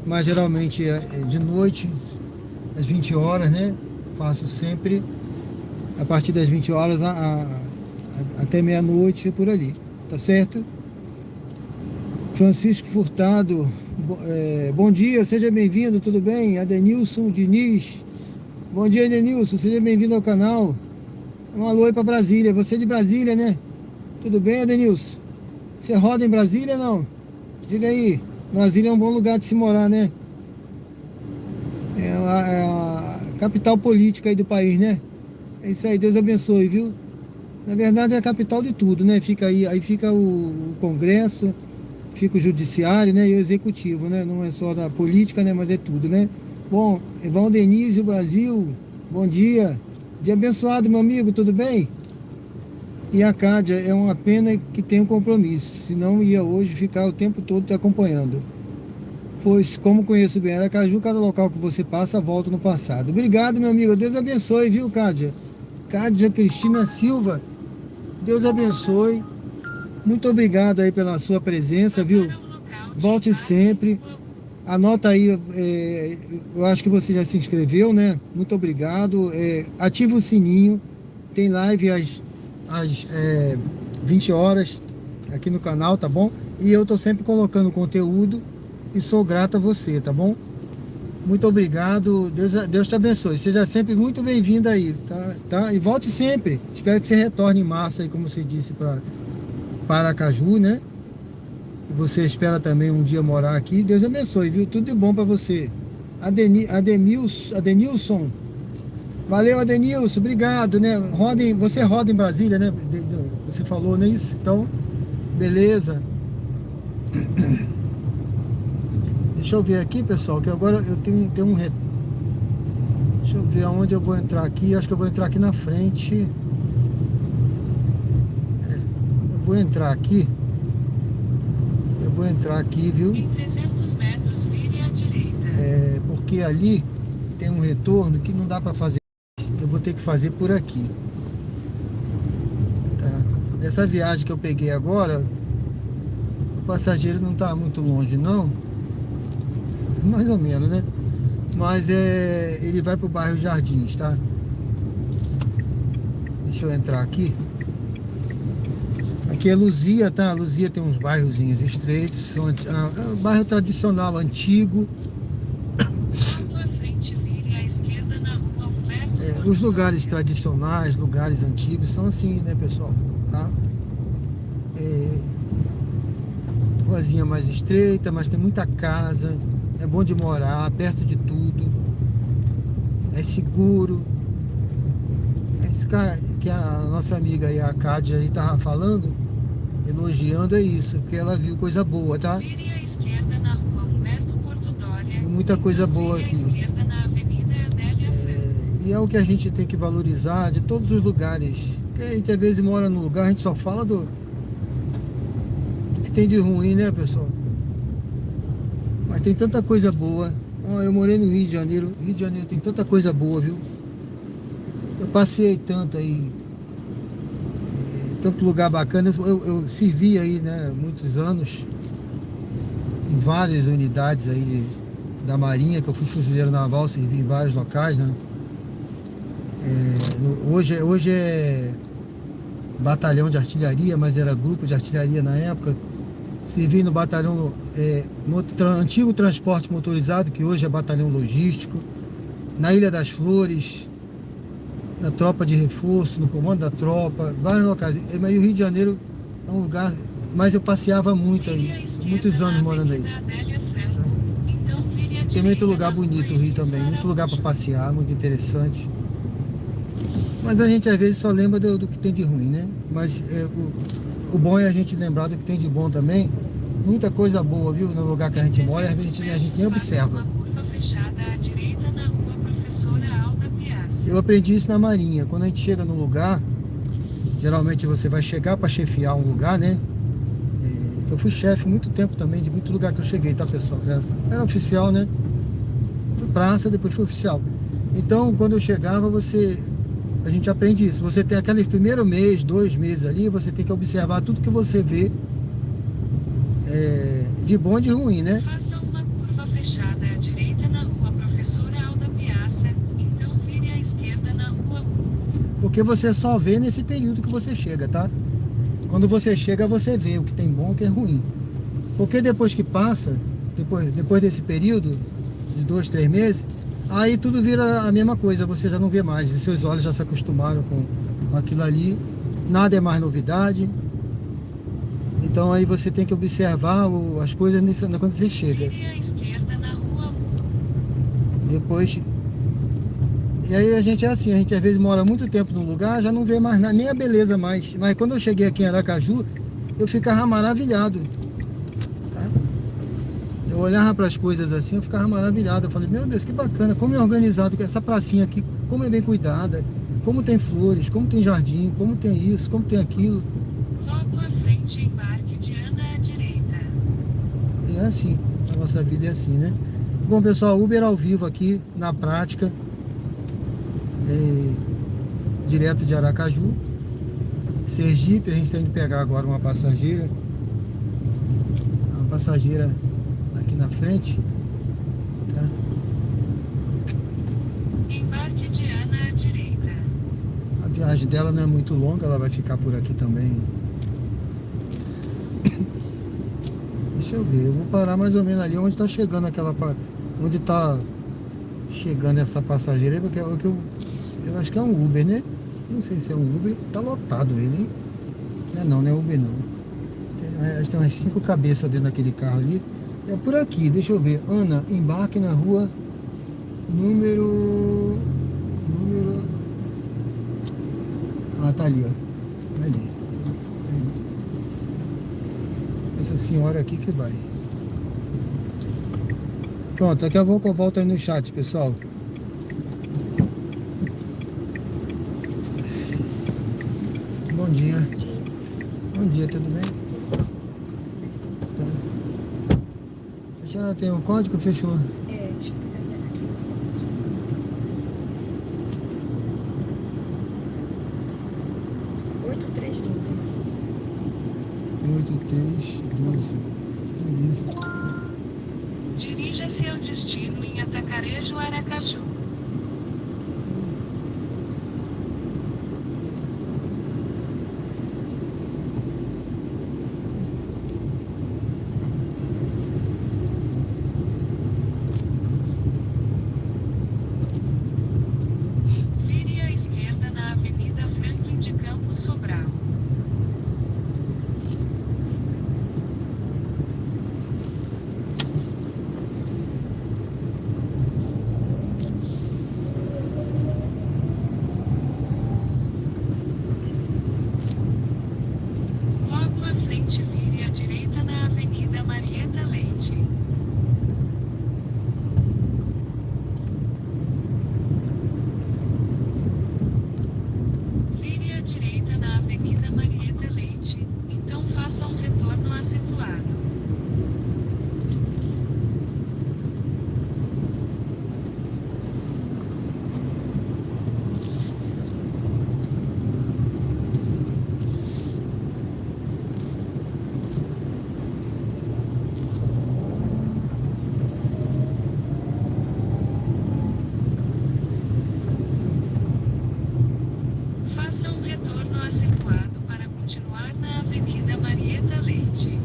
mas geralmente é de noite, às 20 horas, né? Faço sempre a partir das 20 horas até meia-noite, por ali, tá certo? Francisco Furtado, bom dia, seja bem-vindo, tudo bem? Adenilson Diniz, bom dia, Adenilson, seja bem-vindo ao canal. Um alô aí para Brasília, você é de Brasília, né? Tudo bem, Adenilson? Você roda em Brasília ou não? Diga aí, Brasília é um bom lugar de se morar, né? É a capital política aí do país, né? É isso aí, Deus abençoe, viu? Na verdade é a capital de tudo, né? Fica aí fica o Congresso, fica o Judiciário, né? E o Executivo, né? Não é só da política, né? Mas é tudo, né? Bom, Evão Denise, Brasil, bom dia. Dia abençoado, meu amigo, tudo bem? E a Cádia, é uma pena que tem um compromisso, senão ia hoje ficar o tempo todo te acompanhando. Pois, como conheço bem Aracaju, cada local que você passa, volta no passado. Obrigado, meu amigo, Deus abençoe, viu, Cádia? Cádia Cristina Silva, Deus abençoe. Muito obrigado aí pela sua presença, viu? Volte sempre. Anota aí, eu acho que você já se inscreveu, né? Muito obrigado. Ativa o sininho, tem live às 20 horas aqui no canal, tá bom? E eu tô sempre colocando conteúdo e sou grato a você, tá bom? Muito obrigado, Deus te abençoe. Seja sempre muito bem-vindo aí, tá? E volte sempre. Espero que você retorne em março aí, como você disse, para Aracaju, né? E você espera também um dia morar aqui. Deus abençoe, viu? Tudo de bom para você. Adenilson. Valeu, Adenilson, obrigado, né? Você roda em Brasília, né? Você falou, não é isso? Então, beleza. Deixa eu ver aqui, pessoal, que agora eu tenho um... Deixa eu ver aonde eu vou entrar aqui. Acho que eu vou entrar aqui na frente. Eu vou entrar aqui. Viu? Em 300 metros, vire à direita. Porque ali tem um retorno que não dá para fazer. Eu vou ter que fazer por aqui. Tá? Essa viagem que eu peguei agora, o passageiro não está muito longe, não. Mais ou menos, né? Mas ele vai para o bairro Jardins, tá? Deixa eu entrar aqui. Aqui é Luzia, tá? Luzia tem uns bairrozinhos estreitos. É um bairro tradicional, antigo. Logo à frente, vire à esquerda na rua Humberto. Os lugares tradicionais, lugares antigos são assim, né, pessoal? Tá? Ruazinha mais estreita, mas tem muita casa. É bom de morar, perto de tudo. É seguro. Esse cara que a nossa amiga aí, a Cádia, aí tava falando, elogiando, é isso, porque ela viu coisa boa, tá? Vire à esquerda na rua Humberto Porto Dória. Tem muita coisa boa Vire à aqui. esquerda na Avenida Adélia Franco. E é o que a gente tem que valorizar de todos os lugares. Porque a gente às vezes mora num lugar, a gente só fala do que tem de ruim, né, pessoal? Mas tem tanta coisa boa. Eu morei no Rio de Janeiro. Rio de Janeiro tem tanta coisa boa, viu? Eu passei tanto aí, tanto lugar bacana. Eu servi aí, né, muitos anos em várias unidades aí da Marinha, que eu fui fuzileiro naval, servi em vários locais, né? Hoje é batalhão de artilharia, mas era grupo de artilharia na época. Servi no batalhão, no antigo transporte motorizado, que hoje é batalhão logístico. na Ilha das Flores, na tropa de reforço, no comando da tropa, vários locais. Mas o Rio de Janeiro é um lugar, mas eu passeava muito Vire à aí, esquerda muitos na anos morando aí. Avenida Adélia Franco, então vire à Tem muito direita lugar na bonito Rua o Rio Elis também, muito lugar para Araújo. passear, muito interessante. Mas a gente às vezes só lembra do que tem de ruim, né? Mas o bom é a gente lembrar do que tem de bom também. Muita coisa boa, viu? No lugar que a gente mora, às vezes a gente nem observa. Faça uma curva fechada à direita na Rua Professora Alda Piazza. Eu aprendi isso na Marinha. Quando a gente chega num lugar, geralmente você vai chegar para chefiar um lugar, né? Eu fui chefe muito tempo também, de muito lugar que eu cheguei, tá, pessoal? Era oficial, né? Fui praça, depois fui oficial. Então, quando eu chegava, a gente aprende isso. Você tem aquele primeiro mês, 2 meses ali, você tem que observar tudo que você vê, de bom e de ruim, né? Faça uma curva fechada à direita na Rua Professora Alda Piazza, então vire à esquerda na Rua 1. Porque você só vê nesse período que você chega, tá? Quando você chega, você vê o que tem bom e o que é ruim. Porque depois que passa, depois desse período, de 2, 3 meses, aí tudo vira a mesma coisa, você já não vê mais. Os seus olhos já se acostumaram com aquilo ali, nada é mais novidade. Então aí você tem que observar as coisas quando você chega. Vire à esquerda na Rua 1. Depois. E aí a gente é assim, a gente às vezes mora muito tempo num lugar, já não vê mais nada, nem a beleza mais. Mas quando eu cheguei aqui em Aracaju, eu ficava maravilhado. Tá? Eu olhava para as coisas assim, eu ficava maravilhado. Eu falei, meu Deus, que bacana, como é organizado, essa pracinha aqui, como é bem cuidada, como tem flores, como tem jardim, como tem isso, como tem aquilo. Logo à frente, embarque de Ana à direita. E é assim, a nossa vida é assim, né? Bom, pessoal, Uber ao vivo aqui, na prática, direto de Aracaju, Sergipe. A gente está indo pegar agora uma passageira aqui na frente, tá? Embarque de Ana à direita. A viagem dela não é muito longa, ela vai ficar por aqui também. Deixa eu ver, eu vou parar mais ou menos ali onde está chegando onde está chegando essa passageira, porque eu acho que é um Uber, né? Não sei se é um Uber, tá lotado ele, hein? Não é Uber não. Acho que tem umas 5 cabeças dentro daquele carro ali. É por aqui, deixa eu ver. Ana, embarque na rua número... Ah, tá ali, ó. Tá ali. Essa senhora aqui que vai. Pronto, daqui a pouco eu volto aí no chat, pessoal. Bom dia. Bom dia, tudo bem? Tá. A senhora tem o código? Fechou. Deixa eu pegar aqui. 8315. 8312. Beleza. Dirija-se ao destino em Atacarejo, Aracaju. Vire à esquerda na Avenida Franklin de Campos Sobral. Logo à frente, vire à direita na Avenida Marieta Leite. Vire à direita na Avenida Marieta Leite, então faça um retorno acentuado. Faça um retorno acentuado para continuar na Avenida Marieta Leite.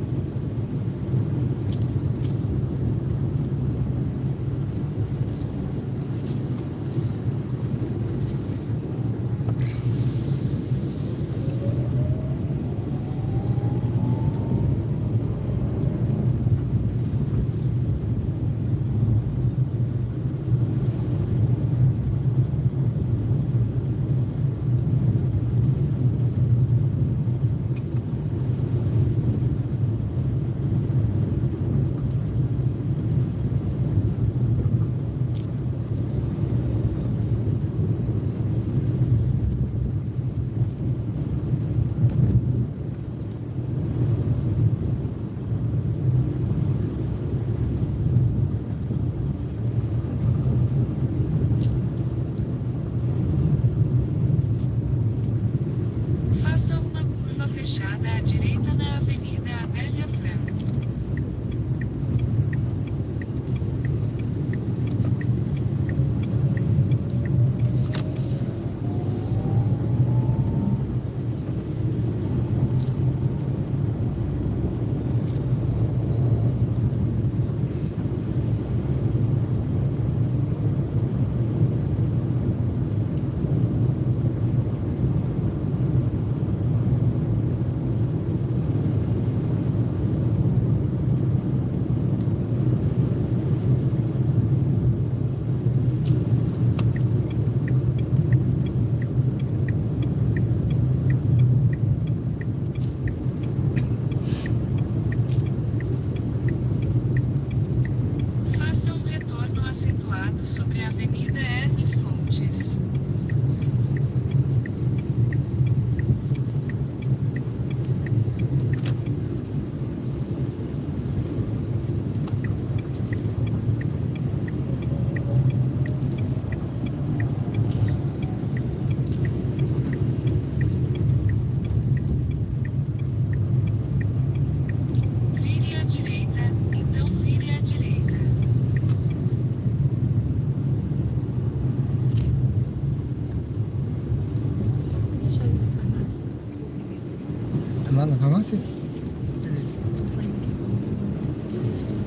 Avenida Hermes Fontes. Vire à direita, então vire à direita. Deixa eu ir na farmácia. Lá na farmácia? Beleza. Faz aqui. Deixa eu ir.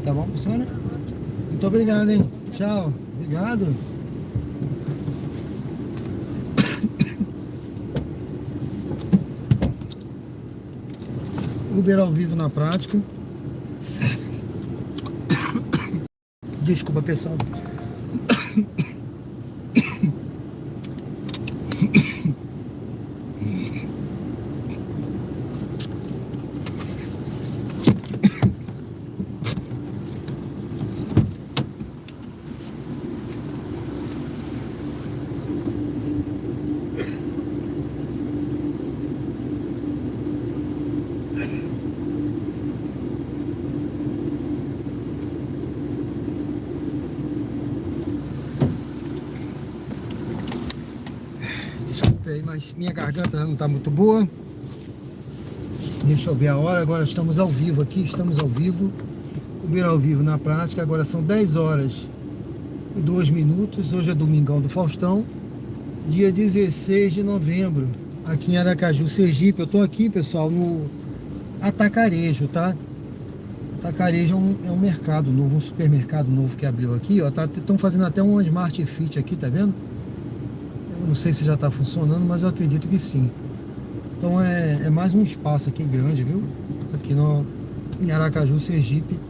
Tá bom, funciona? Muito obrigado, hein? Tchau. Obrigado. Uber ao vivo na prática. Desculpa, pessoal. Desculpe aí, mas minha garganta não tá muito boa. Deixa eu ver a hora. Agora estamos ao vivo aqui. Estamos ao vivo. Uber ao vivo na prática. Agora são 10 horas e 2 minutos. Hoje é Domingão do Faustão. Dia 16 de novembro. Aqui em Aracaju, Sergipe. Eu tô aqui, pessoal, no Atacarejo, tá? Atacarejo é um mercado novo, um supermercado novo que abriu aqui, ó. Estão fazendo até um Smart Fit aqui, tá vendo? Eu não sei se já tá funcionando, mas eu acredito que sim. Então é mais um espaço aqui grande, viu? Aqui em Aracaju, Sergipe,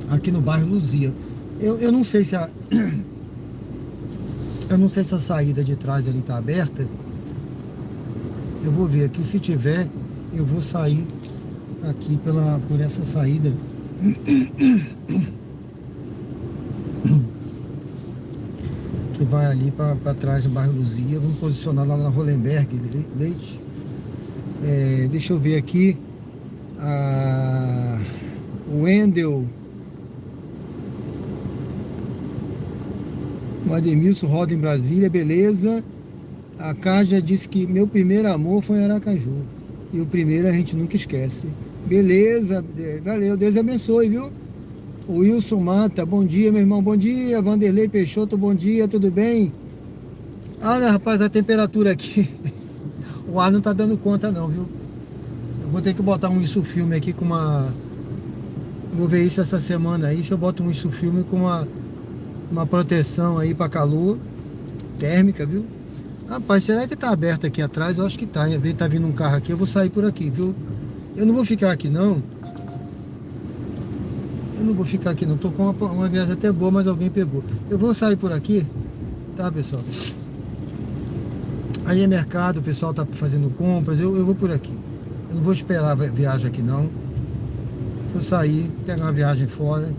aqui no bairro Luzia. Eu não sei se eu não sei se a saída de trás ali tá aberta. Eu vou ver aqui, se tiver, eu vou sair aqui por essa saída. Que vai ali para trás do bairro Luzia. Vamos posicionar lá na Rolenberg Leite. Deixa eu ver aqui. O Wendel. O Ademilson roda em Brasília, beleza. A Cádia disse que meu primeiro amor foi em Aracaju. E o primeiro a gente nunca esquece. Beleza, valeu, Deus abençoe, viu? O Wilson Mata, bom dia, meu irmão, bom dia. Vanderlei Peixoto, bom dia, tudo bem? Olha, rapaz, a temperatura aqui. O ar não tá dando conta não, viu? Eu vou ter que botar um Isofilme aqui com uma... Vou ver isso essa semana aí, se eu boto um Isofilme com uma proteção aí para calor térmica, viu? Rapaz, será que tá aberto aqui atrás? Eu acho que tá. Tá vindo um carro aqui, eu vou sair por aqui, viu? Eu não vou ficar aqui não. Eu não vou ficar aqui não. Tô com uma viagem até boa, mas alguém pegou. Eu vou sair por aqui, tá, pessoal? Aí é mercado, o pessoal tá fazendo compras. Eu vou por aqui. Eu não vou esperar a viagem aqui não. Vou sair, pegar uma viagem fora.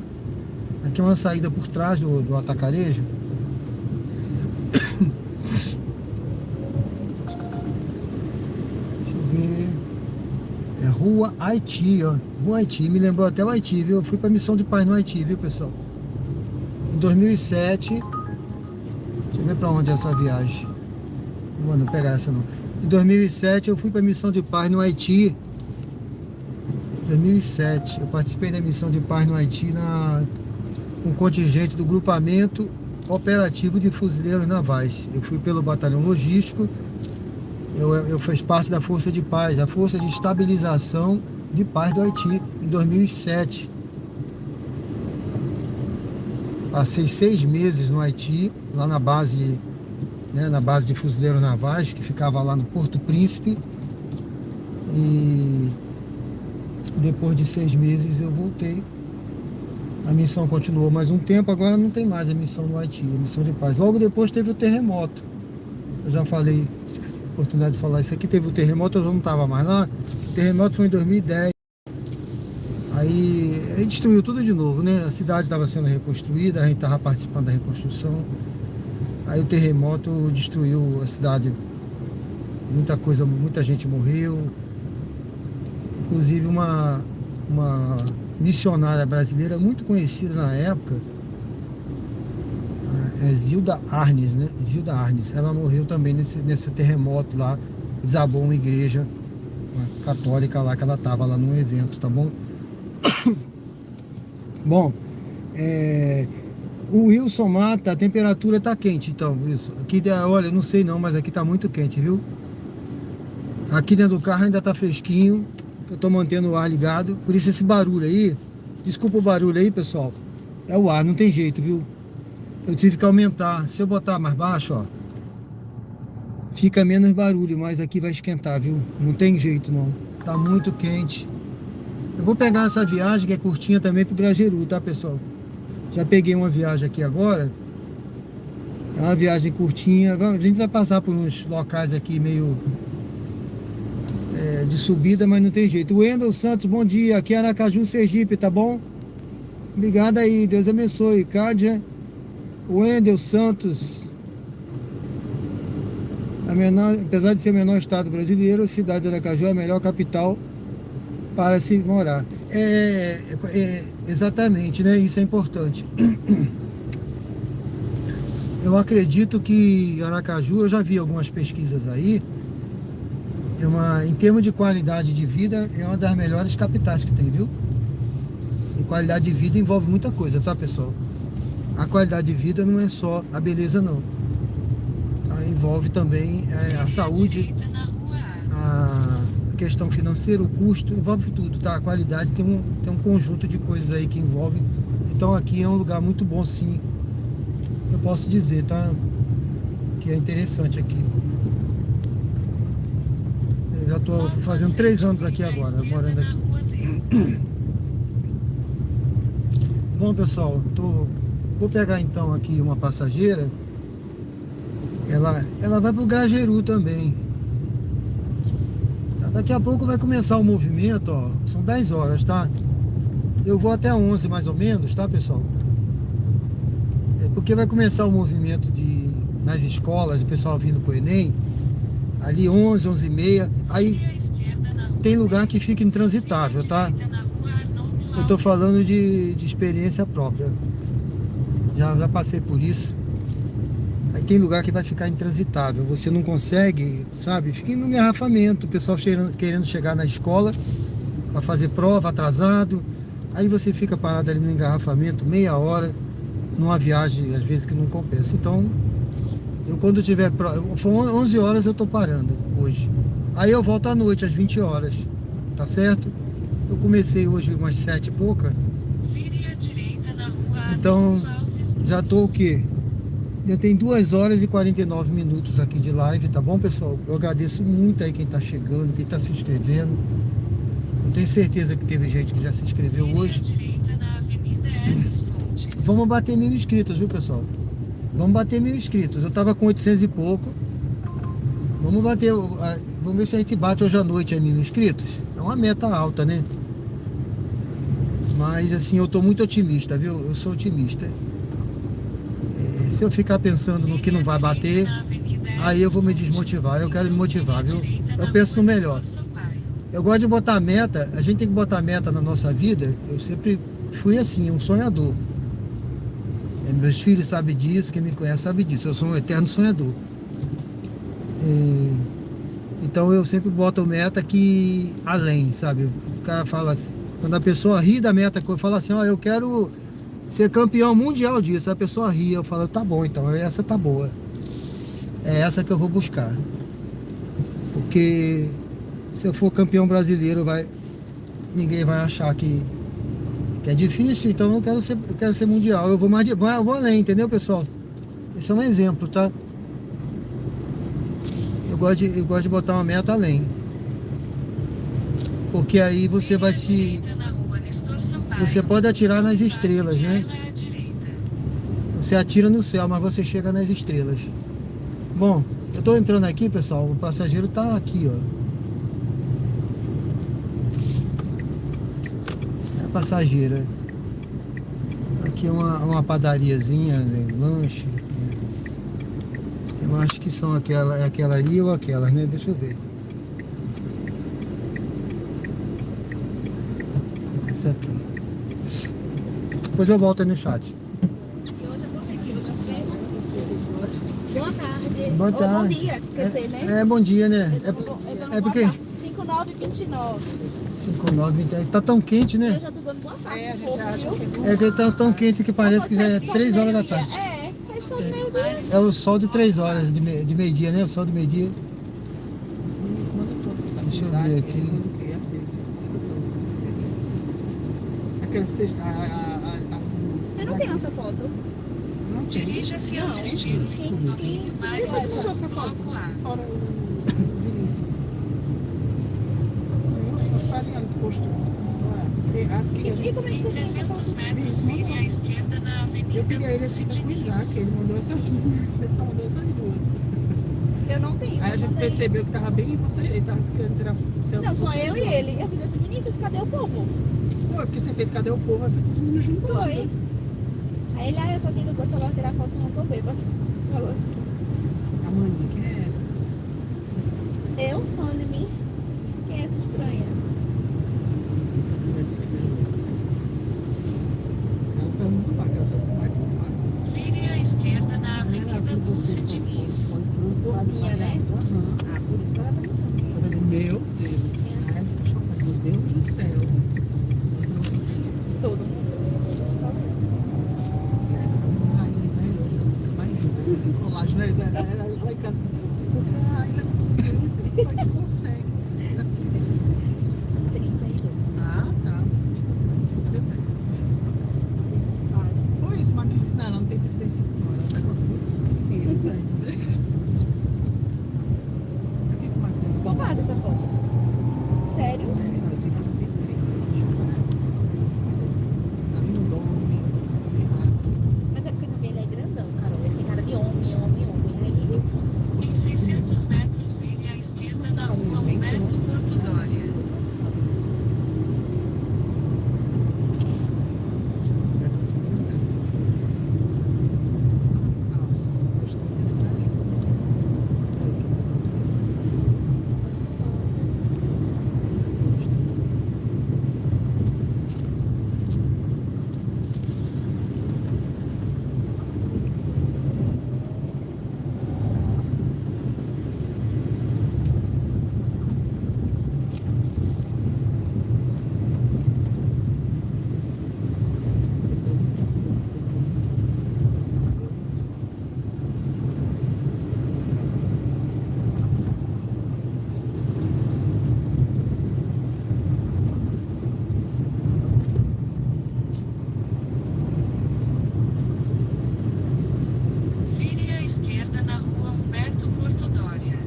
Aqui é uma saída por trás do Atacarejo. Deixa eu ver. É Rua Haiti, ó. Rua Haiti, me lembrou até o Haiti, viu? Eu fui pra Missão de Paz no Haiti, viu, pessoal? Em 2007. Deixa eu ver pra onde é essa viagem. Não vou não pegar essa não. Em 2007 eu fui pra Missão de Paz no Haiti. 2007, eu participei da Missão de Paz no Haiti com um contingente do Grupamento Operativo de Fuzileiros Navais. Eu fui pelo Batalhão Logístico. Eu fiz parte da Força de Paz, a Força de Estabilização de Paz do Haiti, em 2007. Passei 6 meses no Haiti, lá na base né, na base de fuzileiros navais, que ficava lá no Porto Príncipe. E depois de 6 meses eu voltei. A missão continuou mais um tempo, agora não tem mais a missão no Haiti, a missão de paz. Logo depois teve o terremoto. Eu já falei, tive a oportunidade de falar isso aqui, teve o terremoto, eu já não estava mais lá. O terremoto foi em 2010. Aí destruiu tudo de novo, né? A cidade estava sendo reconstruída, a gente estava participando da reconstrução. Aí o terremoto destruiu a cidade. Muita coisa, muita gente morreu. Inclusive uma missionária brasileira muito conhecida na época, é Zilda Arnes, né? Zilda Arnes. Ela morreu também nesse terremoto lá. Desabou uma igreja, uma católica lá, que ela estava lá num evento, tá bom? Bom, o Wilson Mata, a temperatura tá quente, então, isso. Aqui, olha, não sei não, mas aqui tá muito quente, viu? Aqui dentro do carro ainda tá fresquinho. Eu tô mantendo o ar ligado. Por isso esse barulho aí, desculpa o barulho aí, pessoal, é o ar, não tem jeito, viu? Eu tive que aumentar. Se eu botar mais baixo, ó, fica menos barulho, mas aqui vai esquentar, viu? Não tem jeito não. Tá muito quente. Eu vou pegar essa viagem que é curtinha também pro Grajeru, tá, pessoal? Já peguei uma viagem aqui agora. É uma viagem curtinha. A gente vai passar por uns locais aqui meio de subida, mas não tem jeito. O Wendel Santos, bom dia. Aqui é Aracaju, Sergipe, tá bom? Obrigado aí, Deus abençoe. Cádia, Wendel Santos. Apesar de ser o menor estado brasileiro, a cidade de Aracaju é a melhor capital para se morar. Exatamente, né? Isso é importante. Eu acredito que Aracaju, eu já vi algumas pesquisas aí, em termos de qualidade de vida, é uma das melhores capitais que tem, viu? E qualidade de vida envolve muita coisa, tá, pessoal? A qualidade de vida não é só a beleza, não. Tá? Envolve também a saúde, a questão financeira, o custo, envolve tudo, tá? A qualidade tem um conjunto de coisas aí que envolve. Então aqui é um lugar muito bom, sim. Eu posso dizer, tá? Que é interessante aqui. Eu já tô fazendo 3 anos aqui agora, morando aqui. Bom, pessoal, vou pegar então aqui uma passageira. Ela vai pro Grajeru também. Daqui a pouco vai começar o movimento, ó. São 10 horas, tá? Eu vou até 11 mais ou menos, tá, pessoal? Porque vai começar o movimento nas escolas, o pessoal vindo pro Enem. Ali 11, 11h30. Aí tem lugar que fica intransitável, tá? Eu tô falando de experiência própria. Já passei por isso. Aí tem lugar que vai ficar intransitável. Você não consegue, sabe? Fica no engarrafamento. O pessoal querendo chegar na escola para fazer prova, atrasado. Aí você fica parado ali no engarrafamento meia hora, numa viagem, às vezes, que não compensa. Então, eu quando tiver... For 11 horas eu tô parando hoje. Aí eu volto à noite, às 20 horas. Tá certo? Eu comecei hoje umas 7 e pouca. Então, já tô o quê? Já tem 2 horas e 49 minutos aqui de live, tá bom, pessoal? Eu agradeço muito aí quem tá chegando, quem tá se inscrevendo. Eu tenho certeza que teve gente que já se inscreveu hoje. Vamos bater 1000 inscritos, viu, pessoal? Vamos bater 1000 inscritos. Eu tava com 800 e pouco. Vamos bater, vamos ver se a gente bate hoje à noite a 1000 inscritos. É uma meta alta, né? Mas assim, eu tô muito otimista, viu? Eu sou otimista. Se eu ficar pensando no que não vai bater, aí eu vou me desmotivar. Eu quero me motivar, viu? Eu penso no melhor. Eu gosto de botar meta. A gente tem que botar meta na nossa vida. Eu sempre fui assim, um sonhador. Meus filhos sabem disso, quem me conhece sabe disso. Eu sou um eterno sonhador. Então eu sempre boto meta que além, sabe? O cara fala assim, quando a pessoa ri da meta, eu falo assim, ó, eu quero ser campeão mundial disso. A pessoa ri, eu falo, tá bom, então essa tá boa. É essa que eu vou buscar. Porque se eu for campeão brasileiro, ninguém vai achar que é difícil, então eu quero ser mundial. Eu vou além, entendeu, pessoal? Esse é um exemplo, tá? Eu gosto de botar uma meta além. Porque aí você vai se... Direita na rua Nestor Sampaio. Você pode atirar nas Parque estrelas, de né? Ayla à direita. Você atira no céu, mas você chega nas estrelas. Bom, eu tô entrando aqui, pessoal. O passageiro tá aqui, ó. É a passageira. Aqui é uma padariazinha, né? Lanche. Eu acho que são aquela ali ou aquelas, né? Deixa eu ver. Essa aqui. Depois eu volto aí no chat. E hoje eu vou ter que hoje eu Boa tarde. Boa Ou tarde. bom dia, quer dizer, né? É bom dia, né? É porque 5929. 5,9, tá tão quente, Eu né? já tô dando boa tarde É, a pro gente povo, acha viu? que É que tá tão quente que parece que já é 3 horas da tarde. É só de meio-dia. É o sol de 3 horas, de meio-dia, né? O sol de meio-dia. Deixa eu ver aqui. Aquela que você está. Eu não tenho essa foto. Não tem. Dirija-se ao destino. Domínio Mário Você do tirou Sul, essa foto? bloco A. Fora o Vinícius. Eu faria no posto. As que a E gente. como é que Em você tem essa 300 foto? metros, vire à esquerda na Eu Avenida queria ele Ponce aqui com o Isaac, Diniz. ele mandou essas duas. Você só mandou essas duas. Eu não tenho. Aí a eu gente mandei. percebeu que tava bem você. Ele tava querendo tirar selfie. Não, com só você. eu e ele. Eu fiz assim, Vinícius, cadê o povo? Foi, porque você fez cadê o povo? Aí foi todo mundo juntando. Foi. Aí ele, eu só tenho que celular tirar foto e não tô bêbado. Falou assim. A maninha, quem é essa? Eu, falando de mim? Quem é essa estranha? Ela tá muito bacana, sabe como é que foi? Vire à esquerda na Avenida Dulce Diniz. Gordinha, né? Aham. Ah, por isso que ela tá me dando. Eu falei, meu Deus. Aí ela fica chocada, meu Deus do céu. Todo mundo. Ai, velho, essa fica mais colagem, né? Ela em casa assim, porque ai, ela só que consegue. Tá com 35. 32. Ah, tá. Isso que você tem. Foi isso, mas disse, não, ela não tem 35 não. Ela tá com muitos dinheiros ainda. Aqui com o Matheus. Ficou massa essa foto. Sério? É, ela tem 33, acho, né? Ela não dorme, Mas é porque também ele é grandão, Carol. Ele tem cara de homem. Aí, Em 600 metros, vire à esquerda na rua Humberto Porto Dória. Nossa, gostou dele, tá lindo. Sabe o que? Vire à esquerda na rua Humberto Porto Dória.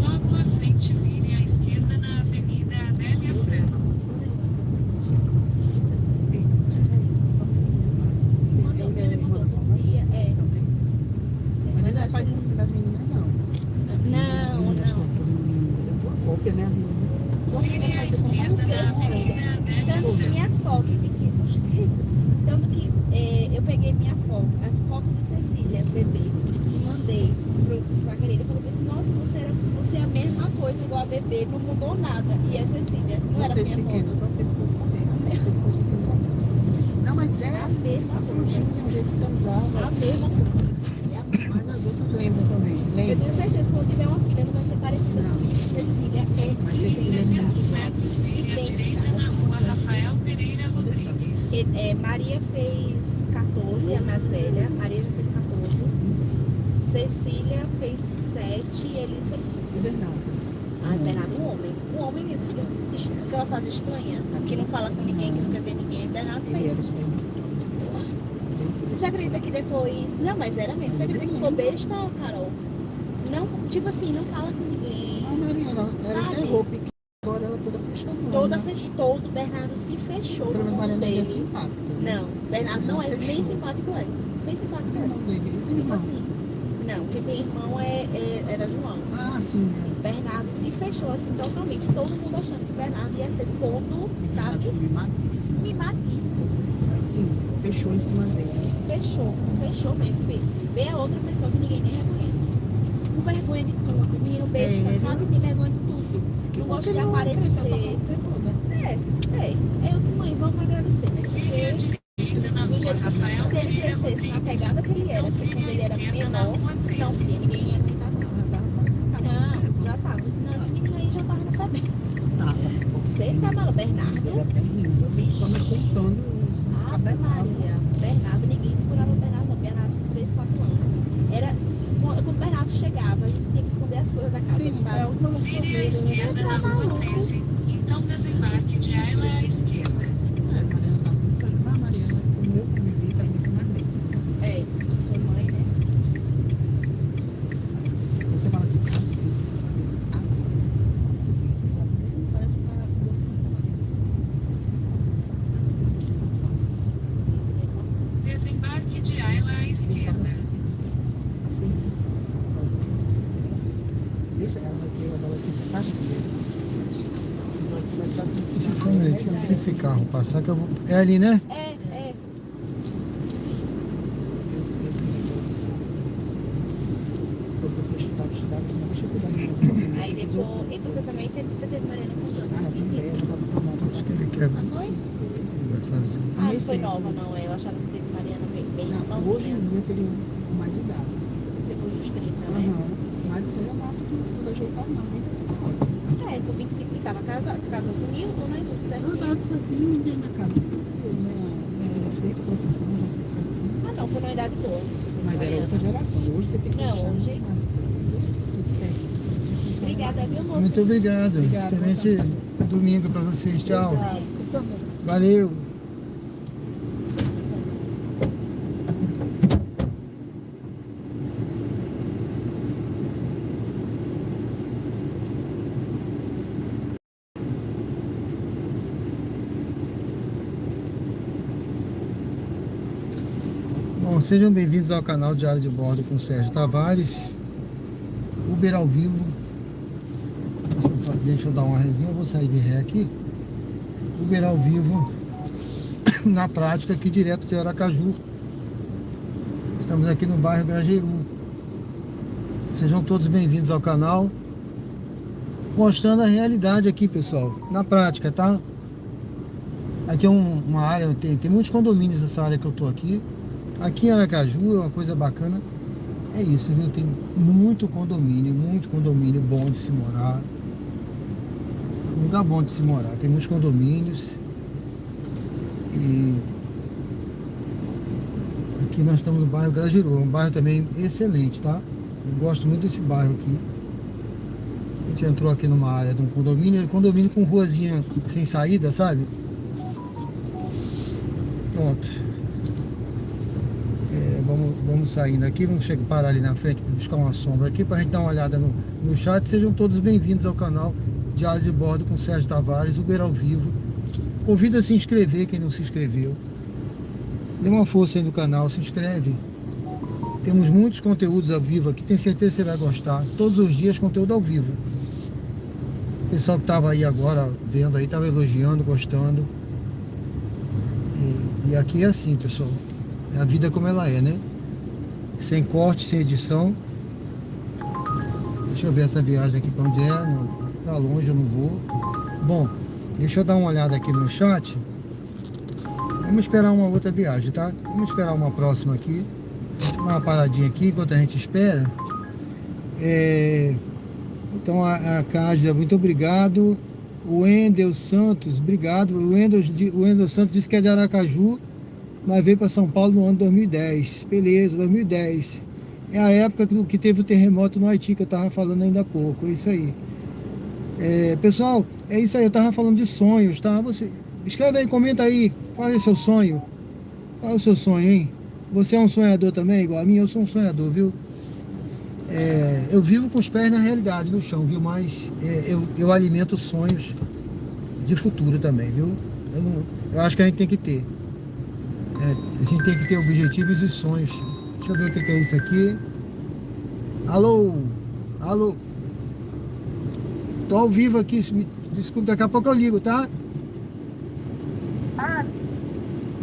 Logo à frente, vire à esquerda na Avenida Adélia Franco. é. Mas ele não é pai das meninas, não. Não, As meninas não. estão todo mundo cópia, né? As meninas. Só que Vire à vai ser como esquerda na você. Avenida Adélia Tanto que Franco. minhas fotos, tanto que eu peguei minha foto, as fotos de Cecília, bebê, e mandei pra querida. Eu falei assim, nossa, você é a mesma coisa igual a bebê, não mudou nada. E a Cecília, não era Vocês minha pequenos, foto. só pescoço e cabeça. Pescoço e cabeça. Não, mas é A mesma a coisa. frutinha, o jeito que você usava. A mesma coisa. Cecília, Mas as outras lembram também. eu Lembra? tenho certeza que quando tiver uma filha, não vai ser parecida Não. comigo. Cecília é Mas Em Cecília é 300 metros, vire à direita na rua Rafael Pereira Rodrigues. Maria fez 14, a mais velha. Maria já fez 14. Cecília fez 7 e Elis fez 5. E Bernardo. Ai, Bernardo, um homem. Um homem, minha filha. Aquela fase estranha, que não fala com ninguém, que não quer ver ninguém. Bernardo Ele fez. era super Você acredita que depois... Não, mas era mesmo. Você acredita que ficou besta, Carol? Não, tipo assim, não fala com ninguém. A Mariana, era Sabe? até roupa pequena, agora ela toda fechadona. Toda fechou, todo Bernardo se fechou. Pelo menos no mundo Mariana é dele. simpática. Né? Não, Bernardo não é Fechou. nem simpático, é. Nem simpático, Tem é. irmão dele, ele tem Tipo irmão. assim, não, quem tem irmão era João. Ah, sim. Bernardo se fechou assim totalmente. Todo mundo achando que Bernardo ia ser todo, Bernardo sabe? foi mimadíssimo. Mimadíssimo. Assim, fechou em cima dele. Fechou mesmo, Fê. Vê a outra pessoa que ninguém nem reconhece. Com vergonha de tudo. Menino besta, Sério? sabe? Tem vergonha de tudo. Não gosta de aparecer. Eu disse, mãe, vamos agradecer, né? Vire à Porque direita na do rua jeito Rafael que se ele Pereira crescesse na Rodrigues. pegada que ele era, Então porque quando vire à ele era esquerda na menor, rua não, 13. filha, ninguém ia acreditar não. Já tava fazendo casa. Não, já tava. Senão esse menino aí já tava na sabendo. Tava. Você tá maluco, Ele Bernardo? até rindo. Só me contando os Ave cabelados. Maria. Bernardo, ninguém segurava o Bernardo, não. Bernardo com 3, 4 anos. Era, quando o Bernardo chegava, a gente tinha que esconder as coisas da casa. Sim, é a última vez que eu Vire vi à ele. esquerda na rua 13. Então desembarque de Ayla à esquerda. Mariana tá ficando mais Mariana. O meu que me vi, pra mim, foi mais lento. É, sua mãe, né? Você fala assim, parece que tá com você Desembarque de Ayla à esquerda. Deixa ela ter a adolescência tardia. Vai começar a Sinceramente, se esse carro passar, que eu vou. É ali, né? É. Aí depois. E você também teve Mariana com Acho que ele quer. Ah, foi? Ele vai fazer. Ah, não foi nova, não. Eu achava que você teve Mariana bem Hoje novinha. em dia teria mais idade. Depois dos 30, né? Mas isso já dá tudo ajeitado na vida. Fica ótimo. É, com 25 que tava casado, se casou com o Nilton, né? Tudo Eu certinho. tava certinho, um dia na casa. Minha vida é feita, profissão, já tudo certinho. Ah, não, foi numa idade boa. Você teve Mas era Mariana. outra geração. Hoje você tem que Não, deixar hoje- mais coisas. Tudo certo. Obrigada, viu, moço? Muito obrigado. Obrigado. Excelente domingo para vocês. Tchau. Você também. Valeu. Bom, sejam bem-vindos ao canal Diário de Bordo com Sérgio Tavares. Uber ao vivo. Deixa eu dar uma resinha, eu vou sair de ré aqui. Uber ao vivo, na prática, aqui direto de Aracaju. Estamos aqui no bairro Grajeru. Sejam todos bem-vindos ao canal. Mostrando a realidade aqui, pessoal, na prática, tá? Aqui é uma área, tem muitos condomínios nessa área que eu tô aqui. Aqui em Aracaju é uma coisa bacana. É isso, viu? Tem muito condomínio bom de se morar. Um lugar bom de se morar. Tem muitos condomínios. E aqui nós estamos no bairro Grajeru, um bairro também excelente, tá? Eu gosto muito desse bairro aqui. A gente entrou aqui numa área de um condomínio com ruazinha sem saída, sabe? Pronto. Vamos saindo aqui, vamos parar ali na frente para buscar uma sombra aqui para a gente dar uma olhada no chat. Sejam todos bem-vindos ao canal Diário de Bordo com Sérgio Tavares, Uber ao vivo. Convido a se inscrever quem não se inscreveu. Dê uma força aí no canal, se inscreve. Temos muitos conteúdos ao vivo aqui, tenho certeza que você vai gostar. Todos os dias conteúdo ao vivo. O pessoal que estava aí agora vendo aí, estava elogiando, gostando. E aqui é assim, pessoal. É a vida como ela é, né? Sem corte, sem edição. Deixa eu ver essa viagem aqui para onde é. Pra longe eu não vou. Bom, deixa eu dar uma olhada aqui no chat. Vamos esperar uma outra viagem, tá? Vamos esperar uma próxima aqui. Uma paradinha aqui enquanto a gente espera. Então a Cádia, muito obrigado. O Wendel Santos, obrigado. O Wendel Santos disse que é de Aracaju, mas veio para São Paulo no ano 2010. Beleza, 2010. É a época que teve o terremoto no Haiti, que eu tava falando ainda há pouco. É isso aí. Pessoal, é isso aí. Eu tava falando de sonhos, tá? Você escreve aí, comenta aí. Qual é o seu sonho? Qual é o seu sonho, hein? Você é um sonhador também, igual a mim? Eu sou um sonhador, viu? Eu vivo com os pés na realidade, no chão, viu? Mas eu alimento sonhos de futuro também, viu? Eu acho que a gente tem que ter. A gente tem que ter objetivos e sonhos. Deixa eu ver o que é isso aqui. Alô? Alô? Tô ao vivo aqui. Desculpa, daqui a pouco eu ligo, tá? Ah,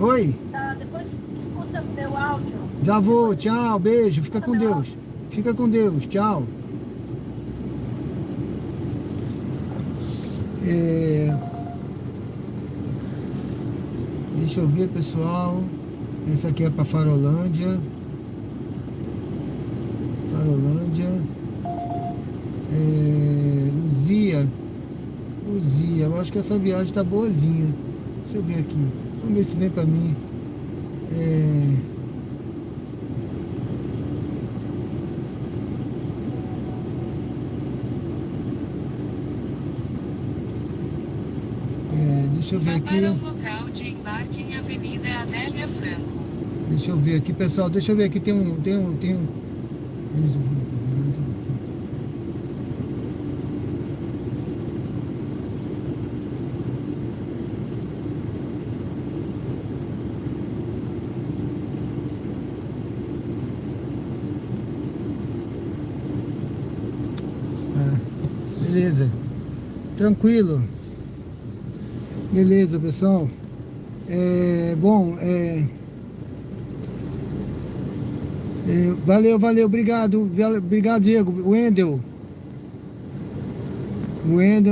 Oi? tá. Depois escuta meu áudio. Já vou. Tchau. Beijo. Fica com Deus. Fica com Deus. Tchau. Deixa eu ver, pessoal. Essa aqui é para Farolândia. Farolândia. Luzia. Luzia. Eu acho que essa viagem tá boazinha. Deixa eu ver aqui. Vamos ver se vem para mim. Deixa eu ver Vá aqui. para o local de embarque em Avenida Adélia Franco. Deixa eu ver aqui, pessoal. Deixa eu ver aqui. Tem um. Beleza. Tranquilo. Beleza, pessoal. Valeu, obrigado, Diego. Wendel,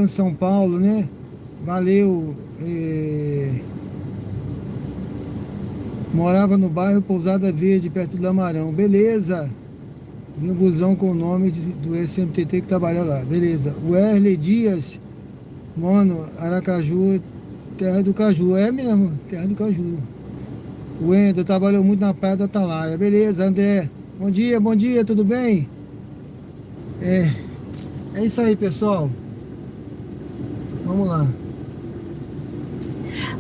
São Paulo, né? Valeu. Morava no bairro Pousada Verde, perto do Lamarão. Beleza. Meu busão com o nome do SMTT que trabalha lá. Beleza. O Erle Dias, mano, Aracaju, terra do Caju. É mesmo, terra do Caju. O Wendel trabalhou muito na praia do Atalaia. Beleza, André. Bom dia, tudo bem? É isso aí, pessoal. Vamos lá.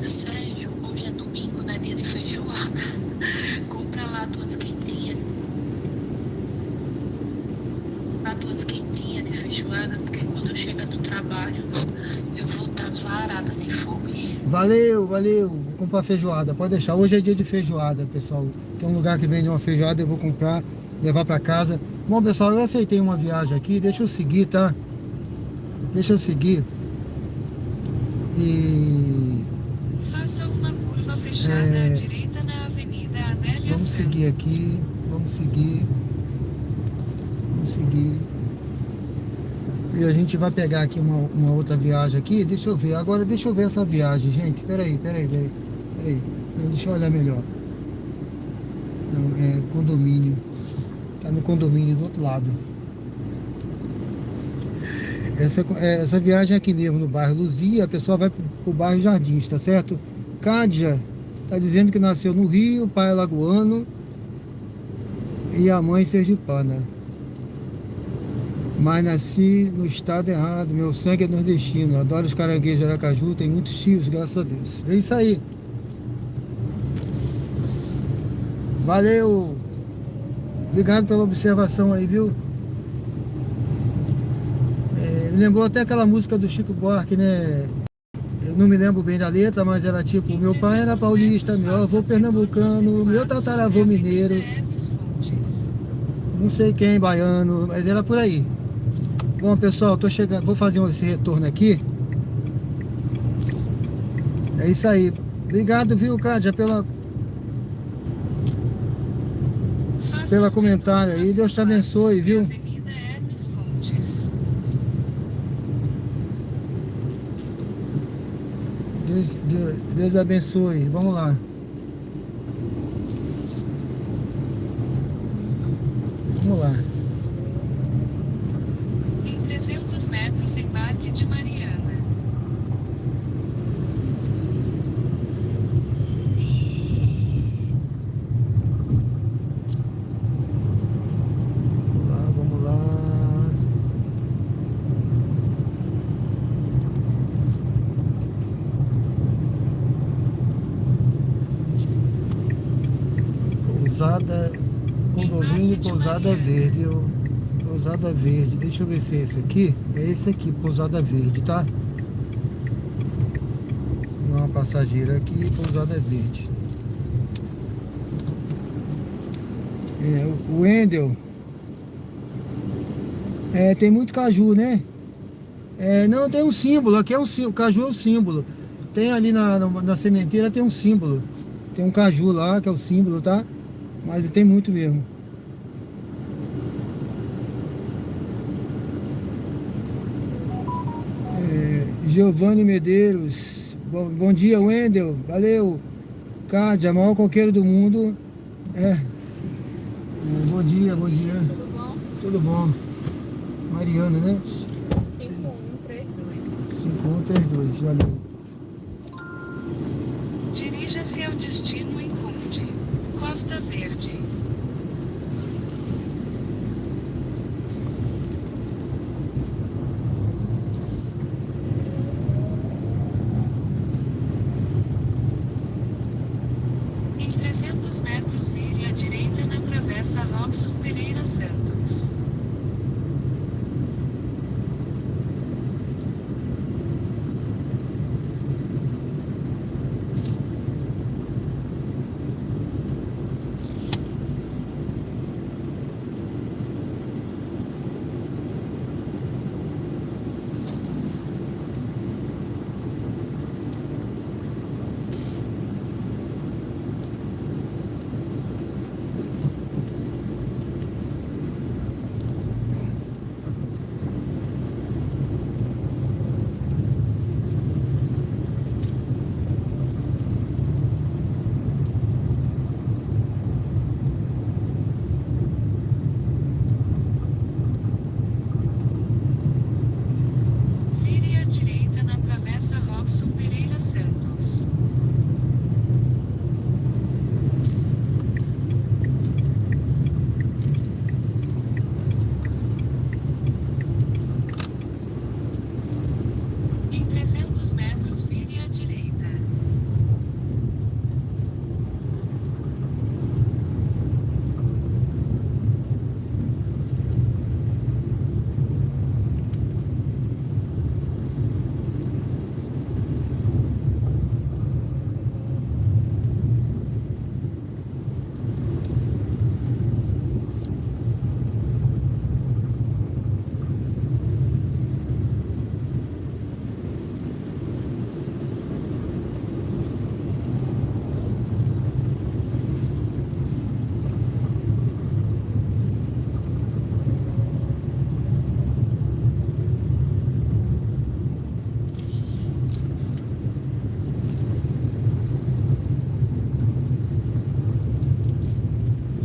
Sérgio, hoje é domingo, né? Dia de feijoada. Compra lá duas quentinhas. Compra duas quentinhas de feijoada, porque quando eu chegar do trabalho, eu vou estar varada de fome. Valeu. Vou comprar feijoada, pode deixar. Hoje é dia de feijoada, pessoal. Tem um lugar que vende uma feijoada, eu vou comprar, levar pra casa. Bom, pessoal, eu aceitei uma viagem aqui. Deixa eu seguir, tá? Deixa eu seguir. E Faça uma curva fechada à direita na Avenida Adélia vamos Franco. seguir aqui. Vamos seguir. E a gente vai pegar aqui uma outra viagem aqui. Deixa eu ver. Agora deixa eu ver essa viagem, gente. Peraí. Não, deixa eu olhar melhor. Não, é condomínio. Tá no condomínio do outro lado. Essa viagem é aqui mesmo, no bairro Luzia. A pessoa vai pro bairro Jardins, tá certo? Cádia tá dizendo que nasceu no Rio, pai é lagoano e a mãe sergipana. Mas nasci no estado errado, meu sangue é nordestino, adoro os caranguejos de Aracaju, tem muitos tios, graças a Deus. É isso aí. Valeu. Obrigado pela observação aí, viu? Me lembrou até aquela música do Chico Buarque, né? Eu não me lembro bem da letra, mas era tipo: meu pai era paulista, meu avô pernambucano, meu tataravô mineiro, não sei quem, baiano, mas era por aí. Bom, pessoal, tô chegando, vou fazer esse retorno aqui. É isso aí. Obrigado, viu, Cádia, pela comentário aí. Deus te abençoe, viu? Avenida Hermes Fontes. Deus abençoe. Vamos lá. Vamos lá. Em 300 metros, embarque de Mariana. Pousada, condomínio Pousada Verde. Pousada Verde, deixa eu ver se é esse aqui. É esse aqui, Pousada Verde, tá? Uma passageira aqui, Pousada Verde. O Wendel. Tem muito caju, né? Não, tem um símbolo, aqui é um símbolo, caju é um símbolo. Tem ali na sementeira, tem um símbolo. Tem um caju lá, que é o símbolo, tá? Mas tem muito mesmo. Giovanni Medeiros. Bom dia, Wendel. Valeu. Cádia, maior coqueiro do mundo. Bom dia, bom dia. Tudo bom? Tudo bom. Mariana, né? Isso. 5132. 5132, valeu. Dirija-se ao destino em Conde, Costa Verde. Em 300 metros vire à direita na Travessa Robson Pereira Santos. Vire à direita na Travessa Robson Pereira Santos. Em 300 metros vire à direita.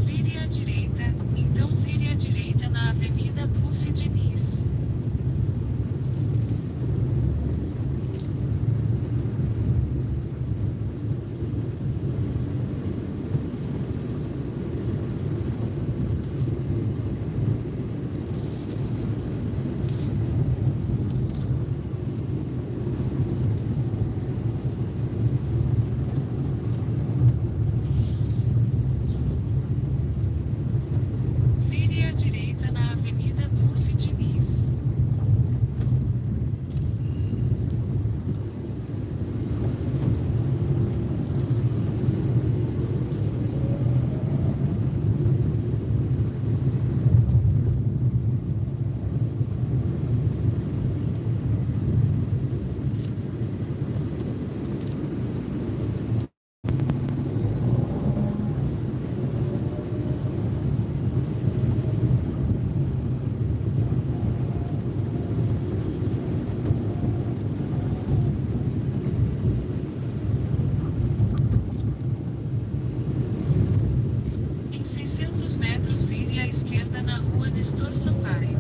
Vire à direita, então vire à direita na Avenida Dulce Diniz. Vire à direita na Avenida Dulce Diniz. Em 600 metros vire à esquerda na Rua Nestor Sampaio.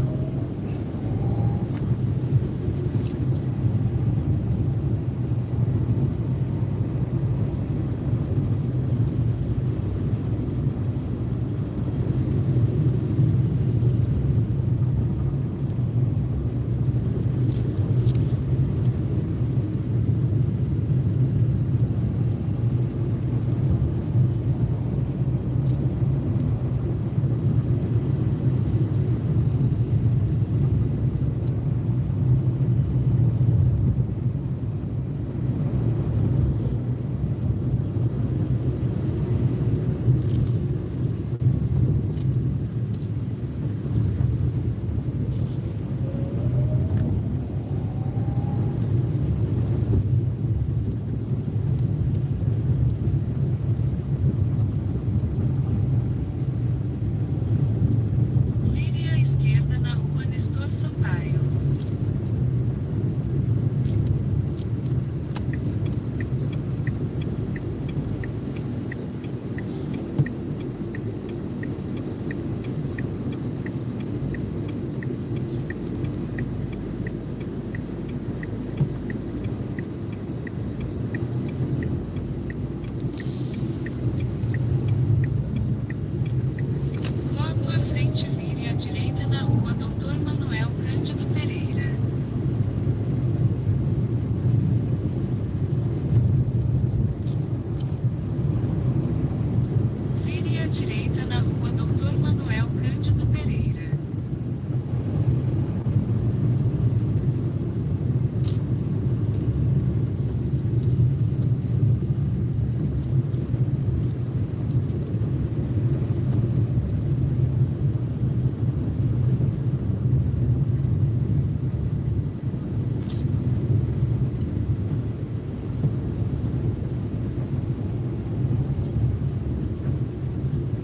direita na rua Dr. Manuel Cândido Pereira.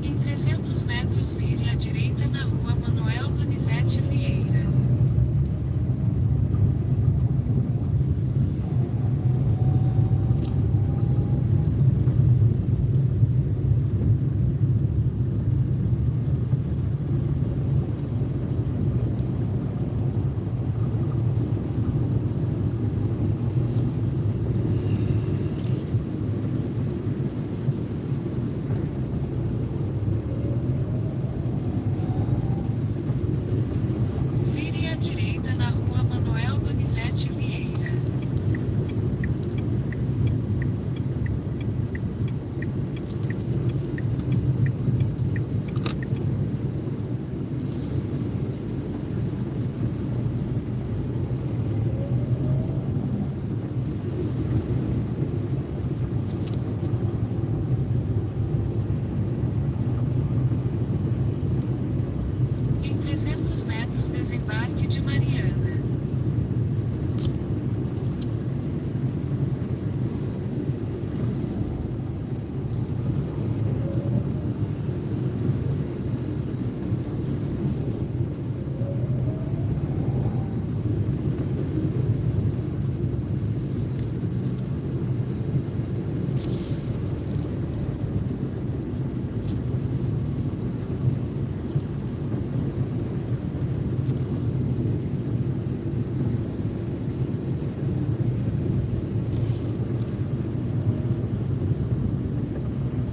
Em 300 metros vire à direita na rua Manuel Donizete Vieira. Vire à direita na rua Manuel Donizete Vieira. Em 300 metros desembarque de Mariana.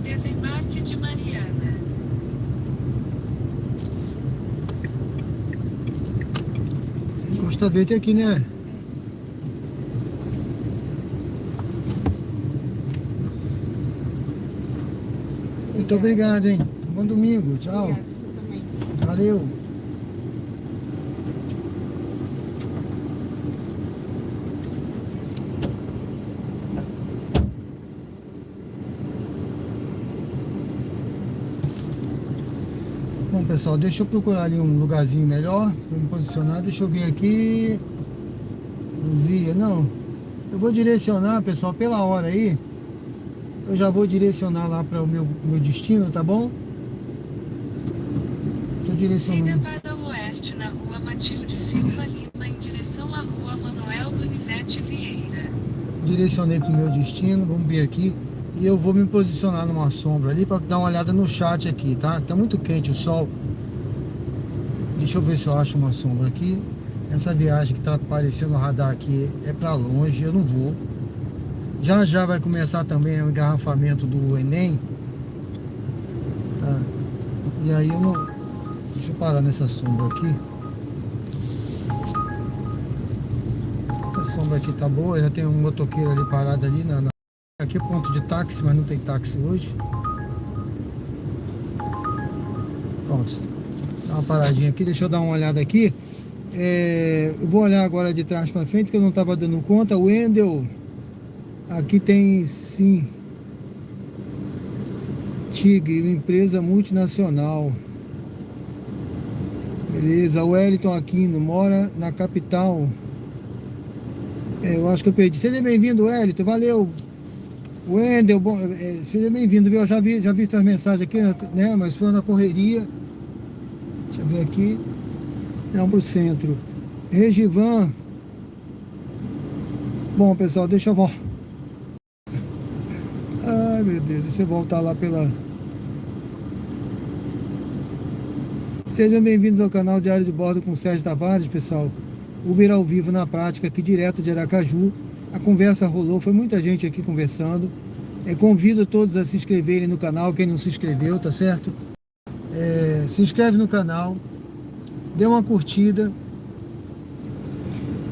Desembarque de Mariana. Costa Verde aqui, né? Muito obrigado, hein? Bom domingo, tchau. Valeu. Bom, pessoal, deixa eu procurar ali um lugarzinho melhor para me posicionar. Deixa eu vir aqui. Luzia, não. Eu vou direcionar, pessoal, pela hora aí. Eu já vou direcionar lá para o meu destino, tá bom? Tô Siga direcionando. para o oeste na rua Matilde Silva Lima em direção à rua Manuel Donizete Vieira. Direcionei pro meu destino, vamos ver aqui. E eu vou me posicionar numa sombra ali para dar uma olhada no chat aqui, tá? Tá muito quente o sol. Deixa eu ver se eu acho uma sombra aqui. Essa viagem que tá aparecendo no radar aqui é para longe, eu não vou. Já já vai começar também o engarrafamento do Enem. Tá? E aí eu não... Deixa eu parar nessa sombra aqui. A sombra aqui tá boa, já tem um motoqueiro ali parado ali aqui é ponto de táxi, mas não tem táxi hoje. Pronto. Dá uma paradinha aqui, deixa eu dar uma olhada aqui. Eu vou olhar agora de trás para frente, que eu não estava dando conta. O Wendel, aqui tem sim TIG, uma empresa multinacional. Beleza, o Wellington Aquino mora na capital. Eu acho que eu perdi. Seja bem-vindo, Wellington, valeu. Wendel, seja bem-vindo, viu? Eu já vi suas mensagens aqui, né? Mas foi na correria. Deixa eu ver aqui. Vamos pro centro. Regivan. Bom, pessoal, deixa eu voltar. Ai, meu Deus, deixa eu voltar lá pela... Sejam bem-vindos ao canal Diário de Bordo com Sérgio Tavares, pessoal. Uber ao vivo na prática, aqui direto de Aracaju. A conversa rolou, foi muita gente aqui conversando. Convido todos a se inscreverem no canal, quem não se inscreveu, tá certo? Se inscreve no canal, dê uma curtida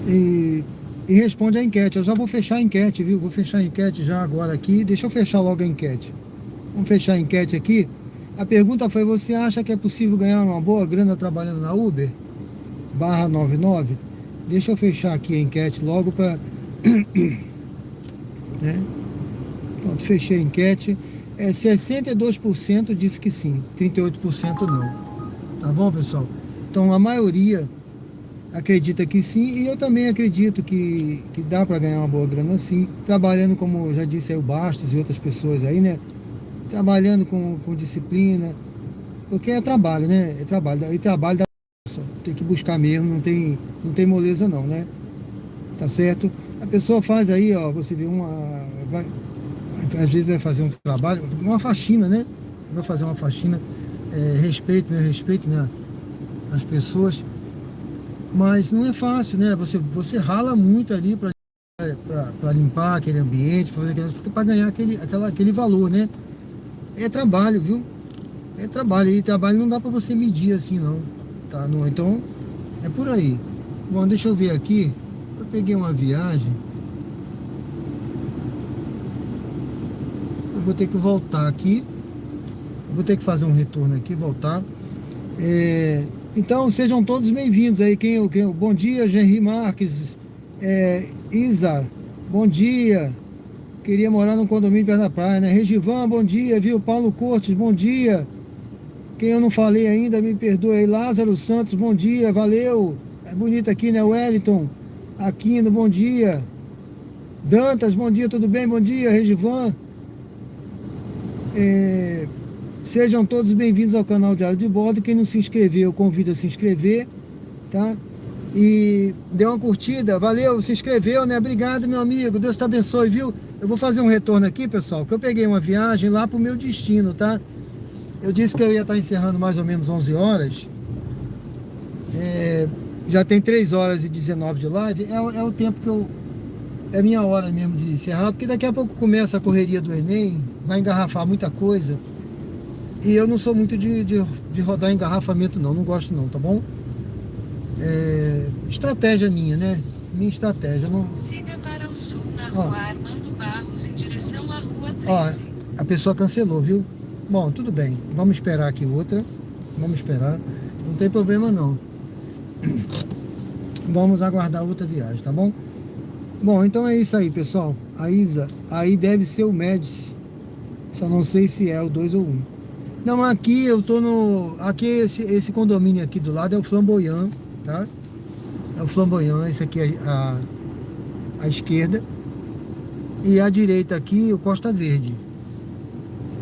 e responde a enquete. Eu já vou fechar a enquete, viu? Vou fechar a enquete já agora aqui. Deixa eu fechar logo a enquete. Vamos fechar a enquete aqui. A pergunta foi, você acha que é possível ganhar uma boa grana trabalhando na Uber? /99. Deixa eu fechar aqui a enquete logo para... né? Pronto, fechei a enquete. 62% disse que sim, 38% não. Tá bom, pessoal? Então a maioria acredita que sim, e eu também acredito que dá para ganhar uma boa grana sim, trabalhando, como já disse aí o Bastos e outras pessoas aí, né? Trabalhando com disciplina, porque é trabalho, né? É trabalho, e trabalho dá, tem que buscar mesmo, não tem moleza não, né? Tá certo? A pessoa faz aí, ó, você vê às vezes vai fazer um trabalho, uma faxina, né? Vai fazer uma faxina, respeito, né? As pessoas, mas não é fácil, né? Você rala muito ali para limpar aquele ambiente, para ganhar aquele valor, né? É trabalho, viu? É trabalho, e trabalho não dá para você medir assim não, tá? Não, então é por aí. Bom, deixa eu ver aqui, eu peguei uma viagem, eu vou ter que voltar aqui, eu vou ter que fazer um retorno aqui, voltar. Então sejam todos bem-vindos aí. Bom dia, Genri Marques, Isa, bom dia. Queria morar num condomínio perto da praia, né? Regivan, bom dia, viu? Paulo Cortes, bom dia. Quem eu não falei ainda, me perdoe aí. Lázaro Santos, bom dia, valeu. É bonito aqui, né? Wellington Aquino, bom dia. Dantas, bom dia, tudo bem? Bom dia, Regivan. Sejam todos bem-vindos ao canal Diário de Bordo. Quem não se inscreveu, eu convido a se inscrever, tá? E dê uma curtida, valeu, se inscreveu, né? Obrigado, meu amigo, Deus te abençoe, viu? Eu vou fazer um retorno aqui, pessoal, que eu peguei uma viagem lá pro meu destino, tá? Eu disse que eu ia estar encerrando mais ou menos 11 horas. Já tem 3 horas e 19 de live. É o tempo que eu... É minha hora mesmo de encerrar, porque daqui a pouco começa a correria do Enem, vai engarrafar muita coisa. E eu não sou muito de rodar engarrafamento não gosto não, tá bom? Estratégia minha, né? Minha estratégia. Não... Siga para o sul na rua Armando Barros em direção à rua 13. Ó, a pessoa cancelou, viu? Bom, tudo bem. Vamos esperar aqui outra. Vamos esperar. Não tem problema não. Vamos aguardar outra viagem, tá bom? Bom, então é isso aí, pessoal. A Isa, aí deve ser o Médici. Só não sei se é o 2 ou 1. Não, aqui eu tô no... Aqui esse condomínio aqui do lado é o Flamboyant, tá? É o Flamboyant, esse aqui é a esquerda. E à direita aqui o Costa Verde.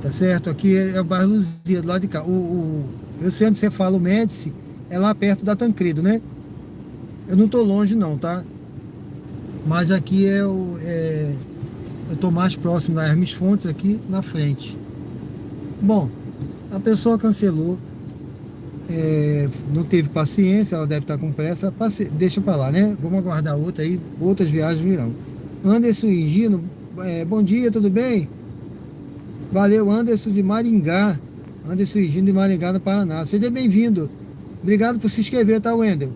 Tá certo? Aqui é o bairro Luzia, do lado de cá. Eu sei onde você fala, o Médici, é lá perto da Tancredo, né? Eu não tô longe não, tá? Mas aqui eu tô mais próximo da Hermes Fontes, aqui na frente. Bom, a pessoa cancelou, não teve paciência, ela deve estar com pressa, deixa pra lá, né? Vamos aguardar outra aí, outras viagens virão. Anderson e Gino, bom dia, tudo bem? Valeu, Anderson de Maringá. Anderson e Gino de Maringá, no Paraná. Seja bem-vindo. Obrigado por se inscrever, tá, Wendel?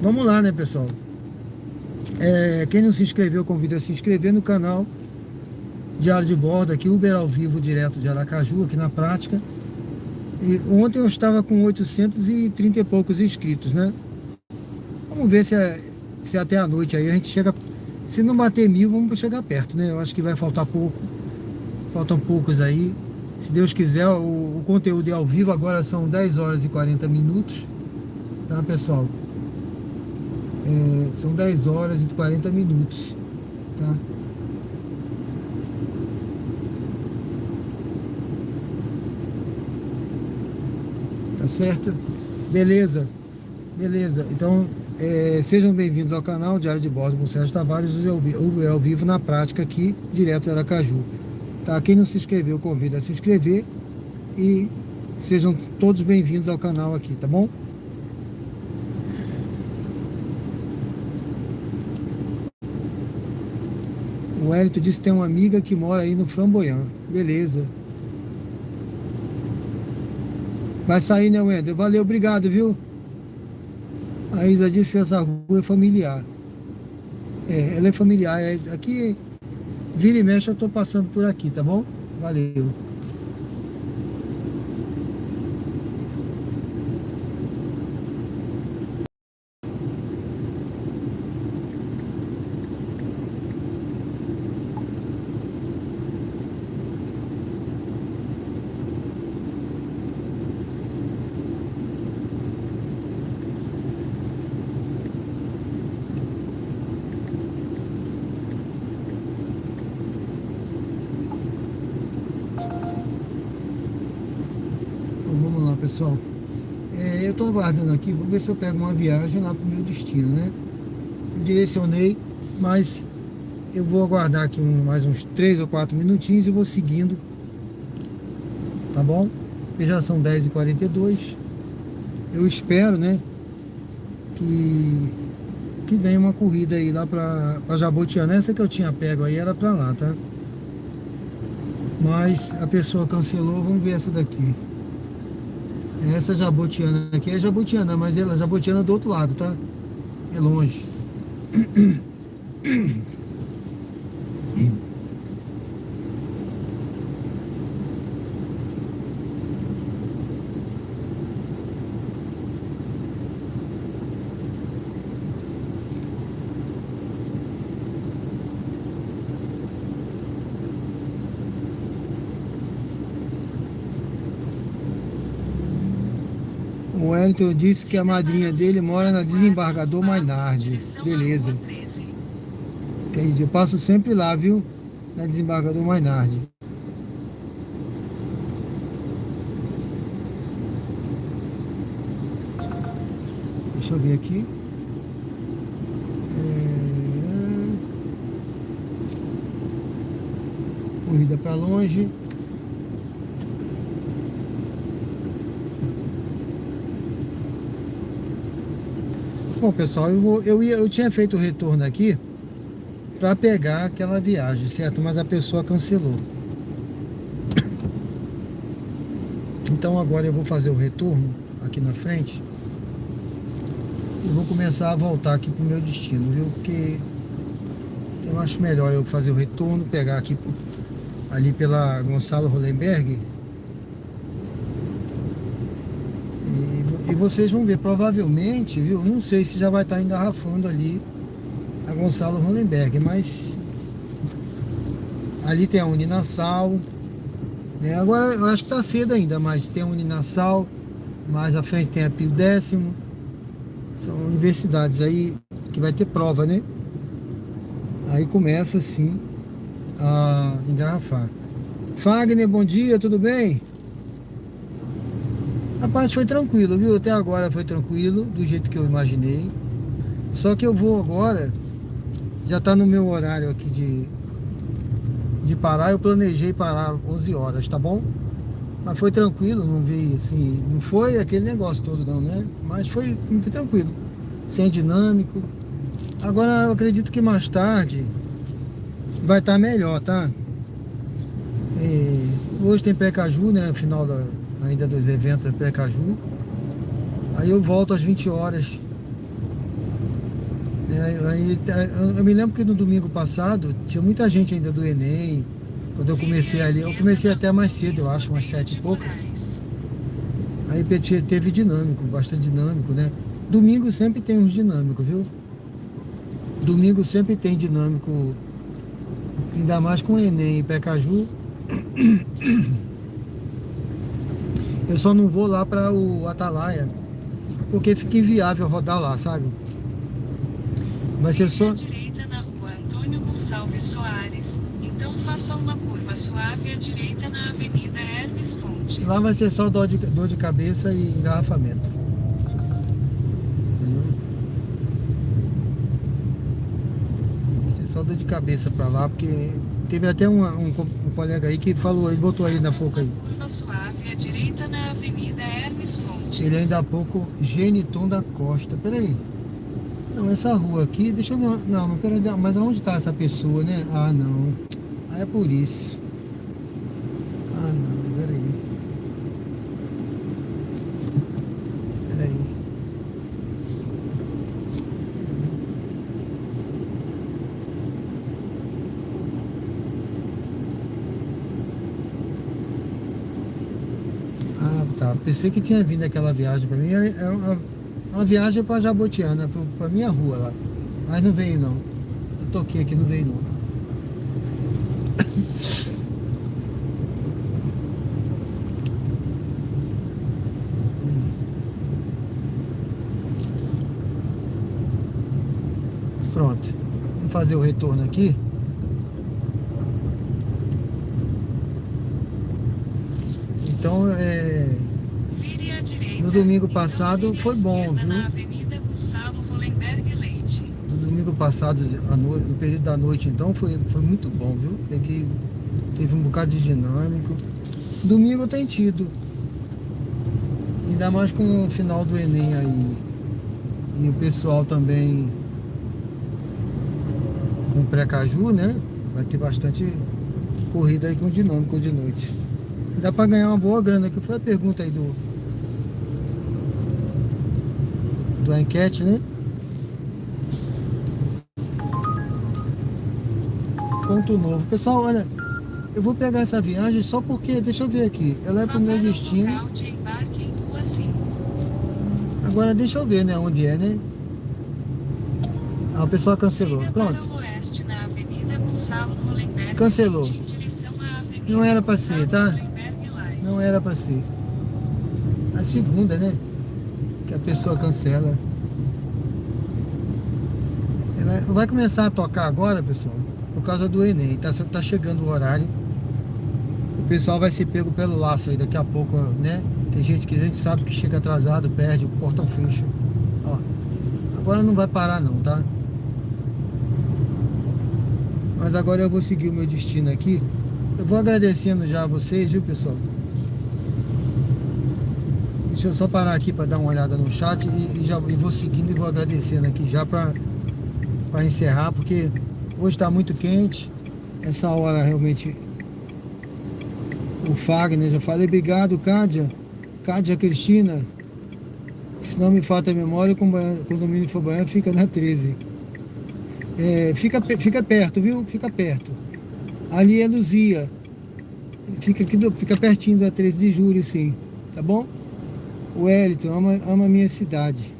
Vamos lá, né, pessoal? Quem não se inscreveu, convido a se inscrever no canal Diário de Bordo, aqui, Uber ao vivo, direto de Aracaju, aqui na prática. E ontem eu estava com 830 e poucos inscritos, né? Vamos ver se até a noite aí a gente chega... Se não bater 1000, vamos chegar perto, né? Eu acho que vai faltar pouco. Faltam poucos aí. Se Deus quiser, o conteúdo é ao vivo. Agora são 10 horas e 40 minutos. Tá, pessoal? São 10 horas e 40 minutos. Tá? Tá certo? Beleza. Beleza. Então... sejam bem-vindos ao canal Diário de Bordo com Sérgio Tavares, Uber ao vivo na prática aqui, direto de Aracaju. Tá? Quem não se inscreveu, convido a se inscrever e sejam todos bem-vindos ao canal aqui, tá bom? O Hélito disse que tem uma amiga que mora aí no Flamboyant. Beleza. Vai sair, né, Wender? Valeu, obrigado, viu? A Isa disse que essa rua é familiar. Ela é familiar. Aqui, vira e mexe, eu tô passando por aqui, tá bom? Valeu. vamos lá, pessoal. Eu tô aguardando aqui, vou ver se eu pego uma viagem lá pro meu destino, né? Eu direcionei, mas eu vou aguardar aqui mais uns 3 ou 4 minutinhos e vou seguindo, tá bom? Porque já são 10h42. Eu espero, né, que venha uma corrida aí lá pra Jabotiana. Essa que eu tinha pego aí era pra lá, tá? Mas a pessoa cancelou, vamos ver essa daqui. Essa Jabotiana aqui é Jabotiana, mas ela Jabotiana do outro lado, tá? É longe. O Wellington disse que a madrinha dele mora na Desembargador Mainardi. Beleza. Entendi. Eu passo sempre lá, viu? Na Desembargador Mainardi. Deixa eu ver aqui. Corrida para longe. Bom, pessoal, eu tinha feito o retorno aqui para pegar aquela viagem, certo? Mas a pessoa cancelou. Então agora eu vou fazer o retorno aqui na frente e vou começar a voltar aqui pro meu destino, viu? Porque eu acho melhor eu fazer o retorno, pegar aqui ali pela Gonçalo Hollenberg. E vocês vão ver, provavelmente, viu? Não sei se já vai estar engarrafando ali a Gonçalo Hollenberg, mas ali tem a Uninasal, né? Agora eu acho que está cedo ainda, mas tem a Uninasal, mais à frente tem a Pio Décimo. São universidades aí que vai ter prova, né? Aí começa assim a engarrafar. Fagner, bom dia, tudo bem? A parte foi tranquilo, viu? Até agora foi tranquilo, do jeito que eu imaginei. Só que eu vou agora, já tá no meu horário aqui de parar. Eu planejei parar 11 horas, tá bom? Mas foi tranquilo, não vi assim, não foi aquele negócio todo não, né? Mas foi tranquilo, sem dinâmico. Agora eu acredito que mais tarde vai estar melhor, tá? Hoje tem Precaju, né? Final ainda dos eventos é Precaju. Aí eu volto às 20 horas. Eu me lembro que no domingo passado tinha muita gente ainda do Enem. Quando eu comecei ali, eu comecei até mais cedo, eu acho, umas 7 e pouco. Aí teve dinâmico, bastante dinâmico, né? Domingo sempre tem uns dinâmicos, viu? Domingo sempre tem dinâmico, ainda mais com Enem e Precaju. Eu só não vou lá para o Atalaia, porque fica inviável rodar lá, sabe? Vai ser só... direita na rua Antônio Gonçalves Soares, então faça uma curva suave à direita na Avenida Hermes Fontes. Lá vai ser só dor de cabeça e engarrafamento. Vai ser só dor de cabeça para lá, porque teve até um colega aí que falou, ele botou aí ainda há pouco aí. Curva suave à direita na Avenida Hermes Fontes. Ele ainda há pouco, Geniton da Costa. Peraí. Não, essa rua aqui, deixa eu ver. Não, mas peraí, mas aonde tá essa pessoa, né? Ah, não. Ah, é por isso. Ah, não, peraí. Peraí. Ah, tá. Pensei que tinha vindo aquela viagem pra mim. Era uma viagem pra Jabotiana, pra minha rua lá. Mas não veio não. Eu toquei aqui, não veio não. Pronto. Vamos fazer o retorno aqui. Então, No domingo Então, passado vire à foi bom, esquerda na viu? Avenida Gonçalo Hollenberg Leite. No domingo passado, no período da noite, então, foi muito bom, viu? Teve um bocado de dinâmico. Domingo tem tido. Ainda mais com o final do Enem aí. E o pessoal também com pré-caju, né? Vai ter bastante corrida aí com dinâmico de noite. Dá pra ganhar uma boa grana, que foi a pergunta aí do enquete, né? Ponto novo. Pessoal, olha, eu vou pegar essa viagem só porque, deixa eu ver aqui, ela é pro meu Vá para o destino. local de embarque em Rua 5. Agora deixa eu ver, né, onde é, né? Ah, o pessoal cancelou. Siga Pronto. para o oeste na Avenida Gonçalo Hollenberg Cancelou. Leite, em direção à Avenida Não era pra ser, tá? Gonçalo Hollenberg Live. Não era pra ser. A segunda, né? Que a pessoa cancela. Ela vai começar a tocar agora, pessoal, por causa do Enem. Tá chegando o horário. O pessoal vai ser pego pelo laço aí daqui a pouco, né? Tem gente que a gente sabe que chega atrasado, perde, o portão fecha. Ó, agora não vai parar não, tá? Mas agora eu vou seguir o meu destino aqui. Eu vou agradecendo já a vocês, viu, pessoal? Deixa eu só parar aqui para dar uma olhada no chat e vou seguindo e vou agradecendo aqui já para encerrar, porque hoje está muito quente. Essa hora realmente o Fagner, já falei, obrigado, Cádia Cristina. Se não me falta a memória, quando o domínio for banhado, fica na 13. Fica perto, viu? Fica perto. Ali é Luzia. Fica pertinho da 13 de julho, sim. Tá bom? O Wellington ama a minha cidade.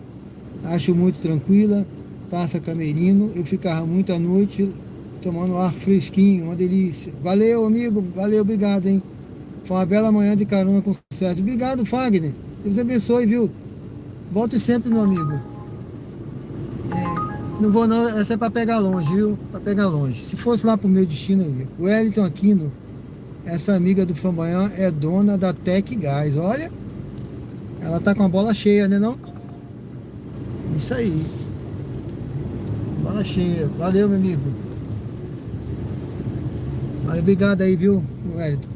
Acho muito tranquila. Praça Camerino. Eu ficava muito à noite tomando ar fresquinho, uma delícia. Valeu, amigo. Valeu, obrigado, hein? Foi uma bela manhã de carona com o Sérgio. Obrigado, Fagner. Deus abençoe, viu? Volte sempre, meu amigo. Não vou não, essa é para pegar longe, viu? Para pegar longe. Se fosse lá pro meu destino, eu ia. O Wellington Aquino, essa amiga do Flamboyant, é dona da Tec Gás. Olha, ela tá com a bola cheia, né não? Isso aí. Bola cheia. Valeu, meu amigo. Valeu, obrigado aí, viu, Wellington.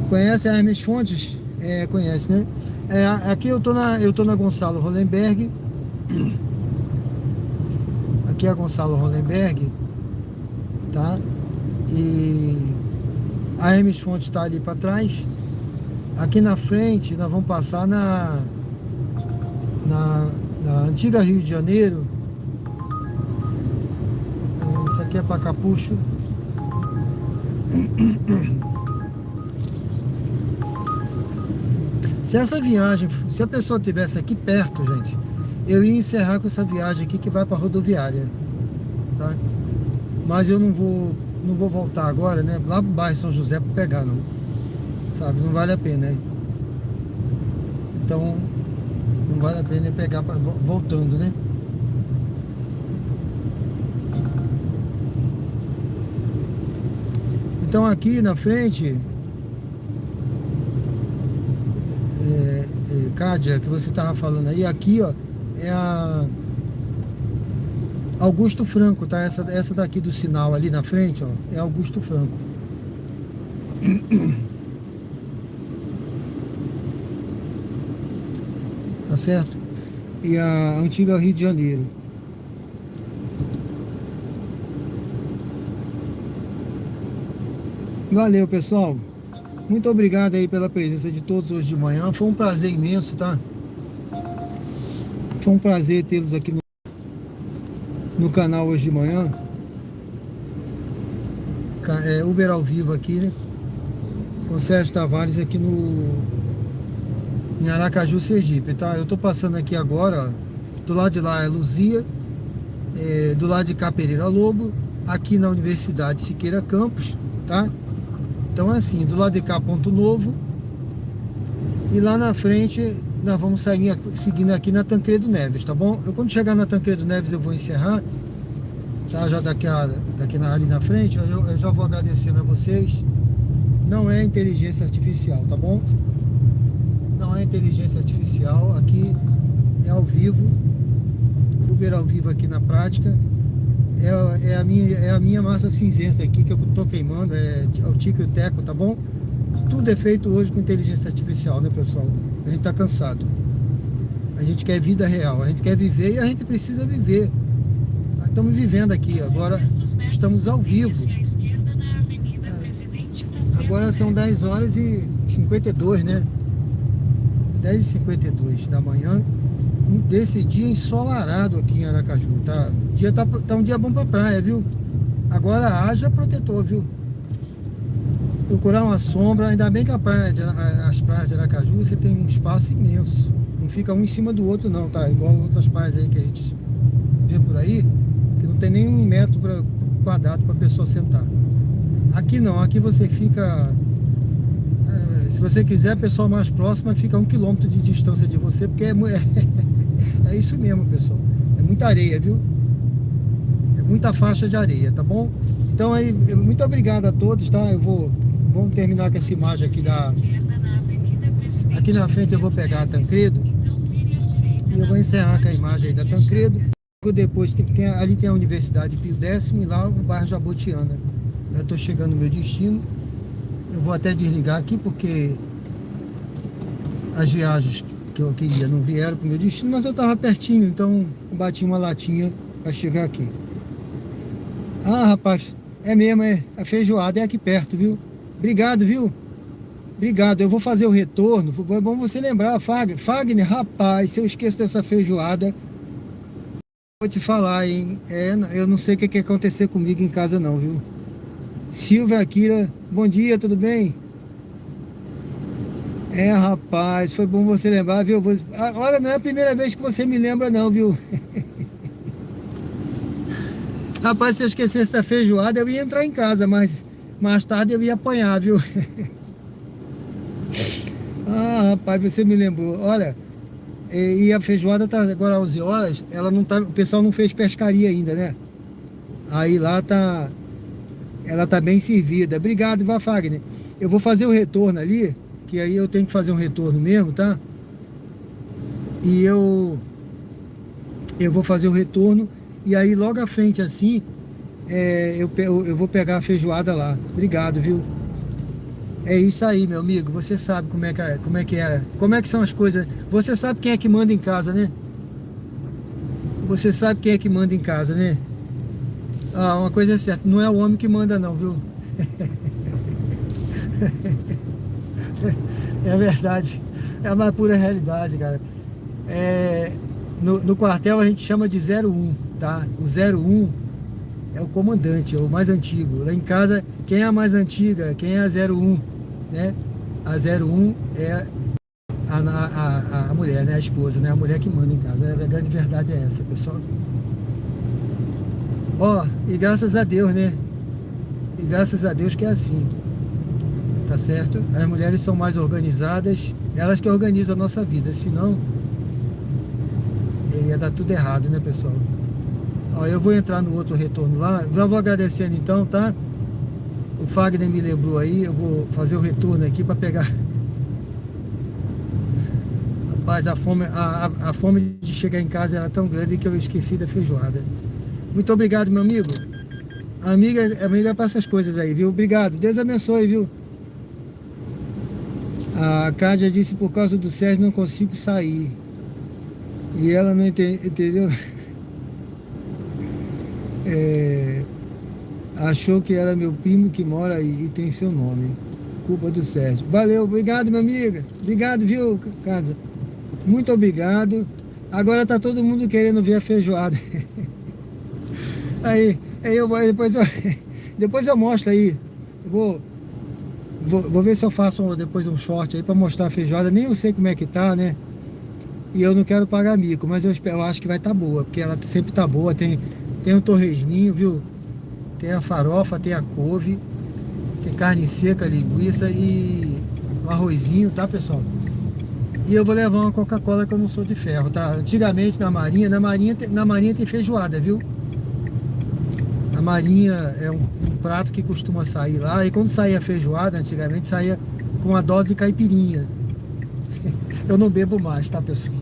Conhece a Hermes Fontes? Conhece, né? Aqui eu tô na Gonçalo Hollenberg. Aqui é a Gonçalo Hollenberg, tá? E a Hermes Fontes está ali para trás. Aqui na frente nós vamos passar na antiga Rio de Janeiro. Isso aqui é para Capucho. Se a pessoa tivesse aqui perto, gente, eu ia encerrar com essa viagem aqui que vai para a rodoviária, tá? Mas eu não vou voltar agora, né? Lá pro bairro São José para pegar, não. Sabe? Não vale a pena, hein? Então, não vale a pena pegar voltando, né? Então aqui na frente, Cádia, que você estava falando aí, aqui ó, é a Augusto Franco, tá? Essa daqui do sinal ali na frente, ó, é Augusto Franco. Tá certo? E a antiga Rio de Janeiro. Valeu, pessoal. Muito obrigado aí pela presença de todos hoje de manhã. Foi um prazer imenso, tá? Foi um prazer tê-los aqui no canal hoje de manhã. Uber ao vivo aqui, né? Com Sérgio Tavares aqui em Aracaju, Sergipe, tá? Eu tô passando aqui agora, ó, do lado de lá é Luzia, do lado de cá Pereira Lobo, aqui na Universidade Siqueira Campos, tá? Então é assim, do lado de cá Ponto Novo, e lá na frente nós vamos seguindo aqui na Tancredo Neves, tá bom? Eu quando chegar na Tancredo Neves eu vou encerrar, tá? Já ali na frente, eu já vou agradecendo a vocês. Não é inteligência artificial, tá bom? não é inteligência artificial, aqui é ao vivo, Uber ao vivo aqui na prática. É a minha massa cinzenta aqui que eu tô queimando, é o tico e o teco, tá bom? Tudo é feito hoje com inteligência artificial, né, pessoal? A gente tá cansado. A gente quer vida real, a gente quer viver e a gente precisa viver. Estamos vivendo aqui, agora estamos ao vivo. Agora são 10 horas e 52, né? 10h52 da manhã, desse dia ensolarado aqui em Aracaju, tá? O dia tá um dia bom pra praia, viu? Agora haja protetor, viu? Procurar uma sombra, ainda bem que as praias de Aracaju você tem um espaço imenso. Não fica um em cima do outro não, tá? Igual outras praias aí que a gente vê por aí, que não tem nem 1 metro quadrado para pessoa sentar. Aqui não, aqui você fica... se você quiser, a pessoa mais próxima fica a 1 quilômetro de distância de você, porque é isso mesmo, pessoal. É muita areia, viu? É muita faixa de areia, tá bom? Então aí, muito obrigado a todos, tá? Vamos terminar com essa imagem aqui da... Aqui na frente eu vou pegar a Tancredo e eu vou encerrar com a imagem aí da Tancredo. Depois ali tem a Universidade Pio X e lá o bairro Jabotiana. Eu estou chegando no meu destino. Eu vou até desligar aqui porque as viagens que eu queria não vieram para o meu destino, mas eu estava pertinho, então eu bati uma latinha para chegar aqui. Ah, rapaz, é mesmo, a feijoada é aqui perto, viu? Obrigado, viu? Obrigado, eu vou fazer o retorno. É bom você lembrar, Fagner, rapaz, se eu esqueço dessa feijoada, vou te falar, hein? Eu não sei o que vai acontecer comigo em casa não, viu? Silvia Akira, bom dia, tudo bem? Rapaz, foi bom você lembrar, viu? Olha, não é a primeira vez que você me lembra não, viu? Rapaz, se eu esquecesse essa feijoada, eu ia entrar em casa, mas mais tarde eu ia apanhar, viu? Ah, rapaz, você me lembrou. Olha, e a feijoada tá agora às 11 horas, ela não tá, o pessoal não fez pescaria ainda, né? Aí lá tá, ela tá bem servida. Obrigado, Vá Fagner. Eu vou fazer o retorno ali, que aí eu tenho que fazer um retorno mesmo, tá? E eu vou fazer o retorno e aí logo à frente assim, eu vou pegar a feijoada lá. Obrigado, viu? É isso aí, meu amigo. Você sabe como é que são as coisas. Você sabe quem é que manda em casa, né? Você sabe quem é que manda em casa, né? Ah, uma coisa é certa, não é o homem que manda não, viu? É verdade. É a mais pura realidade, cara. No quartel a gente chama de 01, tá? O 01 é o comandante, é o mais antigo. Lá em casa, quem é a mais antiga? Quem é a 01? Né? A 01 é a mulher, né? A esposa, né? A mulher que manda em casa. A grande verdade é essa, pessoal. Ó, e graças a Deus, né? E graças a Deus que é assim. Tá certo? As mulheres são mais organizadas, elas que organizam a nossa vida, senão ia dar tudo errado, né, pessoal? Ó, eu vou entrar no outro retorno lá, já vou agradecendo então, tá? O Fagner me lembrou aí, eu vou fazer o retorno aqui para pegar. Rapaz, a fome de chegar em casa era tão grande que eu esqueci da feijoada. Muito obrigado, meu amigo. Amiga é para essas coisas aí, viu? Obrigado, Deus abençoe, viu? A Cádia disse, por causa do Sérgio não consigo sair. E ela não entendeu. Achou que era meu primo que mora aí e tem seu nome. Culpa do Sérgio. Valeu, obrigado, minha amiga. Obrigado, viu, Cádia? Muito obrigado. Agora tá todo mundo querendo ver a feijoada. Aí depois eu mostro aí. Eu vou ver se eu faço depois um short aí pra mostrar a feijoada. Nem eu sei como é que tá, né? E eu não quero pagar mico, mas eu acho que vai estar boa, porque ela sempre tá boa. Tem um torresminho, viu? Tem a farofa, tem a couve, tem carne seca, linguiça e um arrozinho, tá, pessoal? E eu vou levar uma Coca-Cola que eu não sou de ferro, tá? Antigamente na Marinha tem feijoada, viu? A Marinha é um prato que costuma sair lá. E quando saía feijoada, antigamente saía com uma dose de caipirinha. Eu não bebo mais, tá, pessoal?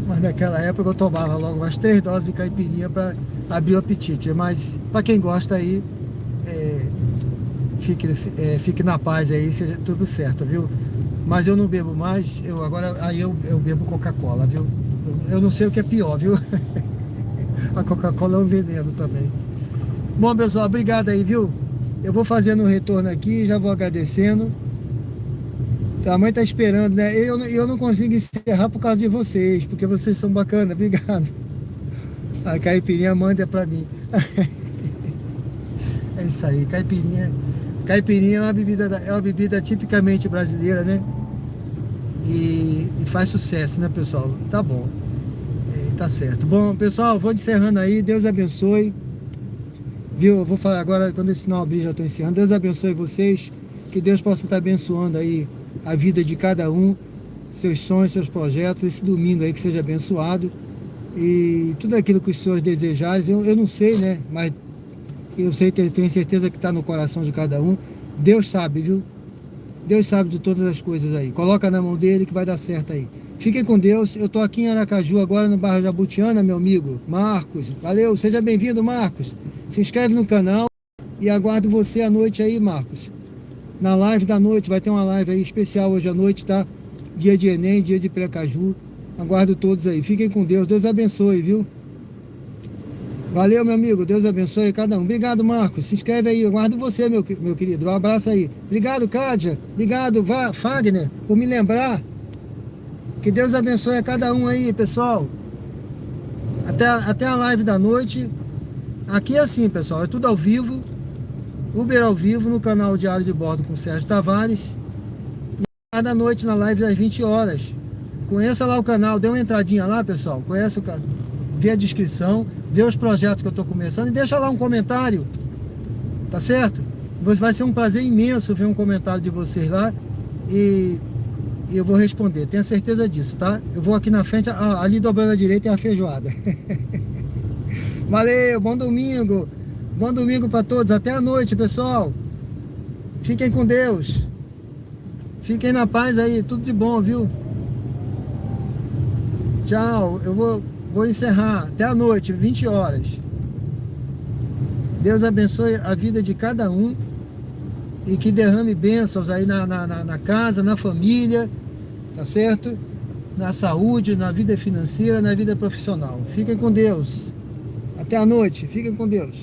Mas naquela época eu tomava logo umas 3 doses de caipirinha para abrir o apetite. Mas para quem gosta aí, fique na paz aí, seja tudo certo, viu? Mas eu não bebo mais, eu bebo Coca-Cola, viu? Eu não sei o que é pior, viu? A Coca-Cola é um veneno também. Bom, pessoal, obrigado aí, viu? Eu vou fazendo um retorno aqui, já vou agradecendo. A mãe tá esperando, né? Eu não consigo encerrar por causa de vocês, porque vocês são bacanas, obrigado. A caipirinha manda pra mim. É isso aí, caipirinha. Caipirinha é uma bebida tipicamente brasileira, né? E faz sucesso, né, pessoal? Tá bom. Tá certo. Bom, pessoal, vou encerrando aí. Deus abençoe. Viu? Eu vou falar agora, quando esse sinal abrir, já estou encerrando. Deus abençoe vocês. Que Deus possa estar abençoando aí a vida de cada um, seus sonhos, seus projetos. Esse domingo aí que seja abençoado. E tudo aquilo que os senhores desejarem, eu não sei, né? Mas eu sei, tenho certeza que está no coração de cada um. Deus sabe, viu? Deus sabe de todas as coisas aí. Coloca na mão dele que vai dar certo aí. Fiquem com Deus. Eu tô aqui em Aracaju agora, no bairro Jabutiana, meu amigo Marcos. Valeu, seja bem-vindo, Marcos. Se inscreve no canal e aguardo você à noite aí, Marcos. Na live da noite, vai ter uma live aí especial hoje à noite, tá? Dia de Enem, dia de Precaju. Aguardo todos aí. Fiquem com Deus. Deus abençoe, viu? Valeu, meu amigo. Deus abençoe cada um. Obrigado, Marcos. Se inscreve aí. Eu aguardo você, meu querido. Um abraço aí. Obrigado, Kádia. Obrigado, Fagner, por me lembrar. Que Deus abençoe a cada um aí, pessoal. Até a live da noite. Aqui é assim, pessoal. É tudo ao vivo. Uber ao vivo no canal Diário de Bordo com Sérgio Tavares. E cada noite na live das 20 horas. Conheça lá o canal. Dê uma entradinha lá, pessoal. Conheça o canal. Vê a descrição. Vê os projetos que eu estou começando. E deixa lá um comentário. Tá certo? Vai ser um prazer imenso ver um comentário de vocês lá. E eu vou responder, tenha certeza disso, tá? Eu vou aqui na frente, ali dobrando à direita é a feijoada. Valeu, bom domingo para todos, até a noite, pessoal. Fiquem com Deus. Fiquem na paz aí, tudo de bom, viu? Tchau, eu vou encerrar, até a noite, 20 horas. Deus abençoe a vida de cada um. E que derrame bênçãos aí na casa, na família, tá certo? Na saúde, na vida financeira, na vida profissional. Fiquem com Deus. Até a noite. Fiquem com Deus.